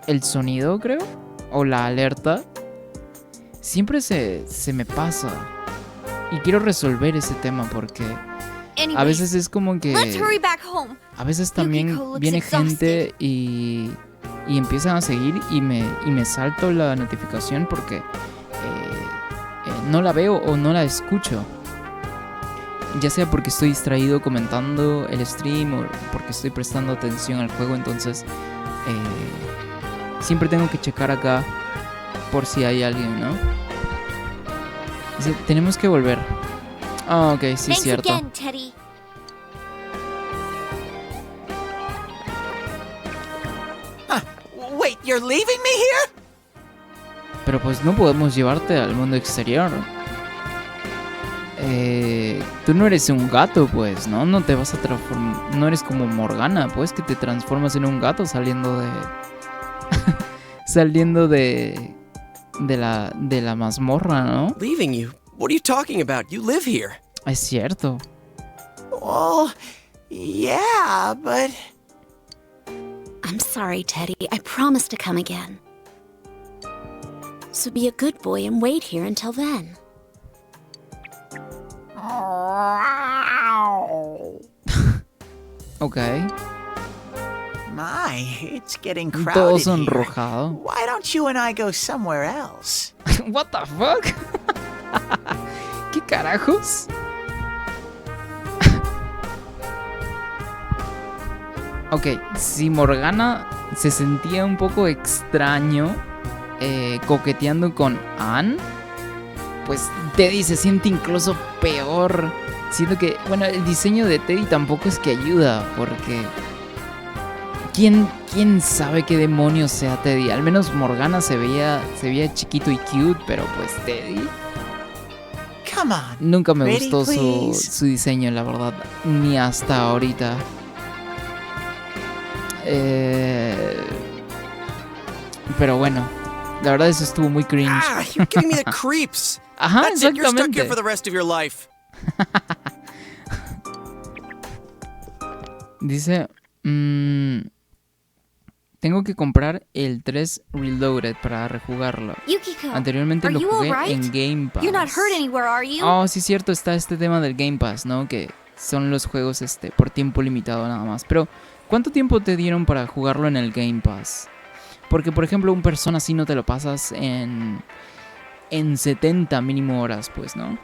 el sonido, creo, o la alerta siempre se me pasa. Y quiero resolver ese tema porque a Anyways, veces es como que... let's hurry back home. A veces también Yukiko looks viene exhausted. gente y empiezan a seguir y me salto la notificación porque no la veo o no la escucho. Ya sea porque estoy distraído comentando el stream o porque estoy prestando atención al juego, entonces siempre tengo que checar acá por si hay alguien, ¿no? Dice, tenemos que volver. Ah, ok, sí, es Thanks cierto. again, Teddy. Huh. Wait, you're leaving me here? Pero pues no podemos llevarte al mundo exterior. Tú no eres un gato, pues, ¿no? No te vas a transformar. No eres como Morgana, pues, que te transformas en un gato saliendo de. saliendo de la mazmorra, ¿no? Leaving you? What are you talking about? You live here. Es cierto. Well, yeah, but... I'm sorry, Teddy. I promise to come again. So be a good boy and wait here until then. Ok. My, it's getting crowded Todo here. sonrojado. Why don't you and I go somewhere else? What the fuck? ¿Qué carajos? Ok, si Morgana se sentía un poco extraño coqueteando con Anne, pues Teddy se siente incluso peor. Siento que, bueno, el diseño de Teddy tampoco es que ayuda, porque ¿quién sabe qué demonios sea Teddy? Al menos Morgana se veía chiquito y cute, pero pues Teddy Come on. nunca me Pretty, gustó please. su diseño, la verdad, ni hasta ahorita. Pero bueno, la verdad eso estuvo muy cringe. Ah, you're giving me the creeps. Ajá, That's it. You're stuck exactamente. here for the rest of your life. Dice, tengo que comprar el 3 Reloaded para rejugarlo. Yukiko, Anteriormente are lo you jugué alright? en Game Pass. You're not hurt anywhere, are you? Oh, sí, cierto, está este tema del Game Pass, ¿no? Que son los juegos por tiempo limitado nada más. Pero, ¿cuánto tiempo te dieron para jugarlo en el Game Pass? Porque, por ejemplo, un Persona así no te lo pasas en 70 mínimo horas, pues, ¿no?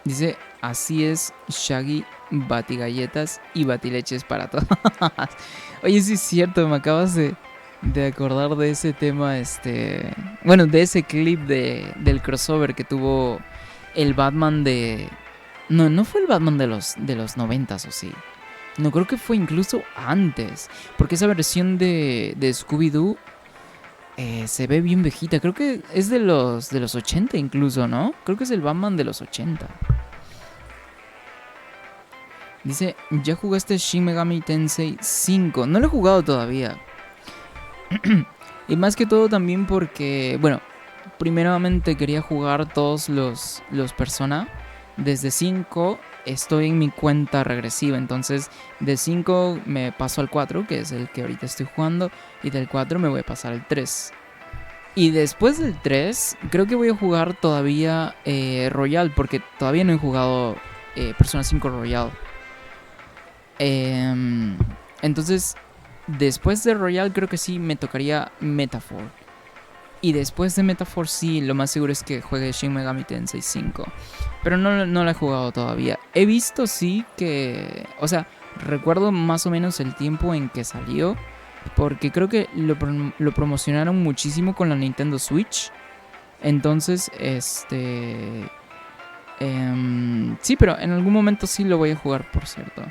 Dice, así es, Shaggy, batigalletas y batileches para todas. Oye, sí es cierto, me acabas de acordar de ese tema, bueno, de ese clip del crossover que tuvo el Batman de... No fue el Batman de los 90s, ¿o sí? No, creo que fue incluso antes, porque esa versión de Scooby-Doo se ve bien viejita. Creo que es de los 80 incluso, ¿no? Creo que es el Batman de los 80. Dice, ¿ya jugaste Shin Megami Tensei 5? No lo he jugado todavía. Y más que todo también porque, bueno, primeramente quería jugar todos los Persona. Desde 5 estoy en mi cuenta regresiva, entonces de 5 me paso al 4, que es el que ahorita estoy jugando, y del 4 me voy a pasar al 3. Y después del 3 creo que voy a jugar todavía Royal, porque todavía no he jugado Persona 5 Royal. Entonces, después de Royal creo que sí me tocaría Metaphor. Y después de Metaphor sí, lo más seguro es que juegue Shin Megami Tensei 5. Pero no la he jugado todavía. He visto sí que... O sea, recuerdo más o menos el tiempo en que salió. Porque creo que lo promocionaron muchísimo con la Nintendo Switch. Entonces, sí, pero en algún momento sí lo voy a jugar, por cierto.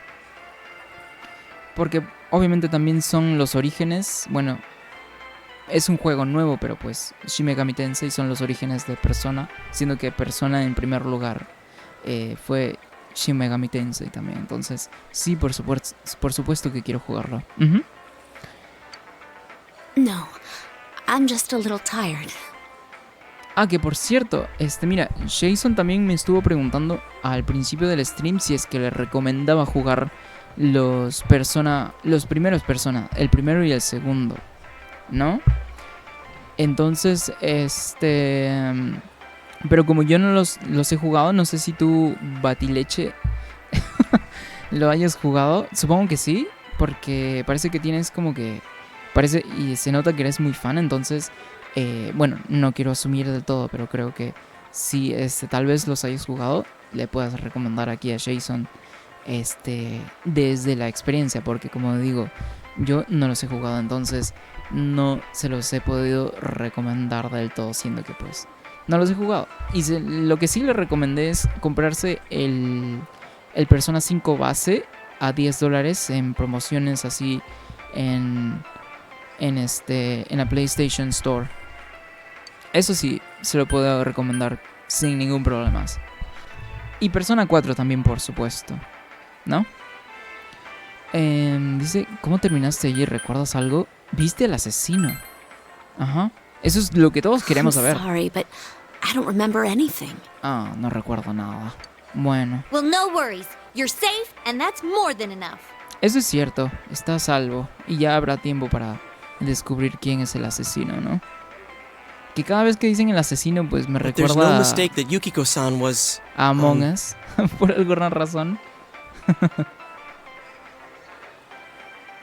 Porque obviamente también son los orígenes. Bueno, es un juego nuevo, pero pues Shin Megami Tensei son los orígenes de Persona. Siendo que Persona en primer lugar fue Shin Megami Tensei también. Entonces, sí, por supuesto que quiero jugarlo. Uh-huh. No, I'm just a little tired. Ah, que por cierto, mira, Jason también me estuvo preguntando al principio del stream si es que le recomendaba jugar los primeros Persona, el primero y el segundo, ¿no? Entonces, pero como yo no los he jugado, no sé si tú, Batileche, lo hayas jugado. Supongo que sí, porque parece que tienes como que... Parece y se nota que eres muy fan, entonces... bueno, no quiero asumir del todo, pero creo que si tal vez los hayas jugado, le puedas recomendar aquí a Jason desde la experiencia, porque como digo, yo no los he jugado, entonces no se los he podido recomendar del todo, siendo que pues no los he jugado. Y lo que sí le recomendé es comprarse el Persona 5 base a $10 en promociones así en la PlayStation Store. Eso sí, se lo puedo recomendar sin ningún problema. Y Persona 4 también, por supuesto, ¿no? Dice, ¿cómo terminaste allí? ¿Recuerdas algo? ¿Viste al asesino? Ajá. Eso es lo que todos queremos saber. Sorry, but I don't remember anything. Ah, no recuerdo nada. Bueno. Well, no worries. You're safe, and that's more than enough. Eso es cierto. Está a salvo. Y ya habrá tiempo para descubrir quién es el asesino, ¿no? Que cada vez que dicen el asesino, pues me There's recuerda no mistake that Yukiko-san was... a Among Us, por alguna razón.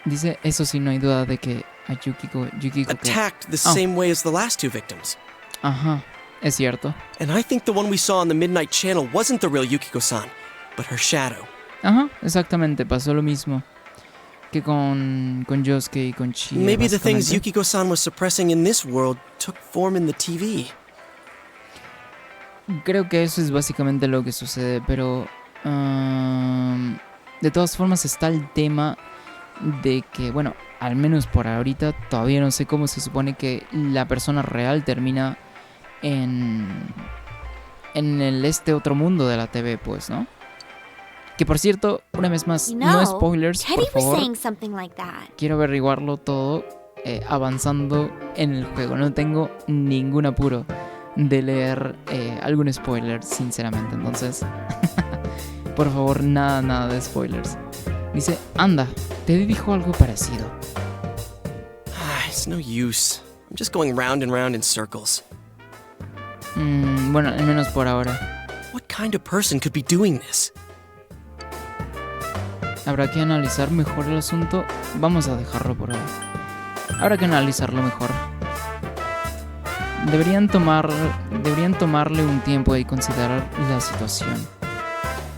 Dice, eso sí, no hay duda de que a Yukiko que... attacked the same way as the last two victims. Ajá, es cierto. And I think the one we saw on the Midnight Channel wasn't the real Yukiko-san, but her shadow. Ajá, exactamente, pasó lo mismo que con Yosuke y con Chie. Maybe the things básicamente. Yukiko-san was suppressing in this world took form in the TV. Creo que eso es básicamente lo que sucede, pero de todas formas está el tema de que, bueno, al menos por ahorita todavía no sé cómo se supone que la persona real termina en el otro mundo de la TV, pues, ¿no? Que por cierto, una vez más, You no know, spoilers, Teddy por was favor. saying something like that. Quiero averiguarlo todo avanzando en el juego. No tengo ningún apuro de leer algún spoiler, sinceramente. Entonces, por favor, nada de spoilers. Dice, anda, Teddy dijo algo parecido. It's no use. I'm just going round and round in circles. Bueno, al menos por ahora. What kind of person could be doing this? Habrá que analizar mejor el asunto. Vamos a dejarlo por ahora. Habrá que analizarlo mejor. Deberían tomarle un tiempo y considerar la situación.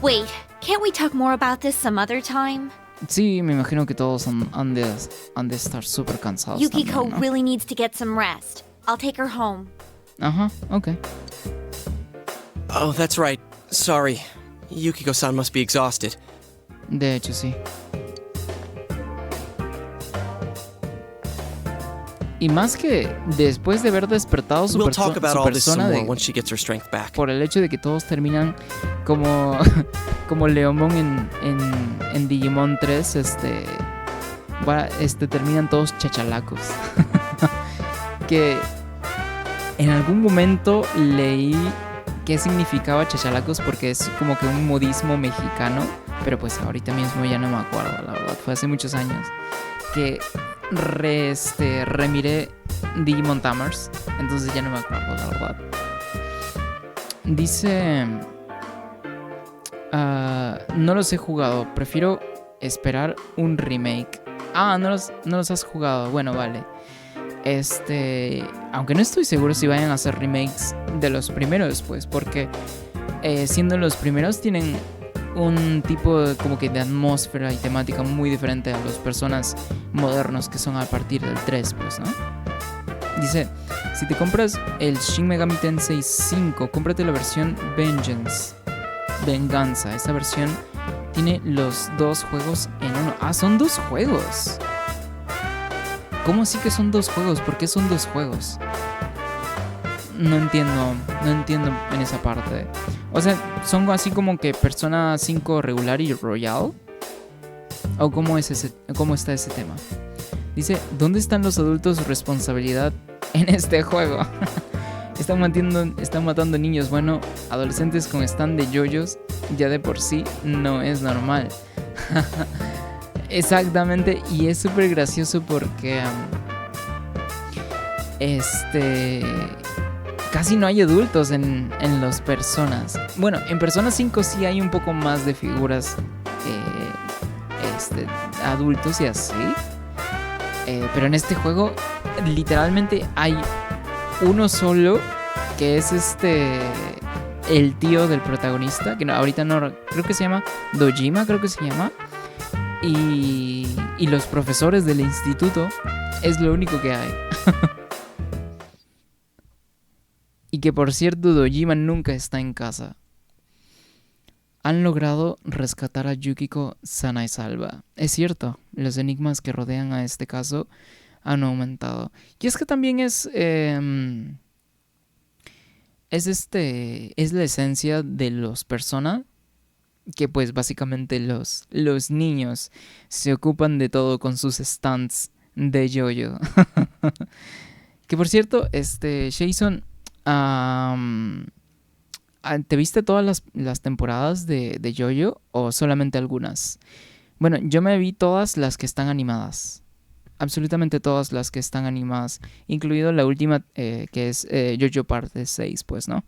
Wait, can't we talk more about this some other time? Sí, me imagino que todos han de estar súper cansados Yukiko también, ¿no? really needs to get some rest. I'll take her home. Ajá, ok. Oh, that's right. Sorry. Yukiko-san must be exhausted. De hecho, sí. Y más que después de haber despertado su, We'll talk about su all this some persona more once she gets her strength back. por el hecho de que todos terminan como como Leomon en Digimon 3, terminan todos chachalacos. Que en algún momento leí qué significaba chachalacos porque es como que un modismo mexicano, pero pues ahorita mismo ya no me acuerdo, la verdad, fue hace muchos años que remiré Digimon Tamers, entonces ya no me acuerdo, la verdad. Dice, no los he jugado, prefiero esperar un remake. Ah, no los has jugado, bueno, vale. Aunque no estoy seguro si vayan a hacer remakes de los primeros, pues, porque siendo los primeros tienen un tipo como que de atmósfera y temática muy diferente a las personas modernos que son a partir del 3, pues, ¿no? Dice, si te compras el Shin Megami Tensei 5, cómprate la versión Venganza. Esta versión tiene los dos juegos en uno. Ah, son dos juegos. ¿Cómo sí que son dos juegos? ¿Por qué son dos juegos? No entiendo en esa parte. O sea, ¿son así como que Persona 5 regular y Royal? ¿O cómo está ese tema? Dice, ¿dónde están los adultos su responsabilidad en este juego? Están matando niños. Bueno, adolescentes con stand de yoyos ya de por sí no es normal. Exactamente, y es súper gracioso porque casi no hay adultos en los Personas. Bueno, en Persona 5 sí hay un poco más de figuras adultos y así. Pero en este juego literalmente hay uno solo, que es el tío del protagonista, que no, ahorita no, creo que se llama Dojima, creo que se llama. Y los profesores del instituto es lo único que hay. Y que por cierto, Dojima nunca está en casa. Han logrado rescatar a Yukiko sana y salva. Es cierto, los enigmas que rodean a este caso han aumentado. Y es que también es la esencia de los Persona, que pues básicamente los niños se ocupan de todo con sus stands de yo-yo. Que por cierto, Jason, ¿te viste todas las temporadas de yo-yo o solamente algunas? Bueno, yo me vi todas las que están animadas. Absolutamente todas las que están animadas, incluido la última, que es JoJo parte 6, pues, ¿no?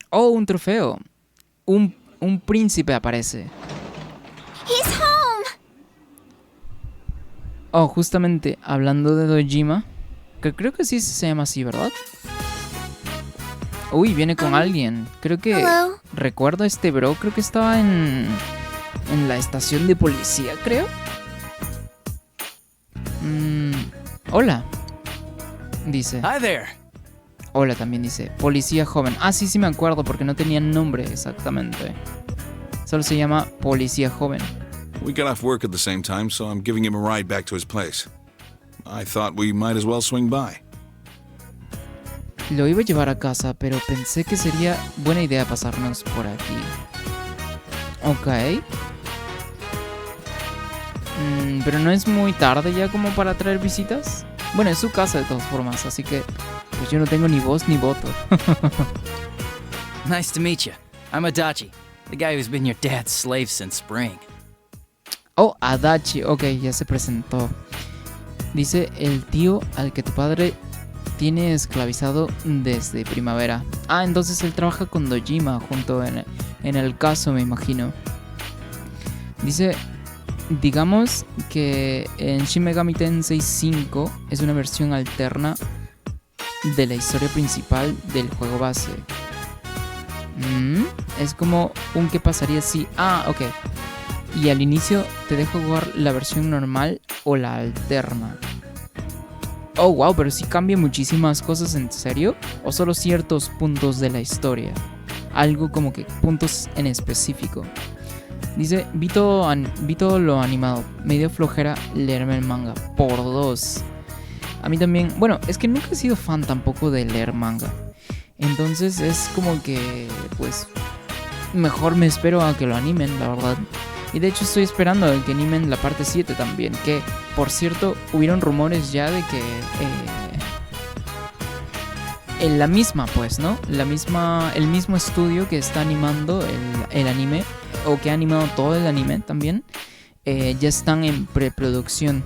Oh, un trofeo. Un príncipe aparece. He's home! Oh, justamente hablando de Dojima, que creo que sí se llama así, ¿verdad? Uy, viene con alguien. Creo que Hello. recuerdo a este bro, creo que estaba en la estación de policía, creo. Hola, dice. Hi there. Hola también dice. Policía joven. Ah, sí me acuerdo porque no tenía nombre exactamente. Solo se llama Policía joven. We got off work at the same time, so I'm giving him a ride back to his place. I thought we might as well swing by. Lo iba a llevar a casa, pero pensé que sería buena idea pasarnos por aquí. Ok. Pero no es muy tarde ya como para traer visitas. Bueno, es su casa de todas formas, así que pues yo no tengo ni voz ni voto. Nice to meet you. I'm Adachi, the guy who's been your dad's slave since spring. Oh, Adachi, ok, ya se presentó. Dice, el tío al que tu padre tiene esclavizado desde primavera. Ah, entonces él trabaja con Dojima junto en el caso, me imagino. Dice, digamos que en Shin Megami Tensei 5 es una versión alterna de la historia principal del juego base. Es como un qué pasaría si... Ah, ok. Y al inicio te dejo jugar la versión normal o la alterna. Oh, wow, pero sí cambia muchísimas cosas, ¿en serio? ¿O solo ciertos puntos de la historia? Algo como que puntos en específico. Dice, vi todo lo animado. Me dio flojera leerme el manga. Por 2. A mí también... Bueno, es que nunca he sido fan tampoco de leer manga. Entonces es como que... Pues... Mejor me espero a que lo animen, la verdad. Y de hecho estoy esperando a que animen la parte 7 también. Que, por cierto, hubieron rumores ya de que... en la misma, pues, ¿no? El mismo estudio que está animando el anime, o que ha animado todo el anime también, ya están en preproducción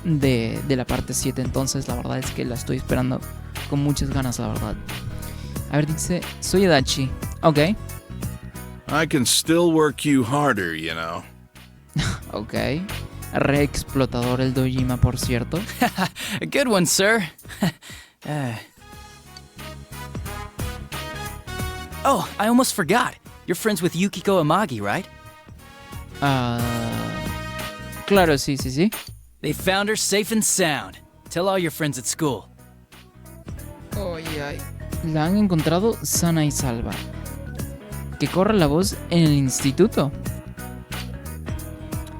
de la parte 7. Entonces la verdad es que la estoy esperando con muchas ganas, la verdad. A ver, dice, soy Adachi. Ok. I can still work you harder, you know. Ok. Re explotador el Dojima, por cierto. A good one, sir. Oh, I almost forgot. You're friends with Yukiko Amagi, right? Claro, sí. They found her safe and sound. Tell all your friends at school. Ay. La han encontrado sana y salva. Que corra la voz en el instituto.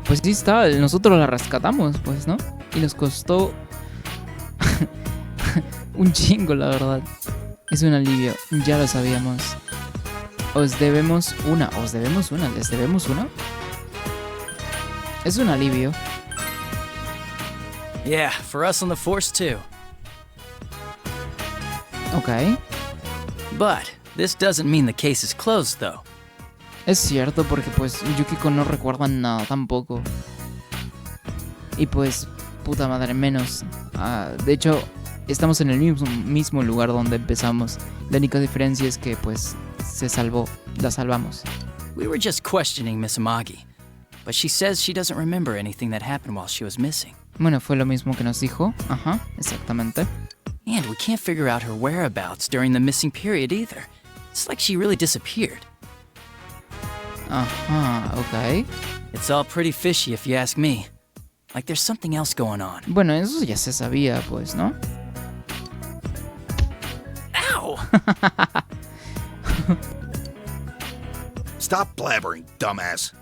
Pues sí está, nosotros la rescatamos, pues, ¿no? Y nos costó un chingo, la verdad. Es un alivio, ya lo sabíamos. ¿Les debemos una? Es un alivio. Yeah, for us on the force too. Ok. But this doesn't mean the case is closed, though. Es cierto, porque pues Yukiko no recuerda nada tampoco. Y pues, puta madre, menos. De hecho, estamos en el mismo lugar donde empezamos. La única diferencia es que, pues, se salvó. La salvamos. We were just questioning Miss Amagi, but she says she doesn't remember anything that happened while she was missing. Bueno, fue lo mismo que nos dijo. Ajá, exactamente. And we can't figure out her whereabouts during the missing period either. It's like she really disappeared. Ajá, ok. It's all pretty fishy if you ask me. Like there's something else going on. Bueno, eso ya se sabía, pues, ¿no? Ow! Stop blabbering, dumbass.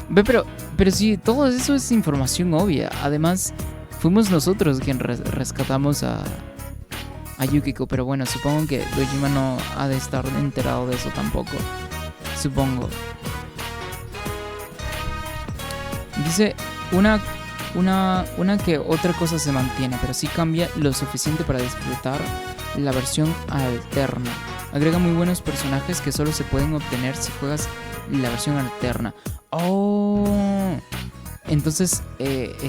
Ve, pero sí, todo eso es información obvia. Además, fuimos nosotros quien rescatamos a Yukiko. Pero bueno, supongo que Dojima no ha de estar enterado de eso tampoco. Supongo. Dice una que otra cosa se mantiene, pero sí cambia lo suficiente para disfrutar la versión alterna. Agrega muy buenos personajes que solo se pueden obtener si juegas la versión alterna. Oh, entonces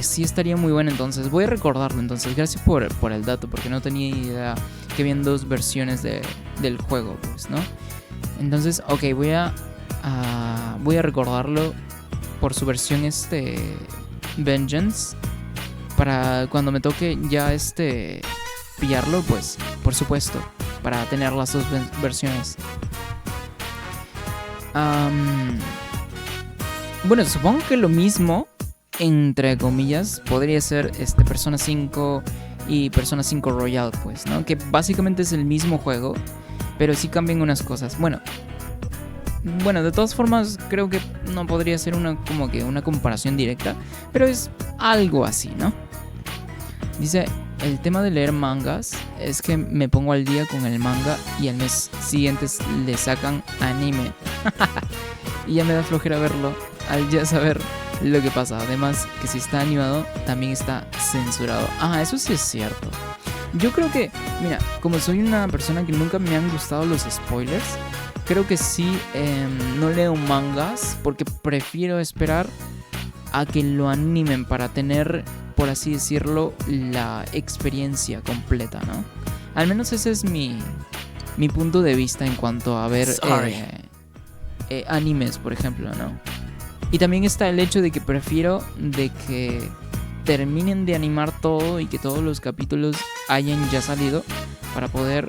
sí estaría muy bueno. Entonces voy a recordarlo. Entonces gracias por el dato, porque no tenía idea que habían dos versiones del juego, pues, ¿no? Entonces, ok, voy a recordarlo por su versión Vengeance, para cuando me toque ya pillarlo, pues, por supuesto, para tener las dos versiones. Bueno, supongo que lo mismo, entre comillas, podría ser Persona 5 y Persona 5 Royal, pues, ¿no? Que básicamente es el mismo juego, pero sí cambian unas cosas. Bueno, de todas formas, creo que no podría ser como que una comparación directa, pero es algo así, ¿no? Dice, el tema de leer mangas es que me pongo al día con el manga y al mes siguiente le sacan anime. Y ya me da flojera verlo al ya saber lo que pasa. Además, que si está animado, también está censurado. Ah, eso sí es cierto. Yo creo que, mira, como soy una persona que nunca me han gustado los spoilers, creo que sí, no leo mangas porque prefiero esperar a que lo animen para tener, por así decirlo, la experiencia completa, ¿no? Al menos ese es mi punto de vista en cuanto a ver animes, por ejemplo, ¿no? Y también está el hecho de que prefiero de que terminen de animar todo y que todos los capítulos hayan ya salido para poder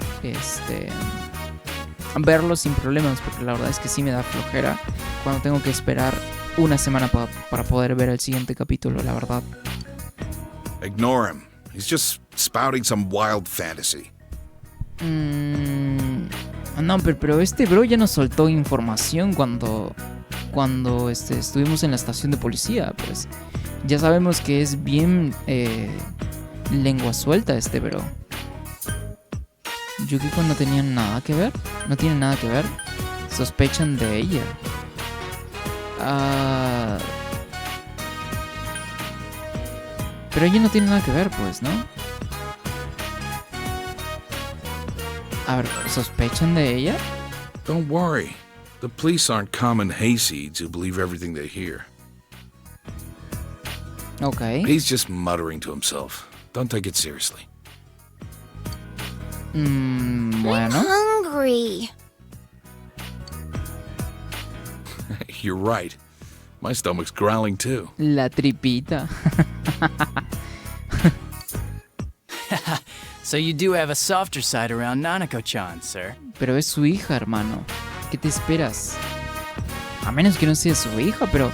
verlos sin problemas, porque la verdad es que sí me da flojera cuando tengo que esperar una semana para poder ver el siguiente capítulo, la verdad. Ignore him. He's just spouting some wild fantasy. No, pero bro ya nos soltó información cuando estuvimos en la estación de policía, pues. Ya sabemos que es bien lengua suelta bro. Yukiko no tenía nada que ver. No tiene nada que ver. Sospechan de ella. Pero ella no tiene nada que ver, pues, ¿no? A ver, ¿sospechan de ella? Don't worry. The police aren't common hayseeds who believe everything they hear. Okay. He's just muttering to himself. Don't take it seriously. I'm Bueno. hungry. You're right. My stomach's growling too. La tripita. So you do have a softer side around Nanako-chan, sir. Pero es su hija, hermano. ¿Qué te esperas? A menos que no sea su hija, pero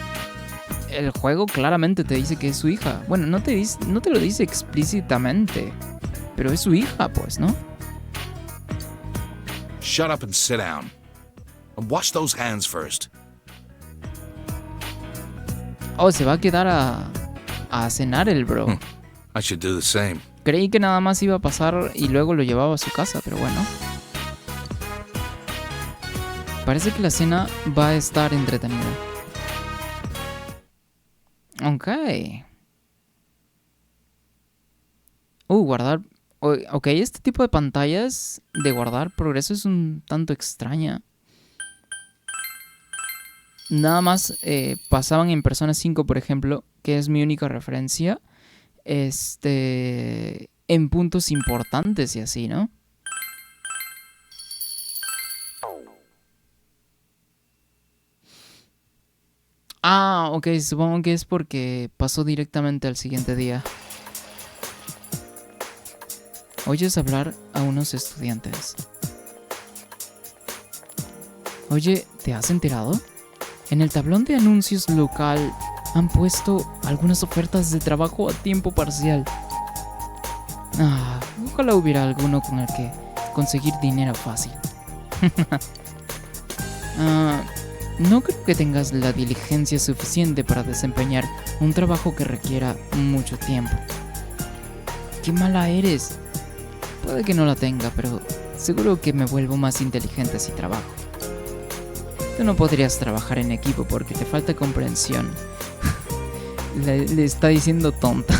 el juego claramente te dice que es su hija. Bueno, no te lo dice explícitamente, pero es su hija, pues, ¿no? Shut up and sit down. And wash those hands first. Oh, se va a quedar a cenar el bro. I should do the same. Creí que nada más iba a pasar y luego lo llevaba a su casa, pero bueno. Parece que la cena va a estar entretenida. Ok. Guardar. Ok, este tipo de pantallas de guardar progreso es un tanto extraña. Nada más pasaban en Persona 5, por ejemplo, que es mi única referencia, en puntos importantes y así, ¿no? Ah, ok, supongo que es porque pasó directamente al siguiente día. Oyes hablar a unos estudiantes. Oye, ¿te has enterado? En el tablón de anuncios local han puesto algunas ofertas de trabajo a tiempo parcial. Ojalá hubiera alguno con el que conseguir dinero fácil. No creo que tengas la diligencia suficiente para desempeñar un trabajo que requiera mucho tiempo. ¡Qué mala eres! Puede que no la tenga, pero seguro que me vuelvo más inteligente si trabajo. Tú no podrías trabajar en equipo porque te falta comprensión. Le está diciendo tonta.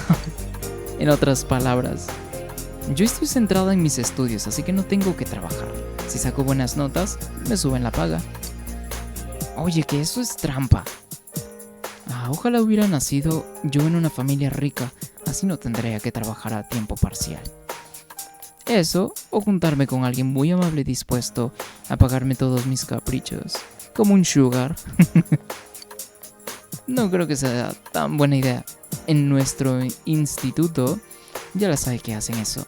En otras palabras, yo estoy centrada en mis estudios, así que no tengo que trabajar. Si saco buenas notas, me suben la paga. Oye, que eso es trampa. Ojalá hubiera nacido yo en una familia rica, así no tendría que trabajar a tiempo parcial. Eso, o juntarme con alguien muy amable y dispuesto a pagarme todos mis caprichos, como un sugar. No creo que sea tan buena idea. En nuestro instituto ya la sabe que hacen eso.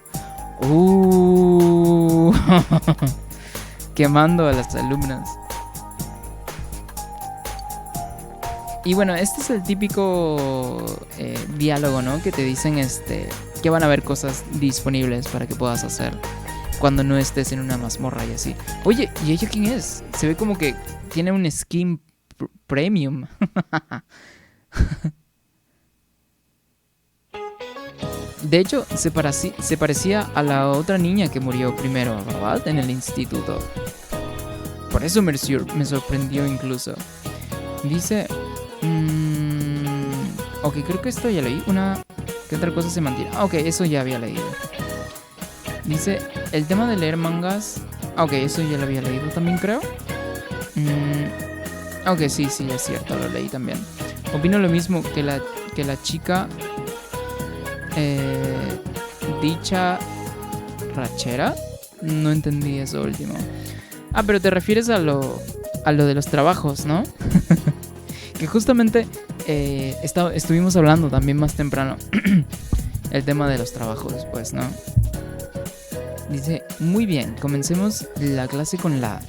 Quemando a las alumnas. Y bueno, este es el típico diálogo, ¿no? Que te dicen que van a haber cosas disponibles para que puedas hacer cuando no estés en una mazmorra y así. Oye, ¿y ella quién es? Se ve como que tiene un skin premium. De hecho, se parecía a la otra niña que murió primero, ¿verdad? En el instituto. Por eso me sorprendió incluso. Dice... ok, creo que esto ya leí. ¿Qué otra cosa se mantiene? Ok, eso ya había leído. Dice, el tema de leer mangas... ok, eso ya lo había leído también, creo. Ok, sí, es cierto, lo leí también. Opino lo mismo que la chica... dicha rachera. No entendí eso último. Pero te refieres a lo de los trabajos, ¿no? Que justamente estuvimos hablando también más temprano. El tema de los trabajos, pues, ¿no? Dice, muy bien, comencemos la clase con la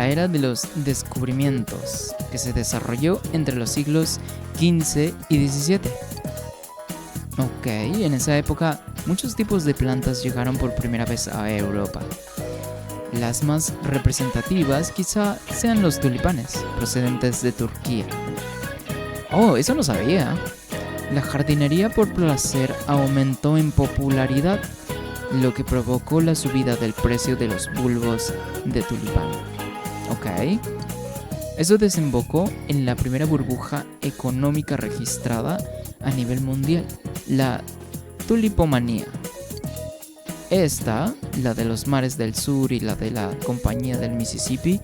era de los descubrimientos, que se desarrolló entre los siglos XV y XVII. Ok, en esa época muchos tipos de plantas llegaron por primera vez a Europa. Las más representativas quizá sean los tulipanes, procedentes de Turquía. Oh, eso no sabía. La jardinería por placer aumentó en popularidad, lo que provocó la subida del precio de los bulbos de tulipán. Ok. Eso desembocó en la primera burbuja económica registrada a nivel mundial, la tulipomanía. Esta, la de los mares del sur y la de la Compañía del Mississippi,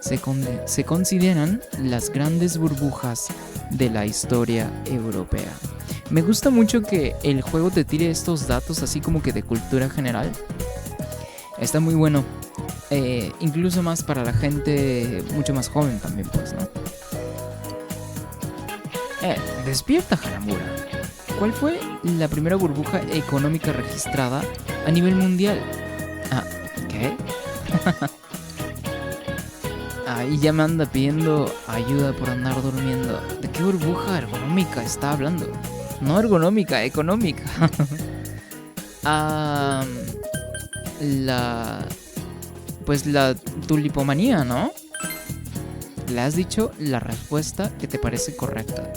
se consideran las grandes burbujas de la historia europea. Me gusta mucho que el juego te tire estos datos así como que de cultura general. Está muy bueno. Incluso más para la gente mucho más joven también, pues, ¿no? Despierta, Hanamura. ¿Cuál fue la primera burbuja económica registrada a nivel mundial? ¿Qué? Y ya me anda pidiendo ayuda por andar durmiendo. ¿De qué burbuja ergonómica está hablando? No ergonómica, económica. Pues la tulipomanía, ¿no? Le has dicho la respuesta que te parece correcta.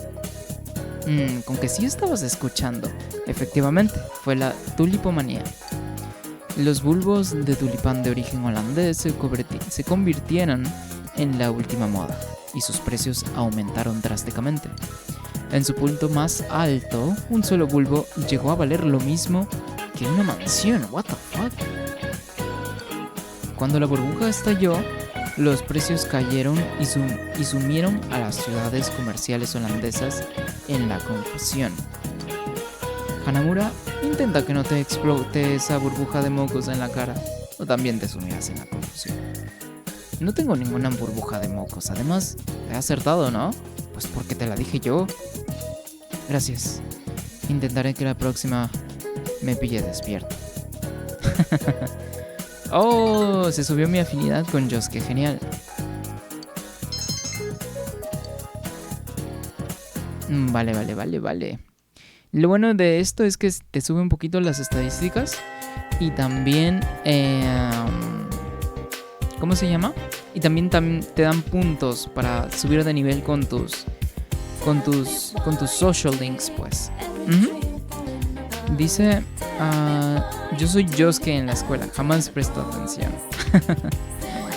Con que sí estabas escuchando. Efectivamente, fue la tulipomanía. Los bulbos de tulipán de origen holandés se convirtieron en la última moda y sus precios aumentaron drásticamente. En su punto más alto, un solo bulbo llegó a valer lo mismo que una mansión. What the fuck? Cuando la burbuja estalló, los precios cayeron y sumieron a las ciudades comerciales holandesas en la confusión. Hanamura, intenta que no te explote esa burbuja de mocos en la cara, o también te sumirás en la confusión. No tengo ninguna burbuja de mocos, además, he acertado, ¿no? Pues porque te la dije yo. Gracias. Intentaré que la próxima me pille despierto. Oh, se subió mi afinidad con Yosuke, genial. Vale. Lo bueno de esto es que te sube un poquito las estadísticas y también... ¿cómo se llama? Y también te dan puntos para subir de nivel con tus social links, pues. Dice, yo soy Yosuke en la escuela, jamás presto atención.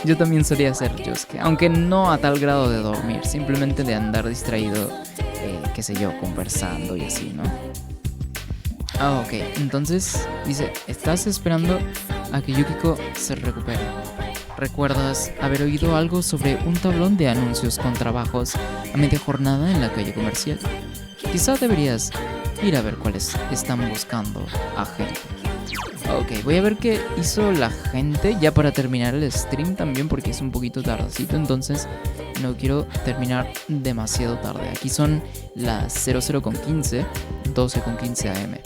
Yo también solía ser Yosuke, aunque no a tal grado de dormir, simplemente de andar distraído, qué sé yo, conversando y así, ¿no? Ok, entonces dice, estás esperando a que Yukiko se recupere. ¿Recuerdas haber oído algo sobre un tablón de anuncios con trabajos a media jornada en la calle comercial? Quizá deberías ir a ver cuáles están buscando a gente. Ok, voy a ver qué hizo la gente ya para terminar el stream también, porque es un poquito tardecito, entonces no quiero terminar demasiado tarde. Aquí son las 00:15, 12:15 AM.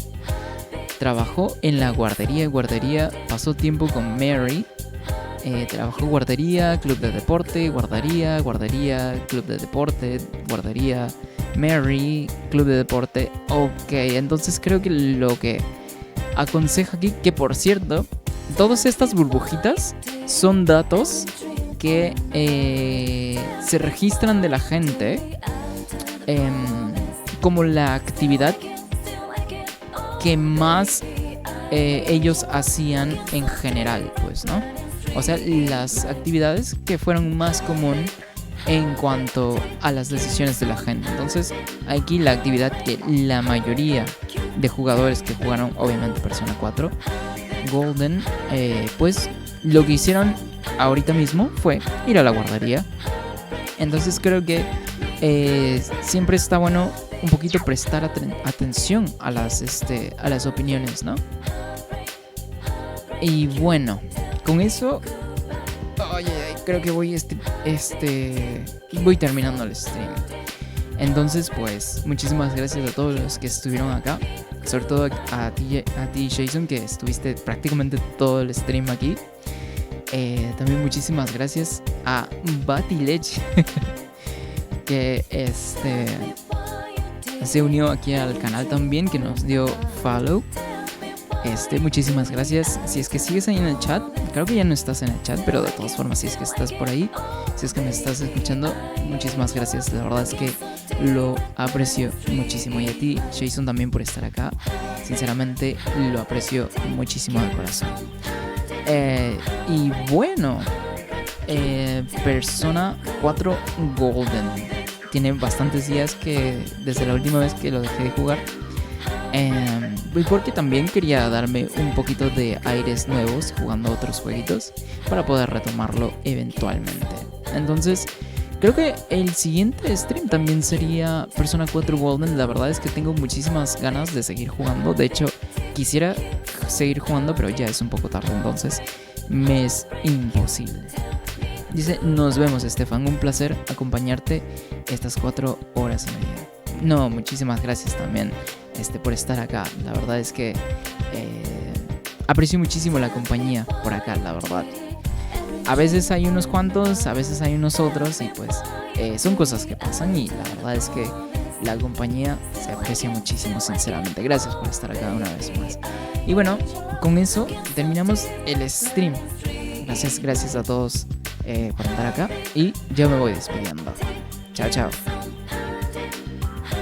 Trabajó en la guardería, pasó tiempo con Mary. Trabajó guardería, club de deporte, guardería, club de deporte, guardería, Mary, club de deporte. Ok, entonces creo que lo que aconseja aquí, que por cierto, todas estas burbujitas son datos que se registran de la gente como la actividad que más ellos hacían en general, pues, ¿no? O sea, las actividades que fueron más común en cuanto a las decisiones de la gente. Entonces, aquí la actividad que la mayoría de jugadores que jugaron, obviamente Persona 4 Golden, pues lo que hicieron ahorita mismo fue ir a la guardería. Entonces creo que siempre está bueno un poquito prestar atención a las opiniones, ¿no? Y bueno, con eso, creo que voy terminando el stream. Entonces, pues, muchísimas gracias a todos los que estuvieron acá. Sobre todo a ti Jason, que estuviste prácticamente todo el stream aquí. También muchísimas gracias a Batilech, que se unió aquí al canal también, que nos dio follow. Muchísimas gracias. Si es que sigues ahí en el chat, creo que ya no estás en el chat, pero de todas formas, si es que estás por ahí, si es que me estás escuchando, muchísimas gracias. La verdad es que lo aprecio muchísimo. Y a ti, Jason, también por estar acá. Sinceramente, lo aprecio muchísimo de corazón. Y bueno, Persona 4 Golden tiene bastantes días que desde la última vez que lo dejé de jugar. Y porque también quería darme un poquito de aires nuevos jugando otros jueguitos para poder retomarlo eventualmente. Entonces creo que el siguiente stream también sería Persona 4 Golden. La verdad es que tengo muchísimas ganas de seguir jugando. De hecho, quisiera seguir jugando, pero ya es un poco tarde, entonces me es imposible. Dice, nos vemos, Estefan, un placer acompañarte estas 4 horas y media. No, muchísimas gracias también por estar acá. La verdad es que aprecio muchísimo la compañía por acá, la verdad. A veces hay unos cuantos, a veces hay unos otros, y pues son cosas que pasan, y la verdad es que la compañía se aprecia muchísimo, sinceramente. Gracias por estar acá una vez más. Y bueno, con eso terminamos el stream. Gracias a todos por estar acá, y yo me voy despidiendo. Chao.